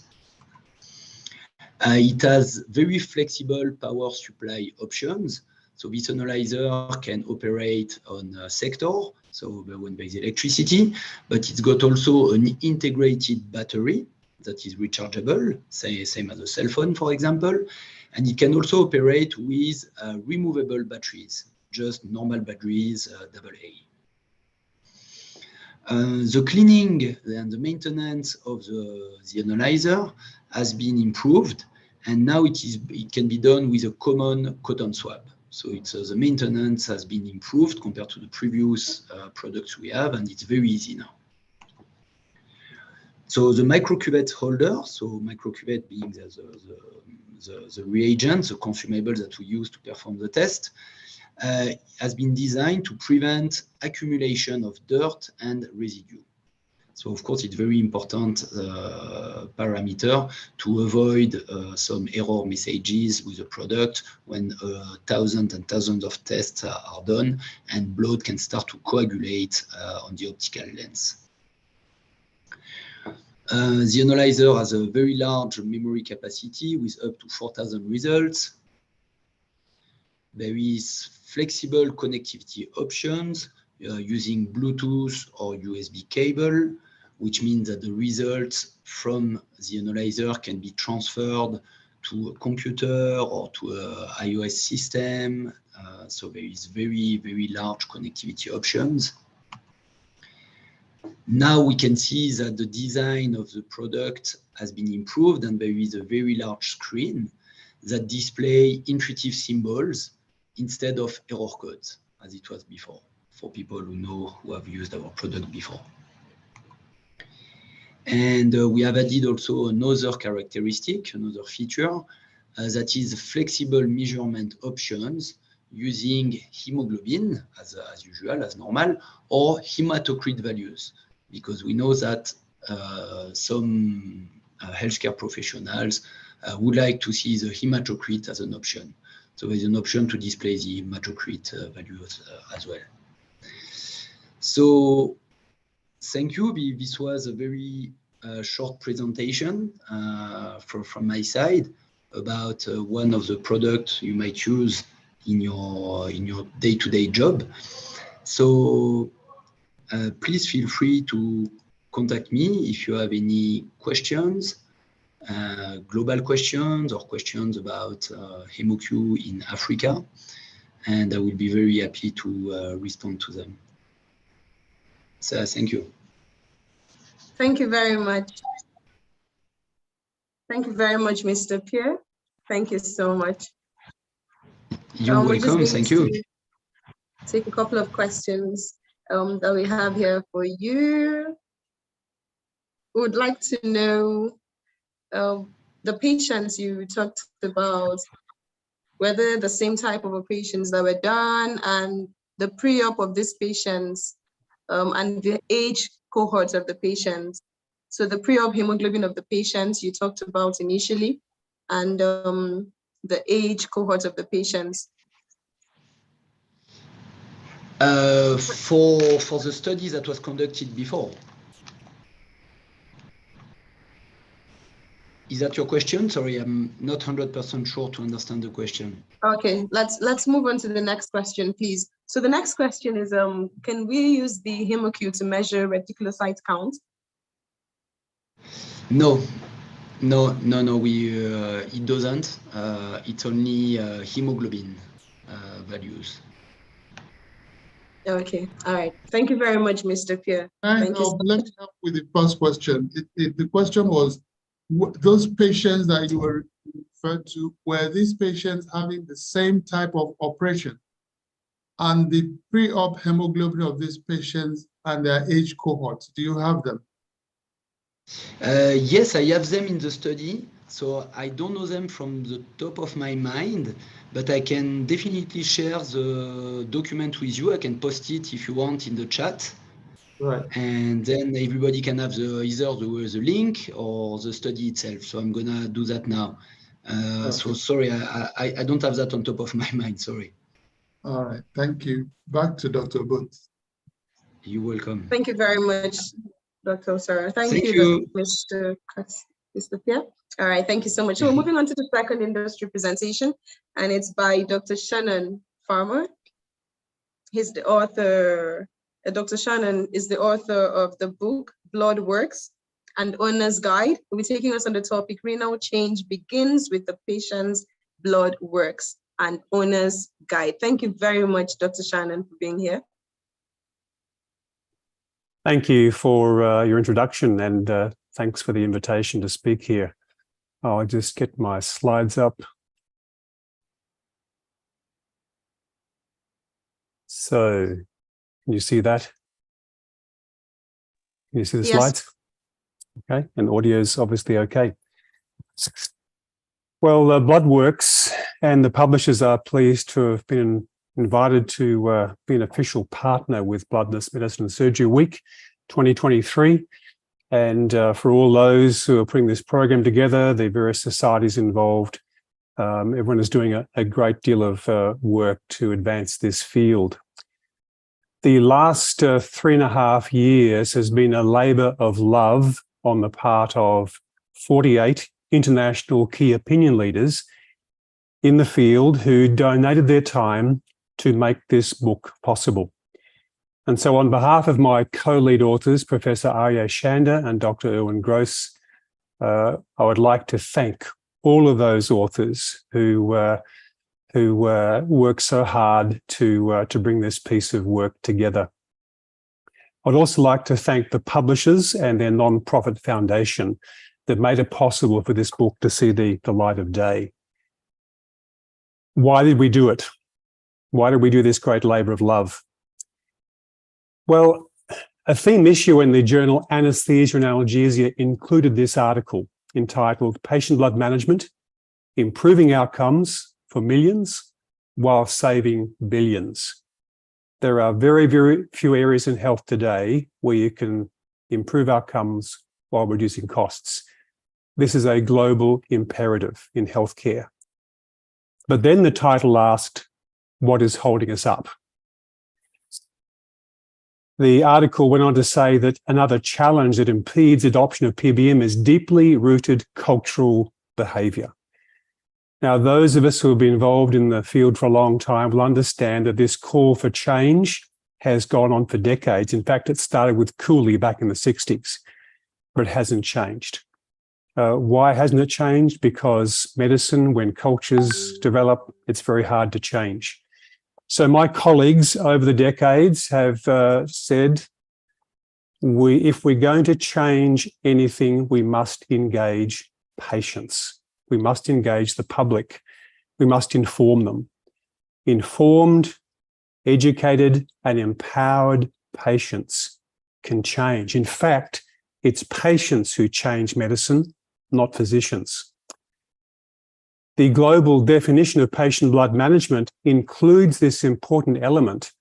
It has very flexible power supply options. So this analyzer can operate on a sector, so when there is electricity, but it's got also an integrated battery that is rechargeable, same as a cell phone, for example. And it can also operate with removable batteries, just normal batteries, AA. The cleaning and the maintenance of the analyzer has been improved, and now it can be done with a common cotton swab. So the maintenance has been improved compared to the previous products we have, and it's very easy now. So the microcuvette holder, so microcuvette being the reagents, the consumables that we use to perform the test, has been designed to prevent accumulation of dirt and residue. So of course, it's very important parameter to avoid some error messages with the product when thousands and thousands of tests are done and blood can start to coagulate on the optical lens. The analyzer has a very large memory capacity with up to 4,000 results. There is flexible connectivity options using Bluetooth or USB cable, which means that the results from the analyzer can be transferred to a computer or to an iOS system. So there is very, very large connectivity options. Now we can see that the design of the product has been improved, and there is a very large screen that display intuitive symbols instead of error codes, as it was before, for people who have used our product before. And we have added also another characteristic, another feature, that is flexible measurement options using hemoglobin, as usual, as normal, or hematocrit values, because we know that some healthcare professionals would like to see the hematocrit as an option. So there's an option to display the hematocrit values as well. So thank you. This was a very short presentation from my side about one of the products you might use in your day-to-day job. So please feel free to contact me if you have any questions, global questions or questions about HemoQ in Africa, and I will be very happy to respond to them. So thank you. Thank you very much. Thank you very much, Mr. Pierre. Thank you so much. You're welcome. Thank you. Take a couple of questions that we have here for you. We would like to know the patients you talked about, whether the same type of operations that were done and the pre-op of these patients and the age cohorts of the patients. So the pre-op hemoglobin of the patients you talked about initially, and the age cohorts of the patients. For the study that was conducted before. Is that your question? Sorry, I'm not 100% sure to understand the question. Okay, let's move on to the next question, please. So the next question is, can we use the HemoQ to measure reticulocyte count? No, it doesn't. It's only hemoglobin values. Okay, all right. Thank you very much, Mr. Pierre. Let me help with the first question. The question was, those patients that you were referred to, were these patients having the same type of operation? And the pre-op hemoglobin of these patients and their age cohorts, do you have them? Yes, I have them in the study. So I don't know them from the top of my mind, but I can definitely share the document with you. I can post it if you want in the chat. Right. And then everybody can have either the link or the study itself. So I'm gonna do that now. Okay. So sorry, I don't have that on top of my mind, sorry. All right, thank you. Back to Dr. Booth. You're welcome. Thank you very much. Dr. Osara. Thank Thank you, you. Mr. Christopher. All right, thank you so much. So we're moving on to the second industry presentation, and it's by Dr. Shannon Farmer. He's the author, Dr. Shannon is the author of the book, Blood Works, and Owner's Guide. He'll be taking us on the topic, Renal Change Begins with the Patient's Blood Works and Owner's Guide. Thank you very much, Dr. Shannon, for being here. Thank you for your introduction, and thanks for the invitation to speak here. I'll just get my slides up. So, can you see that? Can you see the slides? Okay, and audio is obviously okay. Well, Bloodworks and the publishers are pleased to have been invited to be an official partner with Bloodless Medicine and Surgery Week 2023. And for all those who are putting this program together, the various societies involved, everyone is doing a great deal of work to advance this field. The last 3.5 years has been a labour of love on the part of 48 international key opinion leaders in the field who donated their time to make this book possible. And so on behalf of my co-lead authors, Professor Arya Shanda and Dr. Erwin Gross, I would like to thank all of those authors who worked so hard to bring this piece of work together. I'd also like to thank the publishers and their non-profit foundation that made it possible for this book to see the light of day. Why did we do it? Why did we do this great labour of love? Well, a theme issue in the journal Anesthesia and Analgesia included this article entitled Patient Blood Management, Improving Outcomes for Millions while Saving Billions. There are very, very few areas in health today where you can improve outcomes while reducing costs. This is a global imperative in healthcare. But then the title asked, what is holding us up? The article went on to say that another challenge that impedes adoption of PBM is deeply rooted cultural behaviour. Now, those of us who have been involved in the field for a long time will understand that this call for change has gone on for decades. In fact, it started with Cooley back in the 60s, but it hasn't changed. Why hasn't it changed? Because medicine, when cultures develop, it's very hard to change. So my colleagues over the decades have said, if we're going to change anything, we must engage patients. We must engage the public. We must inform them. Informed, educated, and empowered patients can change. In fact, it's patients who change medicine, not physicians. The global definition of patient blood management includes this important element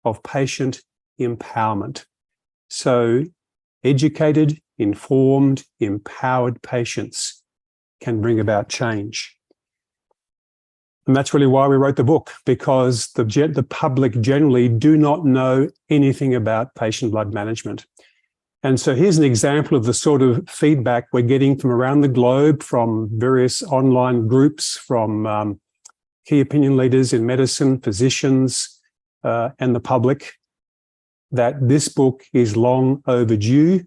of patient empowerment. So educated, informed, empowered patients can bring about change. And that's really why we wrote the book, because the public generally do not know anything about patient blood management. And so here's an example of the sort of feedback we're getting from around the globe, from various online groups, from key opinion leaders in medicine, physicians, and the public, that this book is long overdue.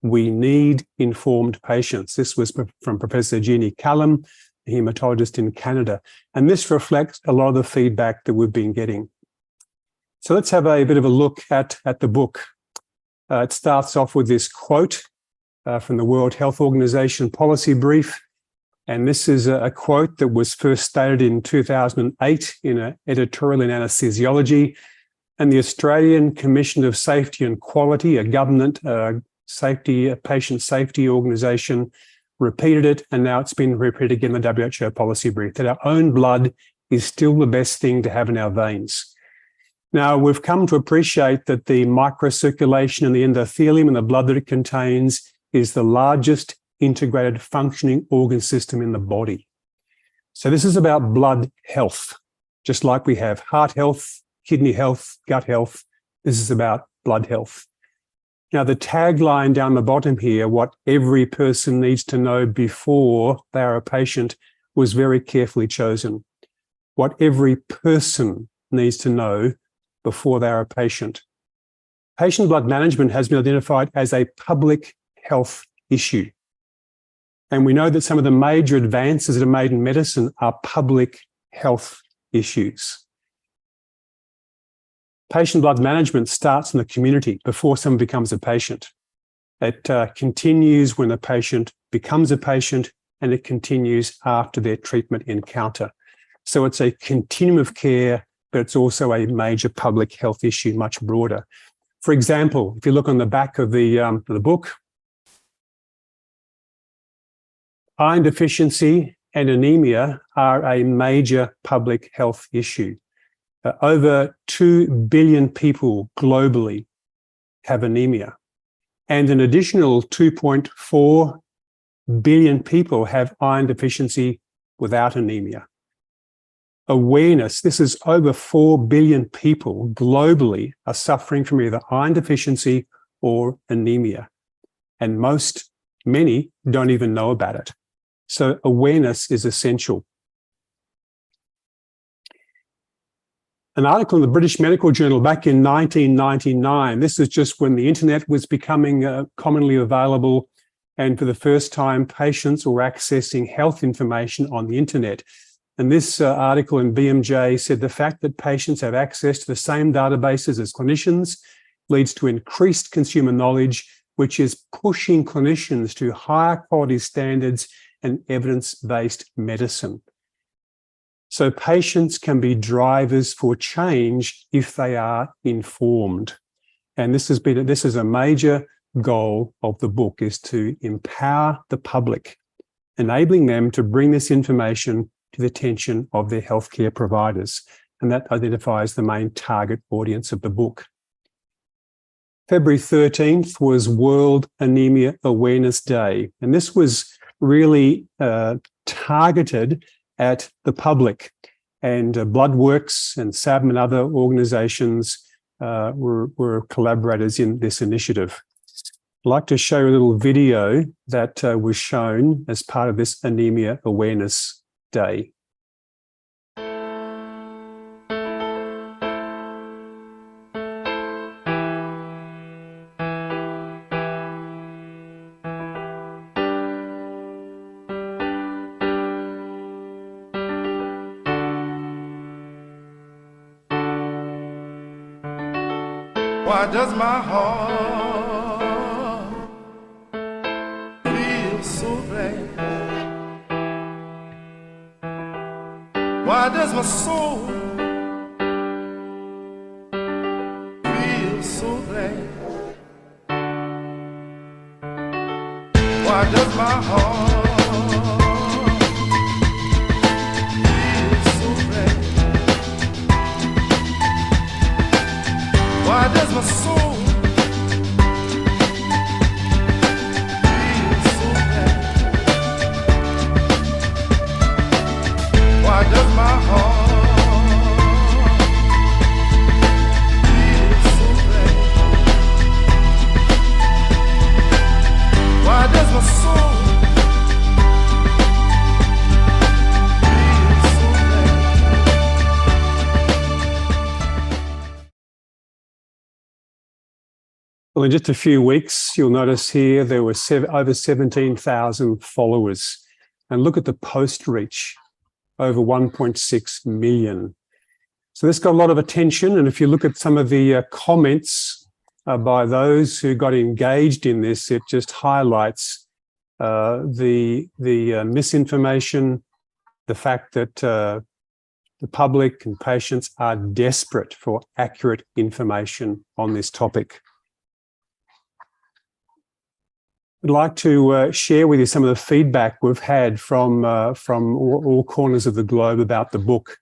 We need informed patients. This was from Professor Jeannie Callum, a hematologist in Canada. And this reflects a lot of the feedback that we've been getting. So let's have a bit of a look at the book. It starts off with this quote from the World Health Organization policy brief. And this is a quote that was first stated in 2008 in an editorial in Anesthesiology. And the Australian Commission of Safety and Quality, a government patient safety organisation, repeated it. And now it's been repeated again in the WHO policy brief, that our own blood is still the best thing to have in our veins. Now, we've come to appreciate that the microcirculation and the endothelium and the blood that it contains is the largest integrated functioning organ system in the body. So this is about blood health. Just like we have heart health, kidney health, gut health, this is about blood health. Now, the tagline down the bottom here, what every person needs to know before they are a patient, was very carefully chosen. What every person needs to know before they are a patient. Patient blood management has been identified as a public health issue. And we know that some of the major advances that are made in medicine are public health issues. Patient blood management starts in the community before someone becomes a patient. It continues when the patient becomes a patient, and it continues after their treatment encounter. So it's a continuum of care, but it's also a major public health issue, much broader. For example, if you look on the back of the book, iron deficiency and anemia are a major public health issue. Over 2 billion people globally have anemia, and an additional 2.4 billion people have iron deficiency without anemia. Awareness, this is over 4 billion people globally are suffering from either iron deficiency or anemia, and many don't even know about it. So awareness is essential. An article in the British Medical Journal back in 1999, this is just when the internet was becoming commonly available, and for the first time, patients were accessing health information on the internet. And this article in BMJ said the fact that patients have access to the same databases as clinicians leads to increased consumer knowledge, which is pushing clinicians to higher quality standards and evidence-based medicine. So patients can be drivers for change if they are informed. And this is a major goal of the book, is to empower the public, enabling them to bring this information to the attention of their healthcare providers. And that identifies the main target audience of the book. February 13th was World Anemia Awareness Day. And this was really targeted at the public. And Bloodworks and SABM and other organizations were collaborators in this initiative. I'd like to show you a little video that was shown as part of this Anemia Awareness Day. Why does my heart feel so glad? Why does my soul feel so glad? Why does my heart feel so glad? Why does my soul feel so glad? Why does my heart feel so glad? Why does my soul feel so glad? Well, in just a few weeks, you'll notice here there were over 17,000 followers. And look at the post reach, over 1.6 million. So this got a lot of attention. And if you look at some of the comments by those who got engaged in this, it just highlights the misinformation, the fact that the public and patients are desperate for accurate information on this topic. I'd like to share with you some of the feedback we've had from all corners of the globe about the book.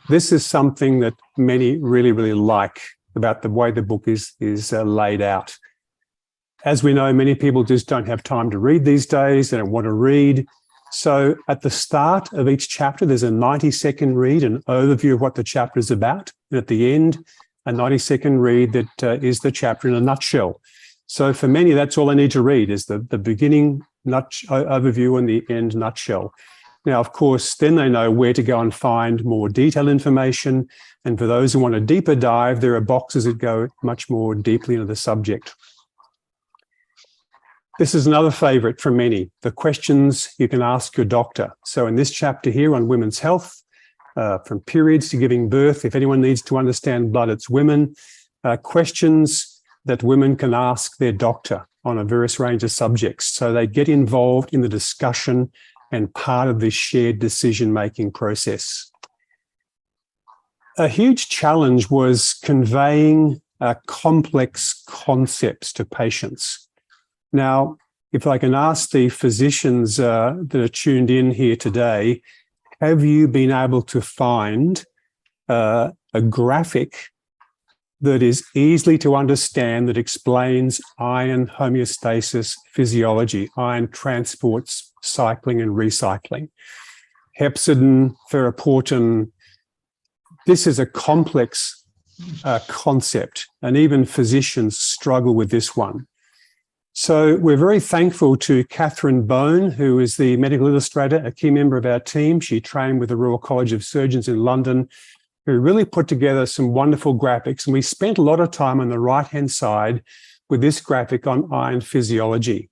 This is something that many really, really like about the way the book is laid out. As we know, many people just don't have time to read these days. They don't want to read. So at the start of each chapter, there's a 90-second read, an overview of what the chapter is about. And at the end, a 90-second read that is the chapter in a nutshell. So for many, that's all they need to read is the beginning overview and the end nutshell. Now, of course, then they know where to go and find more detailed information. And for those who want a deeper dive, there are boxes that go much more deeply into the subject. This is another favorite from many, the questions you can ask your doctor. So in this chapter here on women's health, from periods to giving birth, if anyone needs to understand blood, it's women, questions that women can ask their doctor on a various range of subjects. So they get involved in the discussion and part of this shared decision-making process. A huge challenge was conveying complex concepts to patients. Now, if I can ask the physicians that are tuned in here today, have you been able to find a graphic that is easily to understand that explains iron homeostasis physiology, iron transports, cycling and recycling, hepcidin, ferroportin? This is a complex concept, and even physicians struggle with this one. So we're very thankful to Catherine Bone, who is the medical illustrator, a key member of our team. She trained with the Royal College of Surgeons in London, who really put together some wonderful graphics. And we spent a lot of time on the right-hand side with this graphic on iron physiology.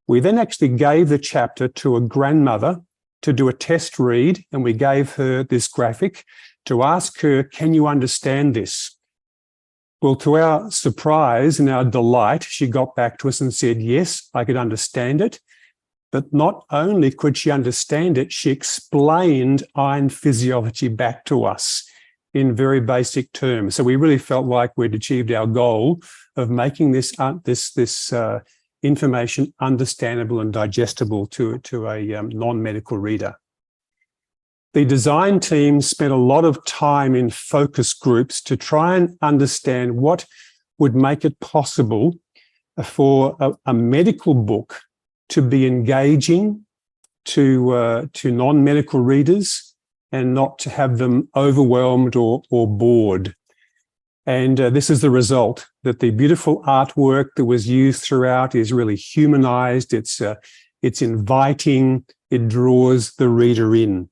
We then actually gave the chapter to a grandmother to do a test read, and we gave her this graphic to ask her, can you understand this? Well, to our surprise and our delight, she got back to us and said, yes, I could understand it. But not only could she understand it, she explained iron physiology back to us in very basic terms. So we really felt like we'd achieved our goal of making this information understandable and digestible to a non-medical reader. The design team spent a lot of time in focus groups to try and understand what would make it possible for a medical book to be engaging to non-medical readers and not to have them overwhelmed or bored. And this is the result, that the beautiful artwork that was used throughout is really humanized, it's inviting, it draws the reader in.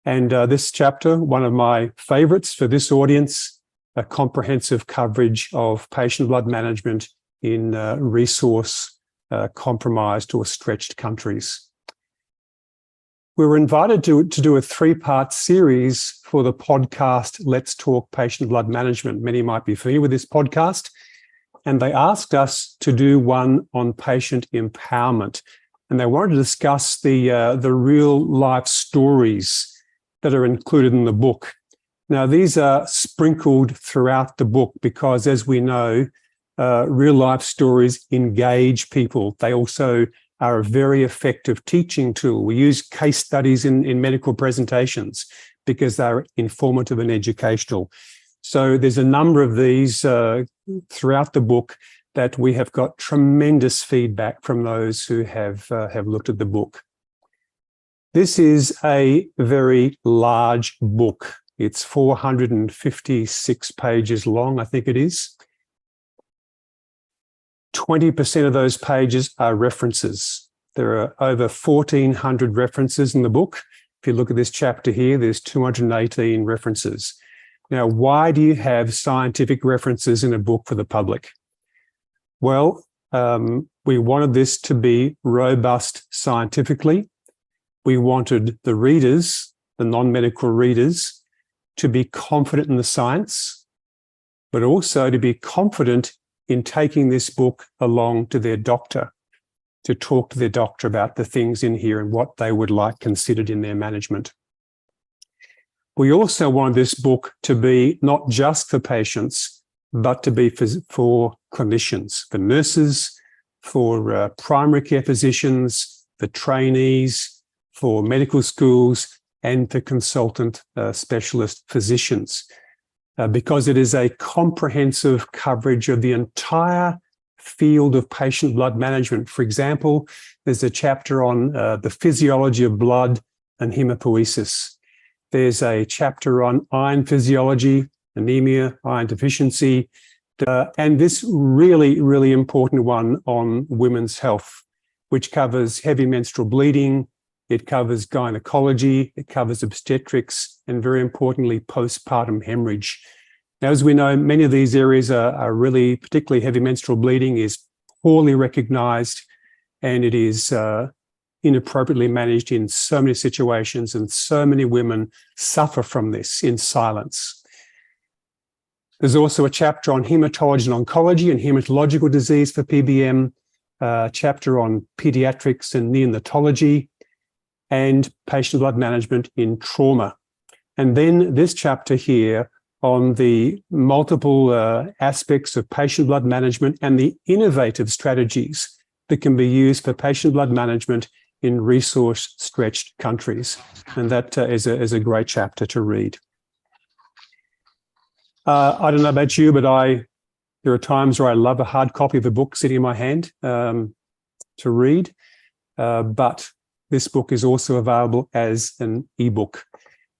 And this chapter, one of my favorites for this audience, a comprehensive coverage of patient blood management in resource compromised or stretched countries. We were invited to do a 3-part series for the podcast, Let's Talk Patient Blood Management. Many might be familiar with this podcast. And they asked us to do one on patient empowerment. And they wanted to discuss the real life stories that are included in the book. Now, these are sprinkled throughout the book because, as we know, real life stories engage people. They also are a very effective teaching tool. We use case studies in medical presentations because they're informative and educational. So there's a number of these throughout the book that we have got tremendous feedback from those who have looked at the book. This is a very large book. It's 456 pages long, I think it is. 20% of those pages are references. There are over 1,400 references in the book. If you look at this chapter here, there's 218 references. Now, why do you have scientific references in a book for the public? Well, we wanted this to be robust scientifically. We wanted the readers, the non-medical readers, to be confident in the science, but also to be confident in taking this book along to their doctor, to talk to their doctor about the things in here and what they would like considered in their management. We also wanted this book to be not just for patients, but to be for clinicians, for nurses, for primary care physicians, for trainees, for medical schools, and for consultant specialist physicians. Because it is a comprehensive coverage of the entire field of patient blood management. For example, there's a chapter on the physiology of blood and hematopoiesis. There's a chapter on iron physiology, anemia, iron deficiency. And this really, really important one on women's health, which covers heavy menstrual bleeding, it covers gynecology, it covers obstetrics, and very importantly, postpartum hemorrhage. Now, as we know, many of these areas are really, particularly heavy menstrual bleeding is poorly recognized, and it is inappropriately managed in so many situations, and so many women suffer from this in silence. There's also a chapter on hematology and oncology and hematological disease for PBM, a chapter on pediatrics and neonatology, and patient blood management in trauma. And then this chapter here on the multiple aspects of patient blood management and the innovative strategies that can be used for patient blood management in resource-stretched countries. And that is a great chapter to read. I don't know about you, but there are times where I love a hard copy of a book sitting in my hand to read. But this book is also available as an ebook.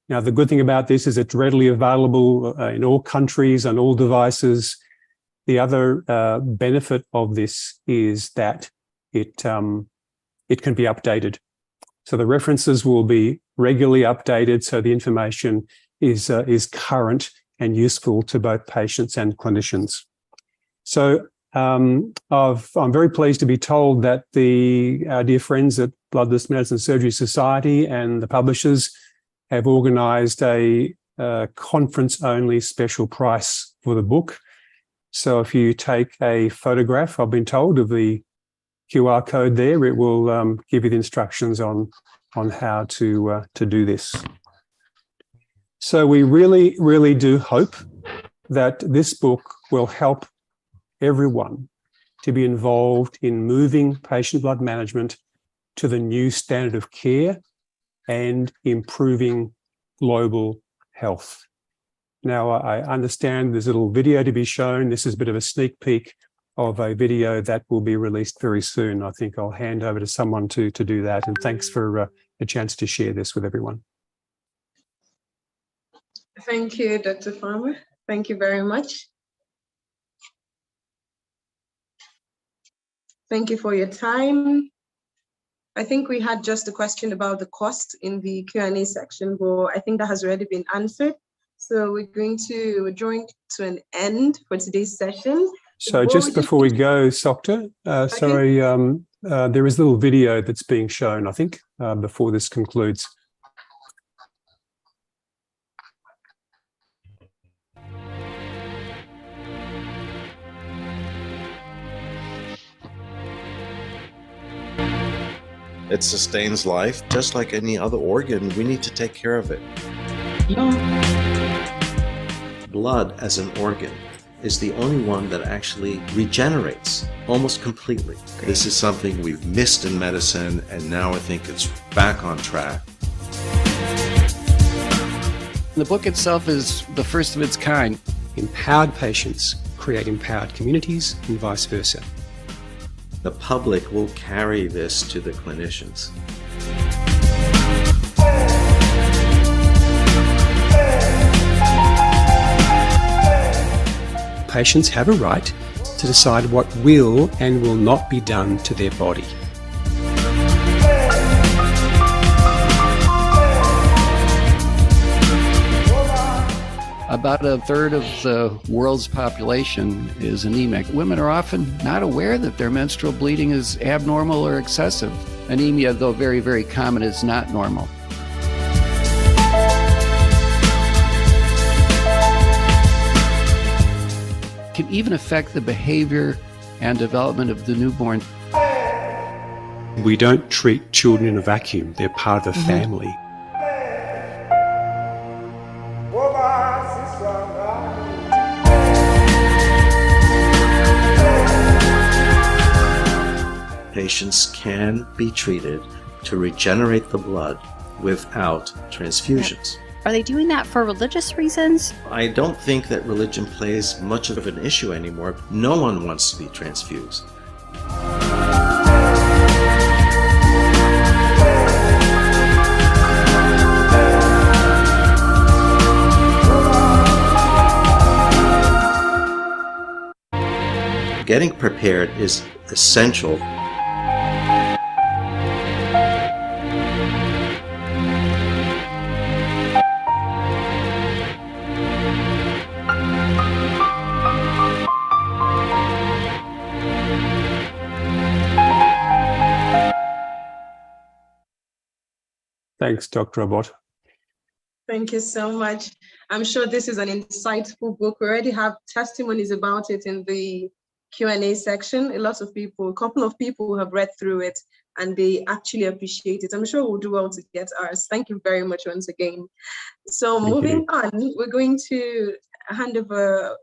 Now, the good thing about this is it's readily available in all countries and all devices. The other benefit of this is that it can be updated. So the references will be regularly updated, so the information is current and useful to both patients and clinicians. So I'm very pleased to be told that our dear friends at Bloodless Medicine Surgery Society and the publishers have organised a conference-only special price for the book. So if you take a photograph, I've been told, of the QR code there, it will give you the instructions on how to do this. So we really, really do hope that this book will help everyone to be involved in moving patient blood management to the new standard of care and improving global health. Now, I understand there's a little video to be shown. This is a bit of a sneak peek of a video that will be released very soon. I think I'll hand over to someone to do that. And thanks for a chance to share this with everyone. Thank you, Dr. Farmer. Thank you very much. Thank you for your time. I think we had just a question about the cost in the Q&A section, but I think that has already been answered. So we're drawing to an end for today's session. So just before we go, Sokta, sorry, there is a little video that's being shown, I think, before this concludes. It sustains life just like any other organ. We need to take care of it. Blood as an organ is the only one that actually regenerates almost completely. This is something we've missed in medicine, and now I think it's back on track. The book itself is the first of its kind. Empowered patients create empowered communities and vice versa. The public will carry this to the clinicians. Patients have a right to decide what will and will not be done to their body. About a third of the world's population is anemic. Women are often not aware that their menstrual bleeding is abnormal or excessive. Anemia, though very, very common, is not normal. Can even affect the behavior and development of the newborn. We don't treat children in a vacuum. They're part of the family. Patients can be treated to regenerate the blood without transfusions. Are they doing that for religious reasons? I don't think that religion plays much of an issue anymore. No one wants to be transfused. getting prepared is essential. Thanks, Dr. Abbott. Thank you so much. I'm sure this is an insightful book. We already have testimonies about it in the Q&A section. A couple of people have read through it and they actually appreciate it. I'm sure we'll do well to get ours. Thank you very much once again. So moving on, we're going to hand over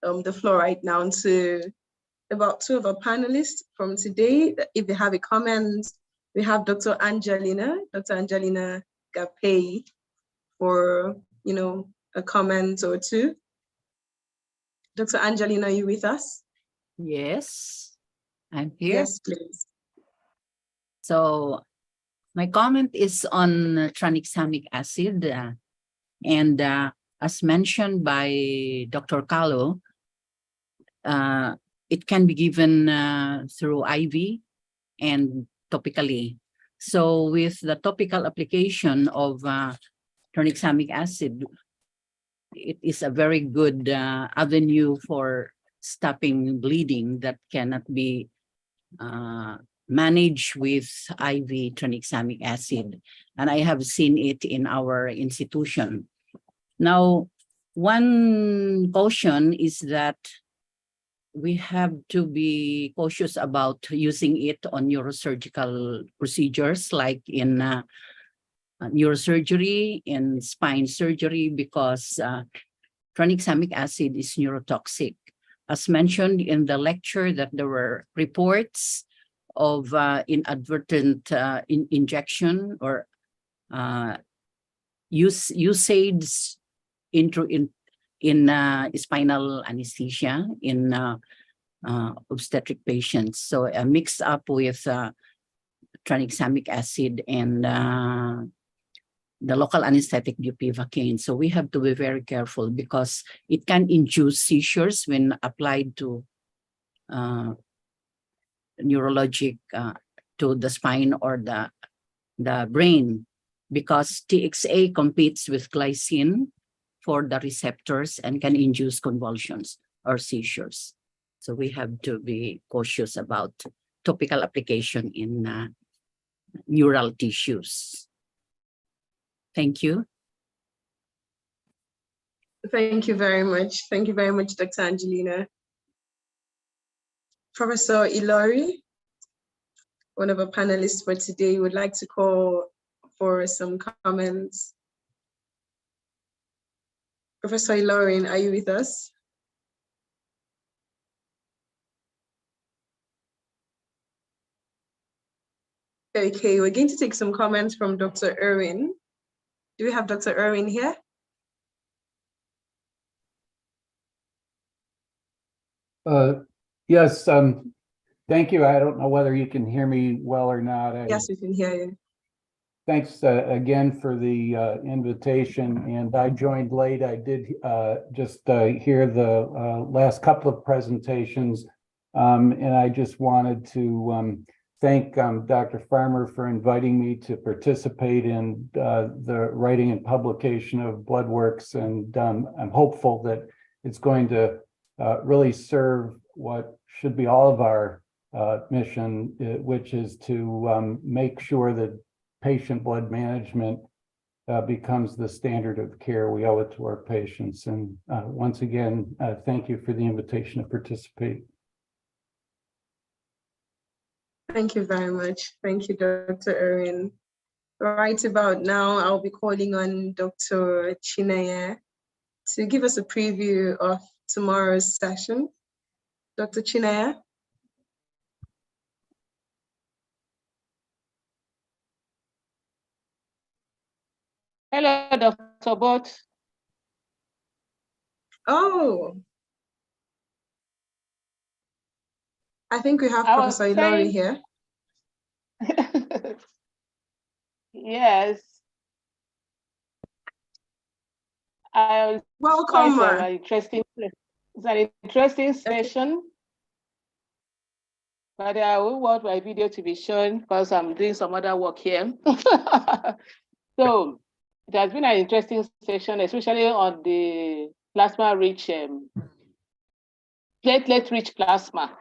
the floor right now to about two of our panelists from today. If they have a comment, we have Dr. Angelina Gapei for, a comment or two. Dr. Angelina, are you with us? Yes, I'm here. Yes, please. So my comment is on tranexamic acid. And as mentioned by Dr. Kalu, it can be given through IV and topically. So with the topical application of tranexamic acid, it is a very good avenue for stopping bleeding that cannot be managed with IV tranexamic acid. And I have seen it in our institution. Now, one caution is that we have to be cautious about using it on neurosurgical procedures like in neurosurgery and spine surgery, because tranexamic acid is neurotoxic. As mentioned in the lecture, that there were reports of inadvertent injection or usage in spinal anesthesia in obstetric patients. So mixed up with tranexamic acid and the local anesthetic bupivacaine. So we have to be very careful because it can induce seizures when applied to neurologic to the spine or the brain, because TXA competes with glycine for the receptors and can induce convulsions or seizures. So we have to be cautious about topical application in neural tissues. Thank you. Thank you very much. Thank you very much, Dr. Angelina. Professor Ilori, one of our panelists for today, would like to call for some comments. Professor Ilori, are you with us? Okay, we're going to take some comments from Dr. Irwin. Do we have Dr. Irwin here? Yes, thank you. I don't know whether you can hear me well or not. Yes, we can hear you. Thanks again for the invitation, and I joined late. I did just hear the last couple of presentations, and I just wanted to thank Dr. Farmer for inviting me to participate in the writing and publication of Bloodworks, and I'm hopeful that it's going to really serve what should be all of our mission, which is to make sure that patient blood management becomes the standard of care. We owe it to our patients. And once again, thank you for the invitation to participate. Thank you very much. Thank you, Dr. Irwin. Right about now, I'll be calling on Dr. Chineye to give us a preview of tomorrow's session. Dr. Chineye. Hello, Dr. Bott. Oh, I think we have Professor Ilori here. Yes. Welcome. It's an interesting session. but I will want my video to be shown because I'm doing some other work here. So it has been an interesting session, especially on the plasma-rich, platelet-rich plasma.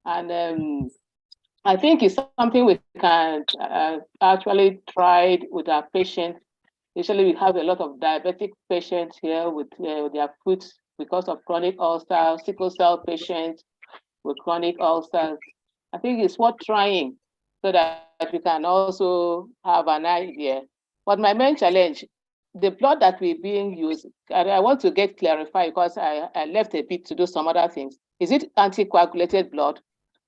And I think it's something we can actually try with our patients. Usually we have a lot of diabetic patients here with their foot because of chronic ulcers, sickle cell patients with chronic ulcers. I think it's worth trying so that we can also have an idea. But my main challenge, the blood that we're being used, I want to get clarified because I left a bit to do some other things. Is it anticoagulated blood?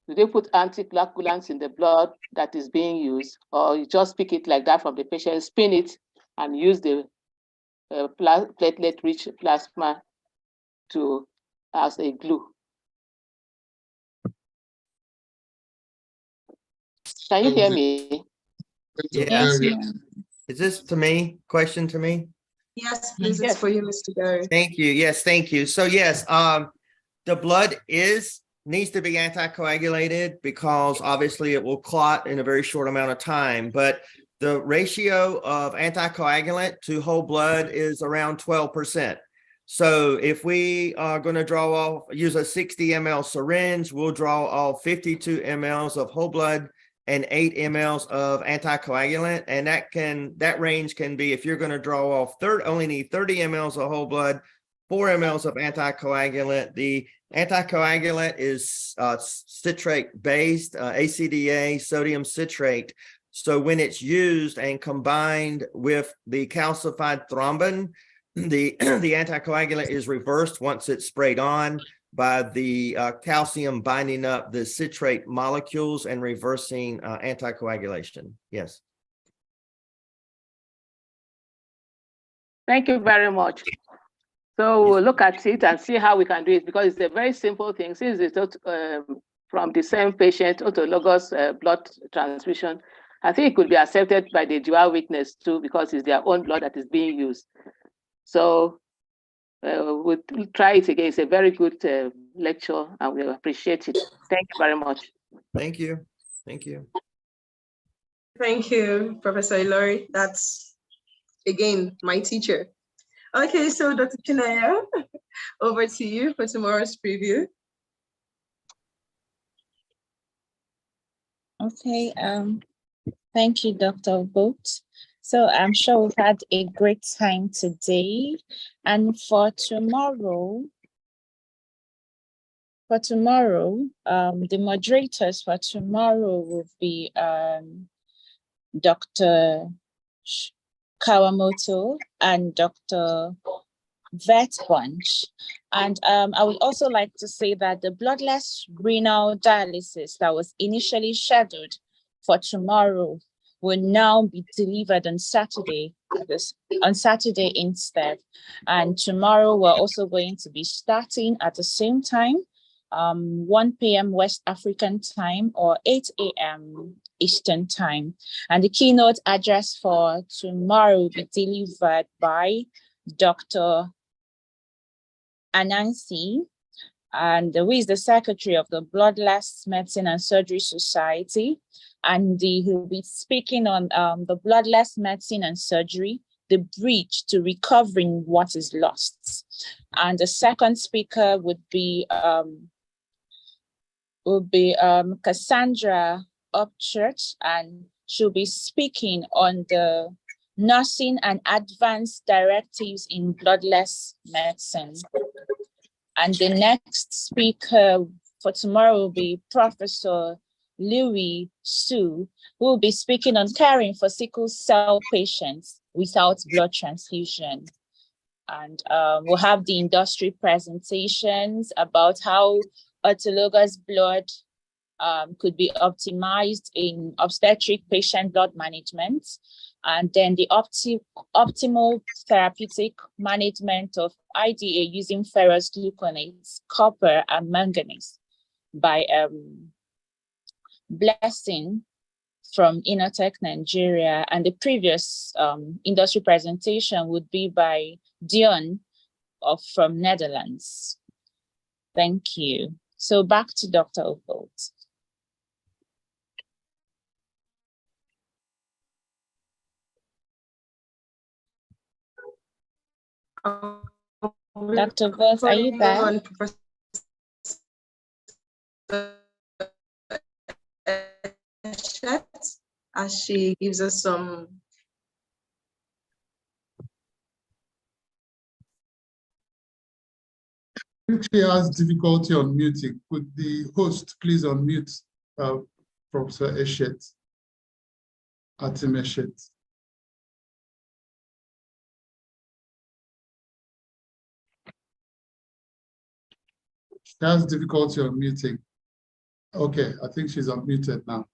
Do they put anticoagulants in the blood that is being used, or you just pick it like that from the patient, spin it, and use the platelet-rich plasma as a glue? Can you hear me? Yes. Is this to me? Question to me? Yes, please, it's for you, Mr. Gary. Thank you. Yes, thank you. So yes, the blood needs to be anticoagulated because obviously it will clot in a very short amount of time. But the ratio of anticoagulant to whole blood is around 12%. So if we are going to use a 60 ml syringe, we'll draw off 52 mLs of whole blood and 8 mLs of anticoagulant. And that range can be, if you're going to draw off only need 30 mLs of whole blood, 4 mLs of anticoagulant. The anticoagulant is citrate based, ACDA, sodium citrate. So when it's used and combined with the calcified thrombin, the anticoagulant is reversed once it's sprayed on by the calcium binding up the citrate molecules and reversing anticoagulation. Yes. Thank you very much. So we'll look at it and see how we can do it because it's a very simple thing. Since it's from the same patient, autologous blood transfusion, I think it could be accepted by the dual witness too because it's their own blood that is being used. So we'll try it again. It's a very good lecture and we appreciate it. Thank you very much. Thank you. Thank you. Thank you, Professor Ilori. That's, again, my teacher. Okay, so Dr. Chinaya, over to you for tomorrow's preview. Okay, thank you, Dr. Boat. So I'm sure we've had a great time today. And for tomorrow, the moderators for tomorrow will be Dr. Kawamoto and Dr. Vetbunch. And I would also like to say that the bloodless renal dialysis that was initially scheduled for tomorrow will now be delivered on Saturday, instead. And tomorrow we're also going to be starting at the same time, 1 p.m. West African time or 8 a.m. Eastern time. And the keynote address for tomorrow will be delivered by Dr. Anansi, and who is the secretary of the Bloodless Medicine and Surgery Society. And he'll be speaking on the bloodless medicine and surgery, the bridge to recovering what is lost. And the second speaker would be Cassandra Upchurch, and she'll be speaking on the nursing and advanced directives in bloodless medicine. And the next speaker for tomorrow will be Professor Louis Su, who will be speaking on caring for sickle cell patients without blood transfusion. And we'll have the industry presentations about how autologous blood could be optimized in obstetric patient blood management, and then the optimal therapeutic management of IDA using ferrous gluconates, copper, and manganese by Blessing from Inotech Nigeria. And the previous industry presentation would be by Dion from Netherlands. Thank you. So back to Dr. Opold. Dr. Voss, are you there? As she gives us some. If she has difficulty on muting, could the host please unmute Professor Eshet, Atim Eshet? She has difficulty on muting. Okay, I think she's unmuted now.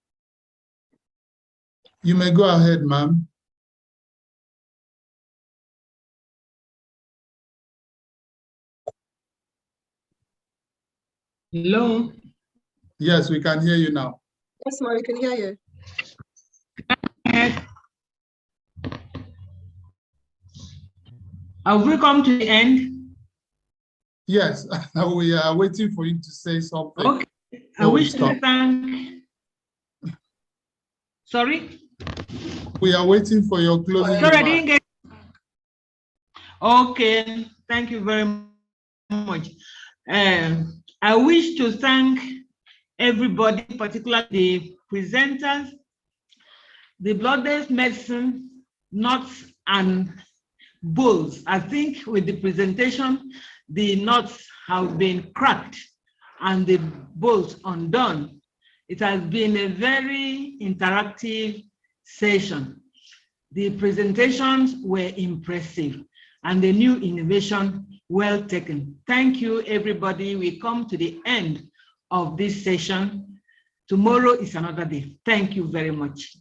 You may go ahead, ma'am. Hello. Yes, we can hear you now. Yes, Mary, can hear you. Have we come to the end? Yes, we are waiting for you to say something. Okay. I wish to thank. Sorry? We are waiting for your closing Sorry, I remarks. didn't get. Okay, thank you very much. I wish to thank everybody, particularly the presenters, the blood-based medicine, nuts and bolts. I think with the presentation, the nuts have been cracked and the bolts undone. It has been a very interactive session. The presentations were impressive and the new innovation well taken. Thank you, everybody. We come to the end of this session. Tomorrow is another day. Thank you very much.